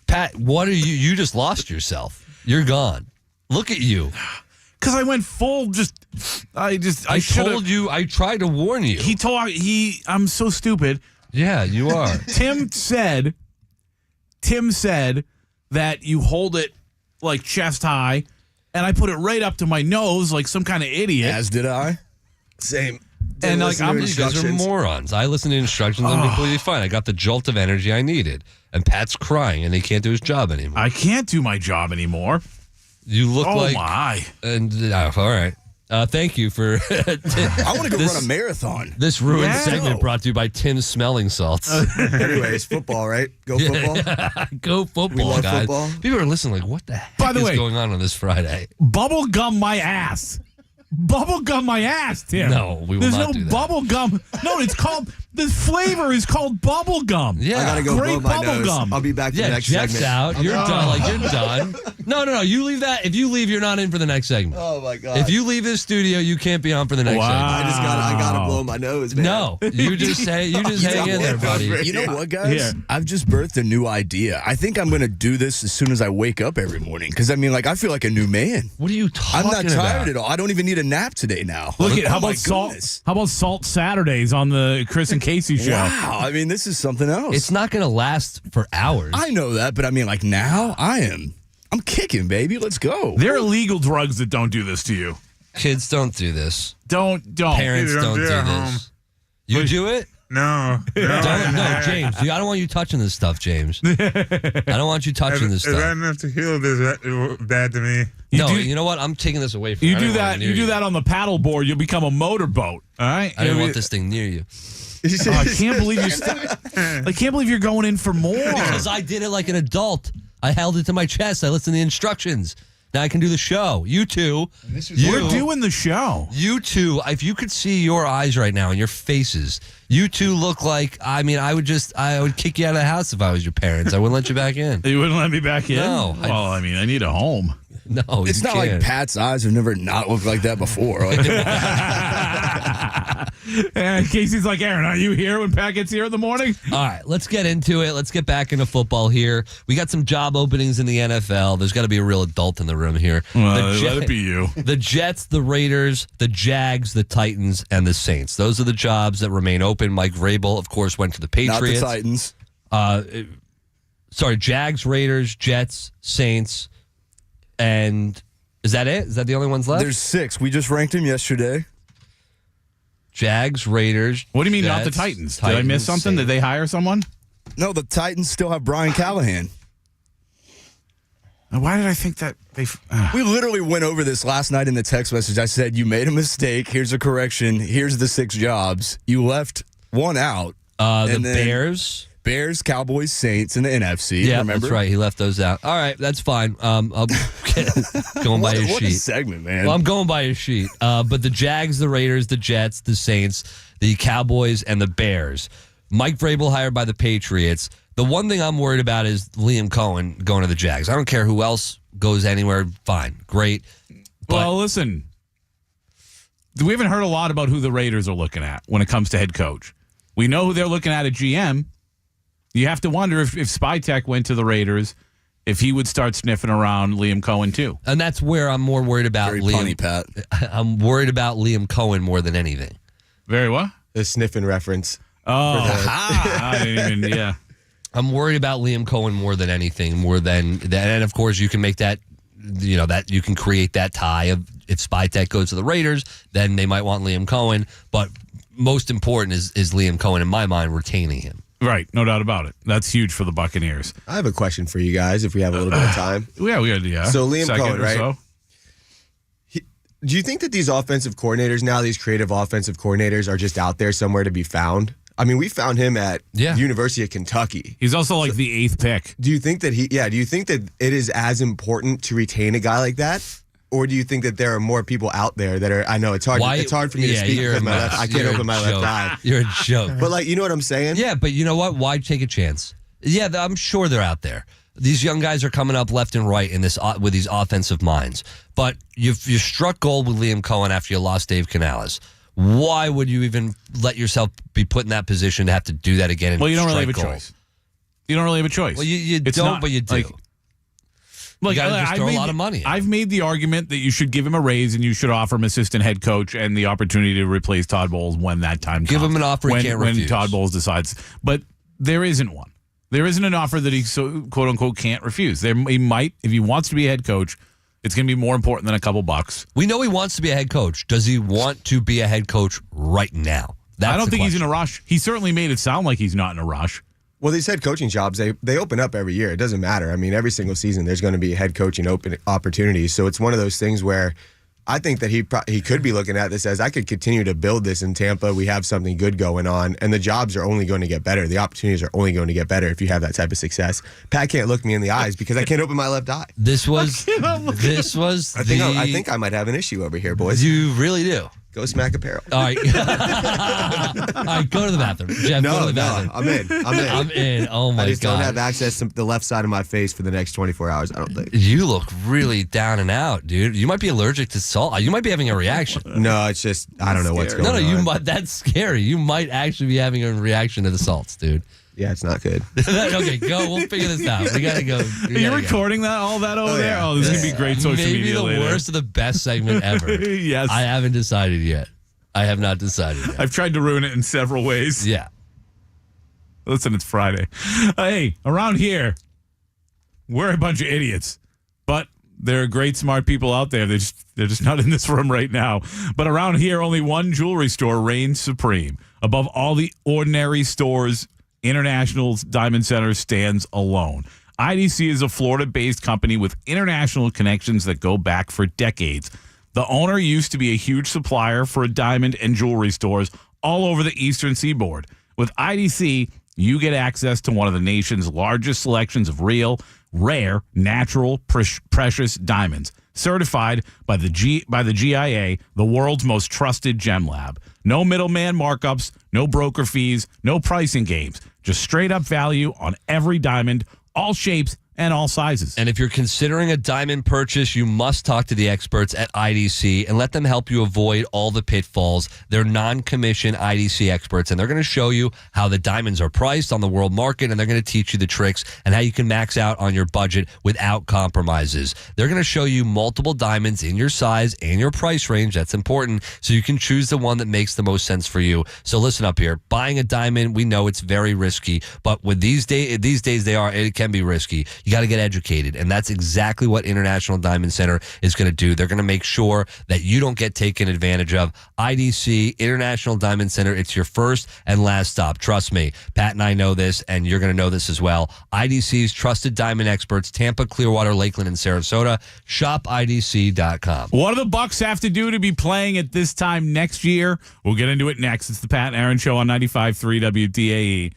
Pat, what are you? You just lost yourself. You're gone. Look at you. Because I went full. I should've- told you. I tried to warn you. I'm so stupid. Yeah, you are. Tim said that you hold it like chest high, and I put it right up to my nose like some kind of idiot. As did I. Same. And like You guys are morons. I listen to instructions. I'm completely fine. I got the jolt of energy I needed. And Pat's crying, and he can't do his job anymore. I can't do my job anymore. You look like. Oh my! And all right. Thank you for. I want to go run a marathon. This ruined Yeah. segment brought to you by Tim's Smelling Salts. Anyways, football, right? Go football. Go football, We love guys. football. People are listening like, what the heck By the is way- going on this Friday? Bubble gum my ass. Bubble gum my ass, Tim. No, we will There's not no do that. bubble gum. No, it's called. The flavor is called bubble gum. Yeah. I gotta go Great blow my bubble nose. gum. I'll be back for the Yeah, next Jeff's segment. out. You're done. Like, you're done. No. You leave that. If you leave, you're not in for the next segment. Oh my god! If you leave this studio, you can't be on for the next segment. I gotta blow my nose, man. No, you just hang in there, buddy. You know what, guys? Yeah. I've just birthed a new idea. I think I'm going to do this as soon as I wake up every morning. Because, I mean, like, I feel like a new man. What are you I'm talking not tired about? at all. I don't even need a nap today now. Look at Oh how my about salt? goodness. How about Salt Saturdays on the Chris and Casey show? Wow. I mean, this is something else. It's not going to last for hours. I know that, but I mean, like, now I'm kicking, baby. Let's go. There are illegal drugs that don't do this to you. Kids don't do this. Don't. Parents don't do home. this. You do it? No. No, James. I don't want you touching this stuff, James. I don't want you touching this If I stuff. didn't have tequila, this bad to me. You know what? I'm taking this away from you. You do that. You do that on the paddle board. You'll become a motorboat. All right. I don't want this thing near you. I can't believe I can't believe you're going in for more. Because I did it like an adult. I held it to my chest. I listened to the instructions. Now I can do the show. You two. We're doing the show. You two, if you could see your eyes right now and your faces, you two look like, I would kick you out of the house if I was your parents. I wouldn't let you back in. You wouldn't let me back in? No. Well, I need a home. No, it's not like Pat's eyes have never not looked like that before. And Casey's like, Aaron, are you here when Pat gets here in the morning? All right, let's get into it. Let's get back into football here. We got some job openings in the NFL. There's got to be a real adult in the room here. Well, let it be you. The Jets, the Raiders, the Jags, the Titans, and the Saints. Those are the jobs that remain open. Mike Vrabel, of course, went to the Patriots. Not the Titans. Jags, Raiders, Jets, Saints, and is that it? Is that the only ones left? There's 6. We just ranked him yesterday. Jags, Raiders. What do you mean Jets, not the Titans? Did I miss something? Saints. Did they hire someone? No, the Titans still have Brian Callahan. Why did I think that they... We literally went over this last night in the text message. I said, you made a mistake. Here's a correction. Here's the 6 jobs. You left one out. The Bears, Cowboys, Saints, and the NFC. Yeah, remember? that's right. He left those out. All right, that's fine. I'll going by his sheet. What a segment, man. Well, I'm going by his sheet. But the Jags, the Raiders, the Jets, the Saints, the Cowboys, and the Bears. Mike Vrabel hired by the Patriots. The one thing I'm worried about is Liam Cohen going to the Jags. I don't care who else goes anywhere. Fine. Great. But well, listen. We haven't heard a lot about who the Raiders are looking at when it comes to head coach. We know who they're looking at GM. You have to wonder if Spytek went to the Raiders, if he would start sniffing around Liam Cohen too. And that's where I'm more worried about Very Liam. punny, Pat. I'm worried about Liam Cohen more than anything. Very what? The sniffing reference. Oh, I didn't even, yeah. I'm worried about Liam Cohen more than anything, more than that. And of course, you can make that, that you can create that tie of if Spytek goes to the Raiders, then they might want Liam Cohen. But most important is Liam Cohen, in my mind, retaining him. Right, no doubt about it. That's huge for the Buccaneers. I have a question for you guys if we have a little bit of time. Yeah, we got, yeah. So Liam Second Cohen, right? So. Do you think that these offensive coordinators now, these creative offensive coordinators, are just out there somewhere to be found? I mean, we found him at the University of Kentucky. He's also like the 8th pick. Do you think that do you think that it is as important to retain a guy like that? Or do you think that there are more people out there that are, I know it's hard for me to speak because I can't open my left eye. You're a joke. But you know what I'm saying? Yeah, but you know what? Why take a chance? Yeah, I'm sure they're out there. These young guys are coming up left and right in this with these offensive minds. But you struck gold with Liam Cohen after you lost Dave Canales. Why would you even let yourself be put in that position to have to do that again? Well, you don't really have a choice. You don't really have a choice. Well, you don't, but you do. Look, you got to just throw a lot of money in. I've made the argument that you should give him a raise and you should offer him assistant head coach and the opportunity to replace Todd Bowles when that time comes. Give him an offer he can't refuse. When Todd Bowles decides. But there isn't one. There isn't an offer that he, quote unquote, can't refuse. He might, if he wants to be a head coach, it's going to be more important than a couple bucks. We know he wants to be a head coach. Does he want to be a head coach right now? I don't think he's in a rush. He certainly made it sound like he's not in a rush. Well, these head coaching jobs, they open up every year. It doesn't matter. I mean, every single season there's going to be head coaching open opportunities. So it's one of those things where I think that he could be looking at this as I could continue to build this in Tampa. We have something good going on, and the jobs are only going to get better. The opportunities are only going to get better if you have that type of success. Pat can't look me in the eyes because I can't open my left eye. I think I might have an issue over here, boys. You really do. Go smack apparel. All right. All right, go to the bathroom. Jeff, go to the bathroom. I'm in. Oh, my God. I just don't have access to the left side of my face for the next 24 hours, I don't think. You look really down and out, dude. You might be allergic to salt. You might be having a reaction. No, it's just, I don't know what's going on. No, that's scary. You might actually be having a reaction to the salts, dude. Yeah, it's not good. Okay, go. We'll figure this out. We got to go. Are you recording all that over there? Oh, this is going to be great social media later. Maybe the worst of the best segment ever. Yes. I haven't decided yet. I have not decided yet. I've tried to ruin it in several ways. Yeah. Listen, it's Friday. Hey, around here, we're a bunch of idiots. But There are great, smart people out there. They're just not in this room right now. But around here, only one jewelry store reigns supreme. Above all the ordinary stores, International Diamond Center stands alone. IDC is a Florida-based company with international connections that go back for decades. The owner used to be a huge supplier for diamond and jewelry stores all over the eastern seaboard. With IDC, you get access to one of the nation's largest selections of real, rare, natural, precious diamonds, certified by the GIA, the world's most trusted gem lab. No middleman markups, no broker fees, no pricing games, just straight up value on every diamond, all shapes and all sizes. And if you're considering a diamond purchase, you must talk to the experts at IDC and let them help you avoid all the pitfalls. They're non-commissioned IDC experts, and they're going to show you how the diamonds are priced on the world market, and they're going to teach you the tricks and how you can max out on your budget without compromises. They're going to show you multiple diamonds in your size and your price range. That's important, so you can choose the one that makes the most sense for you. So listen up here. Buying a diamond, we know it's very risky, but with these days it can be risky. You got to get educated, and that's exactly what International Diamond Center is going to do. They're going to make sure that you don't get taken advantage of. IDC, International Diamond Center, it's your first and last stop. Trust me, Pat and I know this, and you're going to know this as well. IDC's trusted diamond experts, Tampa, Clearwater, Lakeland, and Sarasota. ShopIDC.com. What do the Bucs have to do to be playing at this time next year? We'll get into it next. It's the Pat and Aaron Show on 95.3 WDAE.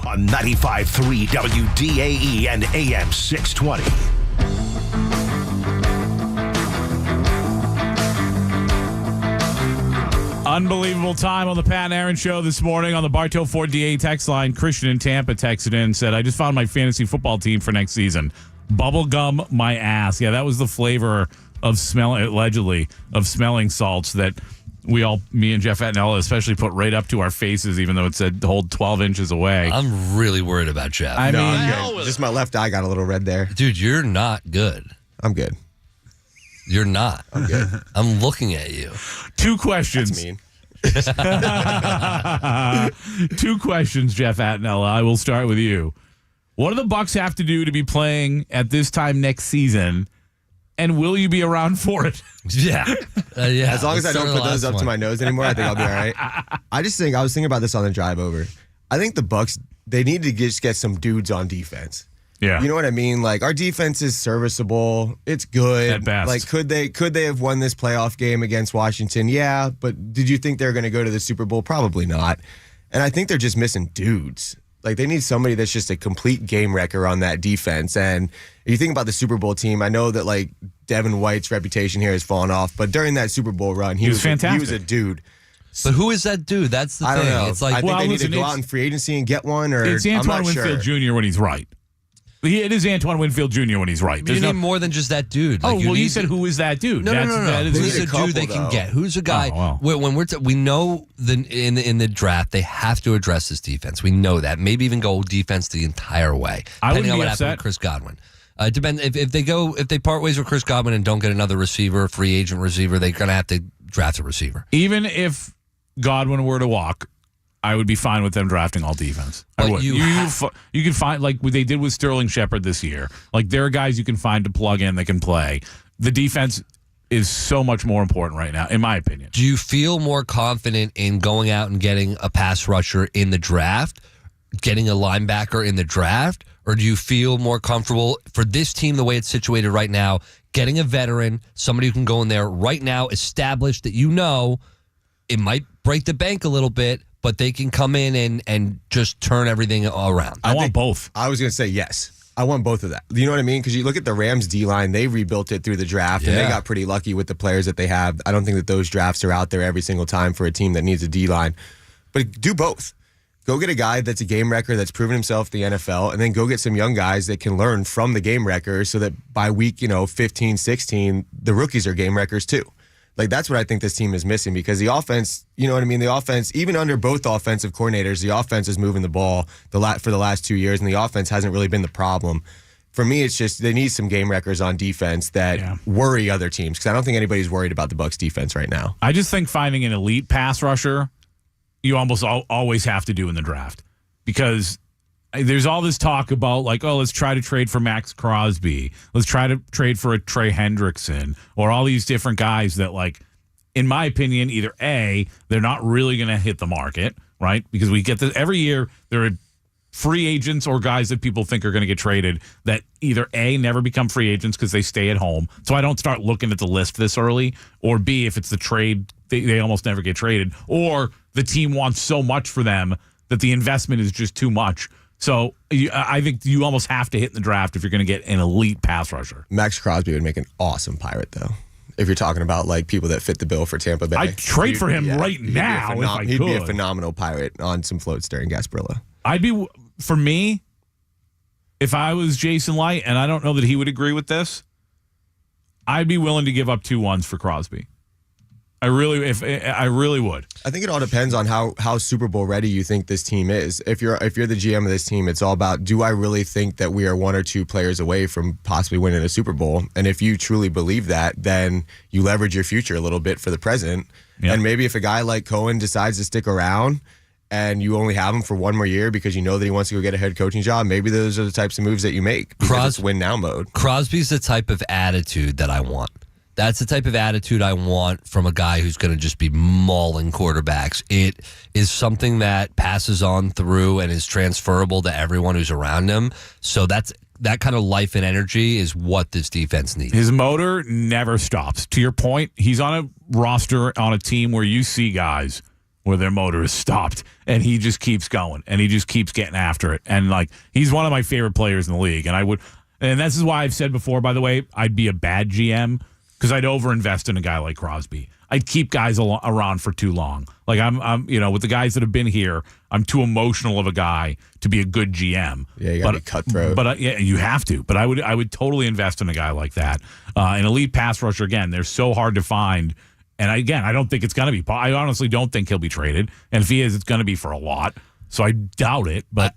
on 95.3 WDAE and AM 620. Unbelievable time on the Pat and Aaron Show this morning on the Bartow Ford DA text line. Christian in Tampa texted in and said, I just found my fantasy football team for next season. Bubblegum my ass. Yeah, that was the flavor of allegedly, of smelling salts that me and Jeff Attinella especially put right up to our faces, even though it said hold 12 inches away. I'm really worried about Jeff. I'm good. Just my left eye got a little red there. Dude, you're not good. I'm good. You're not. I'm good. I'm looking at you. Two questions. That's mean. Two questions, Jeff Attinella. I will start with you. What do the Bucs have to do to be playing at this time next season? And will you be around for it? Yeah. As long as I don't put those up to my nose anymore, I think I'll be all right. I was thinking about this on the drive over. I think the Bucs, they need to just get some dudes on defense. Yeah. You know what I mean? Like, our defense is serviceable. It's good. At best. Like, could they have won this playoff game against Washington? Yeah. But did you think they were going to go to the Super Bowl? Probably not. And I think they're just missing dudes. Like, they need somebody that's just a complete game wrecker on that defense. And if you think about the Super Bowl team, I know that, like, Devin White's reputation here has fallen off. But during that Super Bowl run, he was fantastic. He was a dude. But who is that dude? That's the thing. I don't know. It's like, I think they need to go out in free agency and get one. Or it's Antoine Winfield Jr. when he's right. It is Antoine Winfield Jr. when he's right. You need more than just that dude. Like, you said who is that dude? No. Who's a dude they can get? Who's a guy? When we know in the draft they have to address this defense. We know that. Maybe even go defense the entire way. Depending on what happened with Chris Godwin. Depends if they part ways with Chris Godwin and don't get another receiver, free agent receiver, they're going to have to draft a receiver. Even if Godwin were to walk, I would be fine with them drafting all defense. I would. You can find, like they did with Sterling Shepard this year. Like, there are guys you can find to plug in that can play. The defense is so much more important right now, in my opinion. Do you feel more confident in going out and getting a pass rusher in the draft, getting a linebacker in the draft, or do you feel more comfortable for this team the way it's situated right now, getting a veteran, somebody who can go in there right now, establish that it might break the bank a little bit, but they can come in and just turn everything around? I want both. I was going to say yes. I want both of that. You know what I mean? Because you look at the Rams D-line, they rebuilt it through the draft, and they got pretty lucky with the players that they have. I don't think that those drafts are out there every single time for a team that needs a D-line. But do both. Go get a guy that's a game wrecker that's proven himself in the NFL, and then go get some young guys that can learn from the game wrecker so that by week 15, 16, the rookies are game wreckers too. Like, that's what I think this team is missing, because the offense, you know what I mean? The offense, even under both offensive coordinators, the offense is moving the ball for the last 2 years, and the offense hasn't really been the problem. For me, it's just they need some game wreckers on defense that worry other teams, because I don't think anybody's worried about the Bucs defense right now. I just think finding an elite pass rusher, you almost always have to do in the draft, because there's all this talk about, like, oh, let's try to trade for Max Crosby. Let's try to trade for a Trey Hendrickson, or all these different guys that, like, in my opinion, either A, they're not really going to hit the market, right? Because we get this every year. There are free agents or guys that people think are going to get traded that either A, never become free agents because they stay at home. So I don't start looking at the list this early, or B, if it's the trade, they almost never get traded, or the team wants so much for them that the investment is just too much. So I think you almost have to hit in the draft if you're going to get an elite pass rusher. Max Crosby would make an awesome Pirate, though. If you're talking about, like, people that fit the bill for Tampa Bay. I'd trade for him right now if I could. He'd be a phenomenal Pirate on some floats during Gasparilla. For me, if I was Jason Light, and I don't know that he would agree with this, I'd be willing to give up 2 1s for Crosby. I really would. I think it all depends on how Super Bowl ready you think this team is. If you're the GM of this team, it's all about, do I really think that we are 1 or 2 players away from possibly winning a Super Bowl? And if you truly believe that, then you leverage your future a little bit for the present. Yep. And maybe if a guy like Cohen decides to stick around and you only have him for 1 more year because you know that he wants to go get a head coaching job, maybe those are the types of moves that you make. It's win now mode. Crosby's the type of attitude that I want. That's the type of attitude I want from a guy who's going to just be mauling quarterbacks. It is something that passes on through and is transferable to everyone who's around him. So that kind of life and energy is what this defense needs. His motor never stops. To your point, he's on a roster on a team where you see guys where their motor is stopped, and he just keeps going, and he just keeps getting after it. And, like, he's one of my favorite players in the league. And this is why I've said before, by the way, I'd be a bad GM because I'd overinvest in a guy like Crosby. I'd keep guys around for too long. Like, I'm with the guys that have been here, I'm too emotional of a guy to be a good GM. Yeah, you got to be cutthroat. But yeah, you have to. But I would totally invest in a guy like that. An elite pass rusher, again, they're so hard to find. And again, I don't think it's going to be. I honestly don't think he'll be traded. And if he is, it's going to be for a lot. So I doubt it. But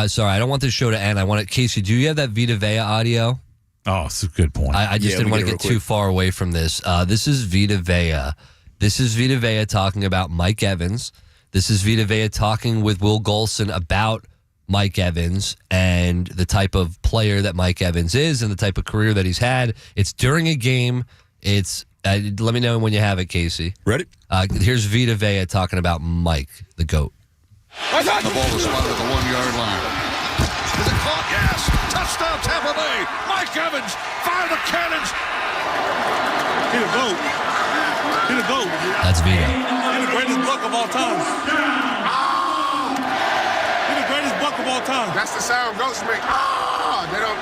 sorry, I don't want this show to end. I want it, Casey. Do you have that Vita Vea audio? Oh, it's a good point. I just didn't want to get too far away from this. This is Vita Vea. This is Vita Vea talking about Mike Evans. This is Vita Vea talking with Will Golson about Mike Evans and the type of player that Mike Evans is and the type of career that he's had. It's during a game. It's let me know when you have it, Casey. Ready? Here's Vita Vea talking about Mike, the GOAT. The ball is spotted at the 1-yard line. Is it caught? Yes. Touchdown, Tampa Bay. Mike Evans, fire the cannons. He the GOAT. He the GOAT. That's Vita. He the greatest buck of all time. He the greatest buck of all time. That's the sound goats make. They don't.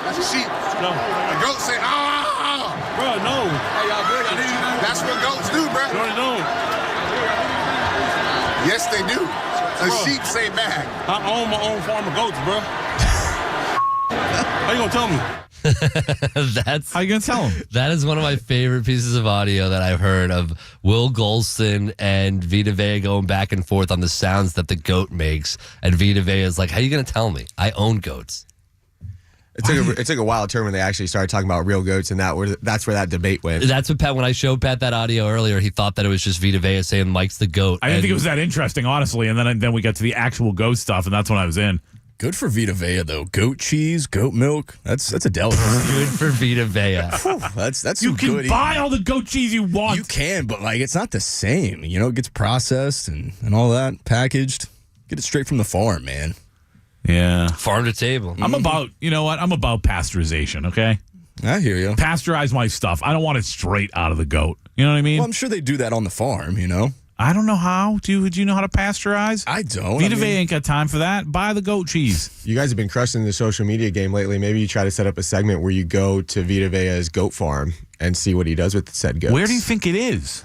That's a sheep. No. The goats say Bro, no. Hey, y'all good? Y'all need to know. That's what goats do, bro. No. Yes, they do. A sheep say bag. I own my own farm of goats, bro. How you gonna tell me? That's how you gonna tell him? That is one of my favorite pieces of audio that I've heard of Will Golson and Vita Vea going back and forth on the sounds that the goat makes. And Vita Vea is like, how are you gonna tell me? I own goats. It took a while term when they actually started talking about real goats, and that's where that debate went. That's what Pat, when I showed Pat that audio earlier, he thought that it was just Vita Vea saying Mike's the GOAT. I didn't think it was that interesting, honestly. And then we got to the actual goat stuff, and that's when I was in. Good for Vita Vea, though. Goat cheese, goat milk. That's a delicacy. Good for Vita Vea. That's you can good. buy all the goat cheese you want. You can, but like it's not the same. You know, it gets processed and all that, packaged. Get it straight from the farm, man. Yeah. Farm to table. I'm about pasteurization, okay? I hear you. Pasteurize my stuff. I don't want it straight out of the goat. You know what I mean? Well, I'm sure they do that on the farm, you know? I don't know how. Do you know how to pasteurize? I don't. Vita Vea ain't got time for that. Buy the goat cheese. You guys have been crushing the social media game lately. Maybe you try to set up a segment where you go to Vita Vea's goat farm and see what he does with said goats. Where do you think it is?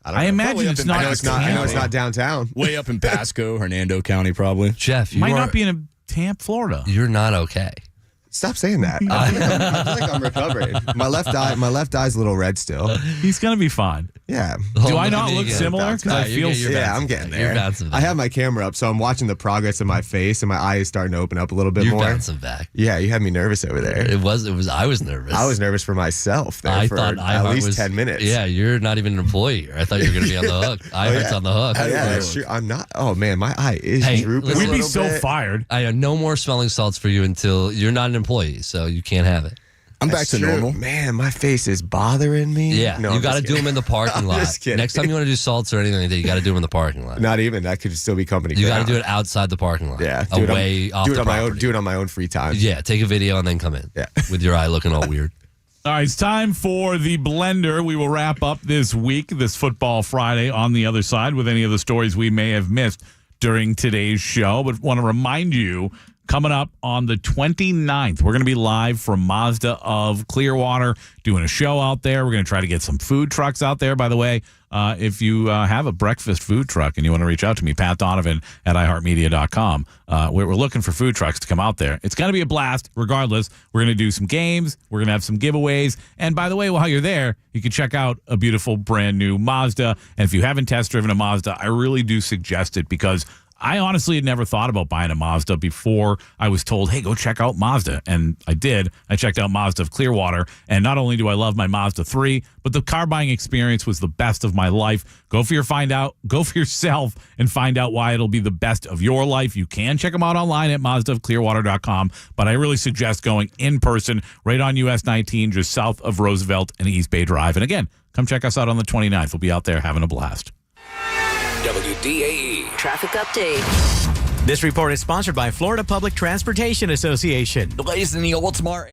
I imagine it's not. I know it's not downtown. Way up in Pasco, Hernando County, probably. Jeff, you might not be in Tampa, Florida. You're not okay. Stop saying that. I feel like I'm recovering. My left eye's a little red still. He's gonna be fine. Yeah. Do I not look similar? Because I feel. Yeah, I'm getting there. I have my camera up, so I'm watching the progress of my face, and my eye is starting to open up a little bit more. You're bouncing back. Yeah, you had me nervous over there. It was. I was nervous. I was nervous for myself there for at least 10 minutes. Yeah, you're not even an employee here. I thought you were going to be on the hook. iHeart's on the hook. Oh, yeah, that's true. I'm not. Oh, man, my eye is drooping. We'd be so fired. I have no more smelling salts for you until you're not an employee, so you can't have it. I'm back to normal. Man, my face is bothering me. Yeah, no, you got to do them in the parking lot. Just kidding. Next time you want to do salts or anything like that, you got to do them in the parking lot. Not even. That could still be company. You got to do it outside the parking lot. Yeah, away off the property. Do it on my own free time. Yeah, take a video and then come in. Yeah, with your eye looking all weird. All right, it's time for the blender. We will wrap up this week, this Football Friday, on the other side with any of the stories we may have missed during today's show. But want to remind you, coming up on the 29th, we're going to be live from Mazda of Clearwater, doing a show out there. We're going to try to get some food trucks out there. By the way, if you have a breakfast food truck and you want to reach out to me, Pat Donovan at iHeartMedia.com. We're looking for food trucks to come out there. It's going to be a blast regardless. We're going to do some games. We're going to have some giveaways. And by the way, while you're there, you can check out a beautiful brand new Mazda. And if you haven't test driven a Mazda, I really do suggest it because I honestly had never thought about buying a Mazda before I was told, hey, go check out Mazda. And I did. I checked out Mazda of Clearwater. And not only do I love my Mazda 3, but the car buying experience was the best of my life. Go for yourself and find out why it'll be the best of your life. You can check them out online at MazdaofClearwater.com. But I really suggest going in person right on US 19, just south of Roosevelt and East Bay Drive. And again, come check us out on the 29th. We'll be out there having a blast. WDAE Traffic Update. This report is sponsored by Florida Public Transportation Association. Delays in the Oldsmar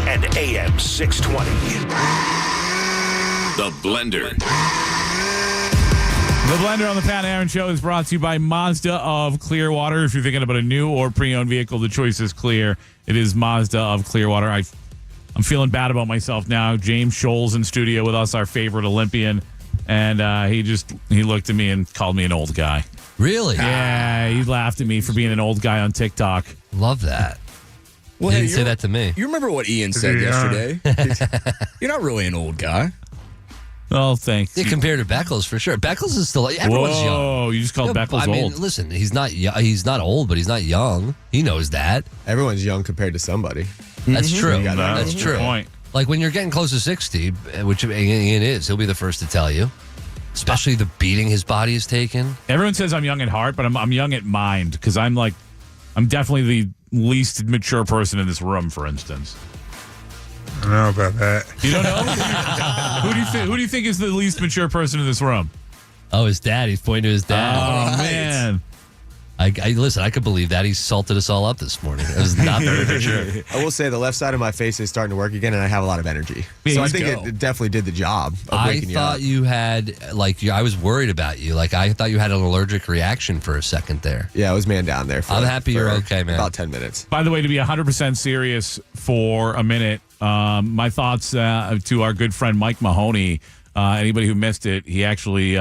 and AM 620. The Blender. The Blender on the Pat Aaron Show is brought to you by Mazda of Clearwater. If you're thinking about a new or pre-owned vehicle, the choice is clear. It is Mazda of Clearwater. I'm feeling bad about myself now. James Scholl's in studio with us, our favorite Olympian, and he looked at me and called me an old guy. Really? Yeah, he laughed at me for being an old guy on TikTok. Love that. Well, he didn't say that to me. You remember what Ian said yesterday? You're not really an old guy. Oh, thanks. Yeah, compared to Beckles, for sure. Beckles is still everyone's young. Oh, you just called Beckles old. Listen, he's not old, but he's not young. He knows that. Everyone's young compared to somebody. That's true. That's true. Good point. Like when you're getting close to 60, which Ian is, he'll be the first to tell you. Especially the beating his body has taken. Everyone says I'm young at heart, but I'm young at mind because I'm definitely the least mature person in this room, for instance. I don't know about that. You don't know? Who do you think is the least mature person in this room? Oh, his dad. He's pointing to his dad. Oh, man. I listen, I could believe that. He salted us all up this morning. It was not very mature. I will say the left side of my face is starting to work again, and I have a lot of energy. Yeah, so I think it definitely did the job of waking you up. I thought you had, I was worried about you. Like, I thought you had an allergic reaction for a second there. Yeah, I was man down there. I'm happy you're okay, man. About 10 minutes. By the way, to be 100% serious for a minute, my thoughts to our good friend Mike Mahoney. Anybody who missed it, he actually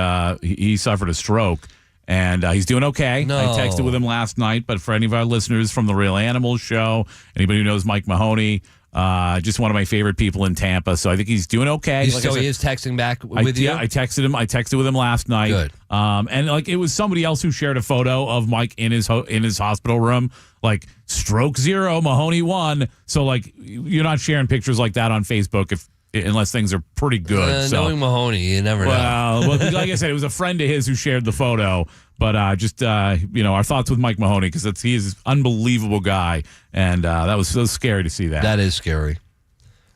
he suffered a stroke. And he's doing okay. No. I texted with him last night. But for any of our listeners from the Real Animals Show, anybody who knows Mike Mahoney, just one of my favorite people in Tampa. So I think he's doing okay. So he is texting back with you? Yeah, I texted him. I texted with him last night. Good. And it was somebody else who shared a photo of Mike in his hospital room. Like stroke 0, Mahoney 1. So you're not sharing pictures like that on Facebook unless things are pretty good. Knowing Mahoney, you never know. Well, like I said, it was a friend of his who shared the photo. But our thoughts with Mike Mahoney because he is an unbelievable guy, and that was so scary to see that. That is scary.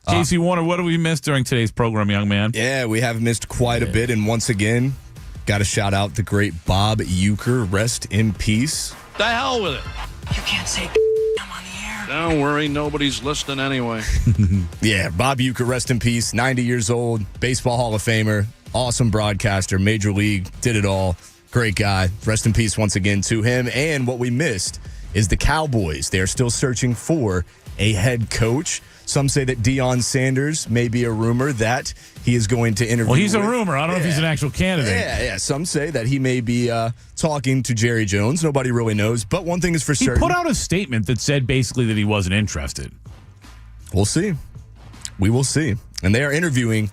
Casey Warner, what have we missed during today's program, young man? Yeah, we have missed quite a bit, and once again, got to shout out the great Bob Uecker. Rest in peace. The hell with it. You can't say I'm on the air. Don't worry, nobody's listening anyway. Yeah, Bob Uecker, rest in peace. 90 years old, Baseball Hall of Famer, awesome broadcaster, Major League, did it all. Great guy. Rest in peace once again to him. And what we missed is the Cowboys. They are still searching for a head coach. Some say that Deion Sanders may be a rumor that he is going to interview. Well, he's a rumor. I don't know if he's an actual candidate. Yeah. Some say that he may be talking to Jerry Jones. Nobody really knows. But one thing is for certain. He put out a statement that said basically that he wasn't interested. We'll see. We will see. And they are interviewing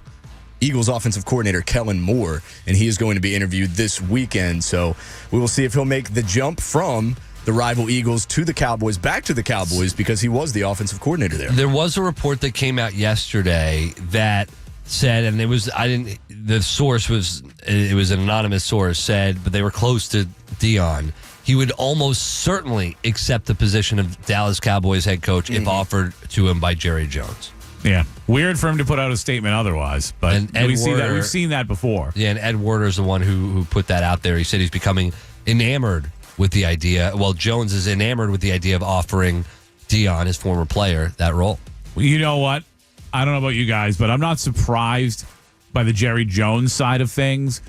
Eagles offensive coordinator Kellen Moore, and he is going to be interviewed this weekend. So we will see if he'll make the jump from the rival Eagles to the Cowboys, back to the Cowboys, because he was the offensive coordinator there. There was a report that came out yesterday that said, and it was the source was an anonymous source said, but they were close to Deion. He would almost certainly accept the position of Dallas Cowboys head coach if offered to him by Jerry Jones. Yeah, weird for him to put out a statement otherwise, but we've seen that before. Yeah, and Ed Werder's the one who put that out there. He said he's becoming enamored with the idea. Well, Jones is enamored with the idea of offering Deion, his former player, that role. Well, you know what? I don't know about you guys, but I'm not surprised by the Jerry Jones side of things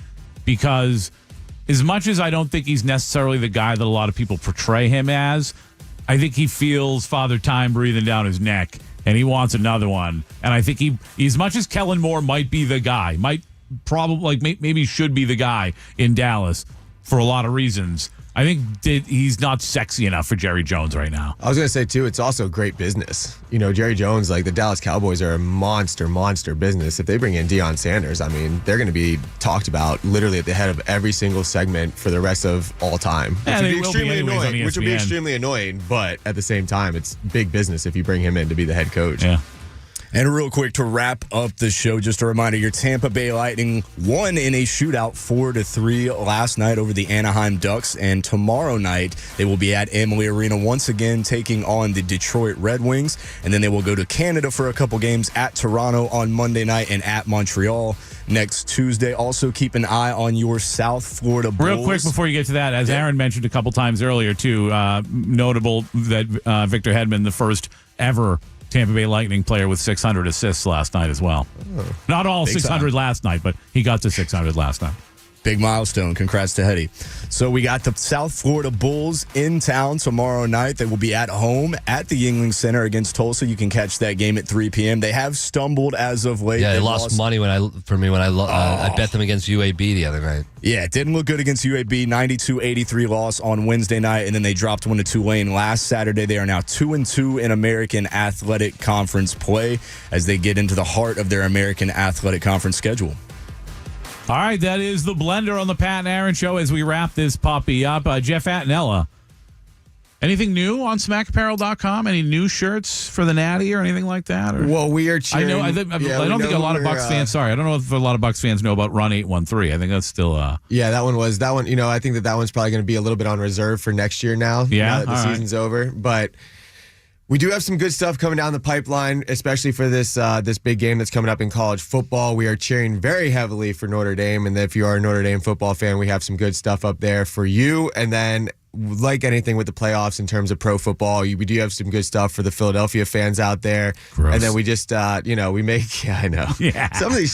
because as much as I don't think he's necessarily the guy that a lot of people portray him as, I think he feels Father Time breathing down his neck. And he wants another one. And I think he as much as Kellen Moore might be the guy, maybe should be the guy in Dallas for a lot of reasons, I think he's not sexy enough for Jerry Jones right now. I was going to say, too, it's also great business. Jerry Jones, the Dallas Cowboys are a monster business. If they bring in Deion Sanders, I mean, they're going to be talked about literally at the head of every single segment for the rest of all time. Which would be extremely annoying, but at the same time, it's big business if you bring him in to be the head coach. Yeah. And real quick to wrap up the show, just a reminder, your Tampa Bay Lightning won in a shootout 4-3 last night over the Anaheim Ducks. And tomorrow night, they will be at Amalie Arena once again taking on the Detroit Red Wings. And then they will go to Canada for a couple games at Toronto on Monday night and at Montreal next Tuesday. Also keep an eye on your South Florida Bulls. Real quick before you get to that, as Aaron mentioned a couple times earlier too, notable that Victor Hedman, the first ever Tampa Bay Lightning player with 600 assists last night as well. Oh. Not all Big 600 time. last night, but he got to 600 last night. Big milestone. Congrats to Hetty. So we got the South Florida Bulls in town tomorrow night. They will be at home at the Yuengling Center against Tulsa. You can catch that game at 3 p.m. They have stumbled as of late. Yeah, they lost money when I bet them against UAB the other night. Yeah, it didn't look good against UAB. 92-83 loss on Wednesday night, and then they dropped one to Tulane last Saturday. They are now 2-2 in American Athletic Conference play as they get into the heart of their American Athletic Conference schedule. All right, that is the blender on the Pat and Aaron Show as we wrap this puppy up. Jeff Attinella, anything new on SmackApparel.com? Any new shirts for the Natty or anything like that? Or? Well, we are cheering. I don't think a lot of Bucs fans. Sorry, I don't know if a lot of Bucs fans know about Run 813. I think that's still. Yeah, that one. You know, I think that one's probably going to be a little bit on reserve for next year now. Yeah, now that the season's over, but. We do have some good stuff coming down the pipeline, especially for this big game that's coming up in college football. We are cheering very heavily for Notre Dame, and if you are a Notre Dame football fan, we have some good stuff up there for you. And then, like anything with the playoffs in terms of pro football, we do have some good stuff for the Philadelphia fans out there. Gross. And then we just, we make. Yeah, I know. Yeah. Some of these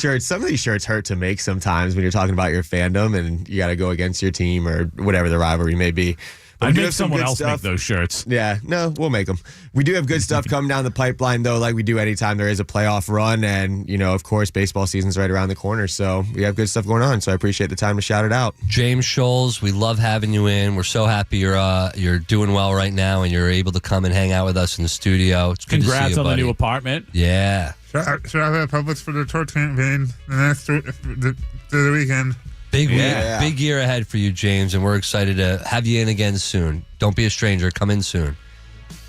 shirts hurt to make sometimes when you're talking about your fandom and you got to go against your team or whatever the rivalry may be. I'd make someone else make those shirts. Yeah, no, we'll make them. We do have good stuff coming down the pipeline, though, like we do anytime there is a playoff run. And, of course, baseball season's right around the corner. So we have good stuff going on. So I appreciate the time to shout it out. James Scholes, we love having you in. We're so happy you're doing well right now and you're able to come and hang out with us in the studio. It's good Congrats to see you, on buddy. The new apartment. Yeah. Shout out to Publix for their tour campaign the weekend. Big year ahead for you, James, and we're excited to have you in again soon. Don't be a stranger. Come in soon.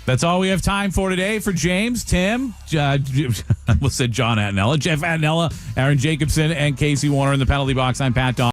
That's all we have time for today. For James, Tim, I almost said John Attinella, Jeff Attinella, Aaron Jacobson, and Casey Warner in the penalty box. I'm Pat Don.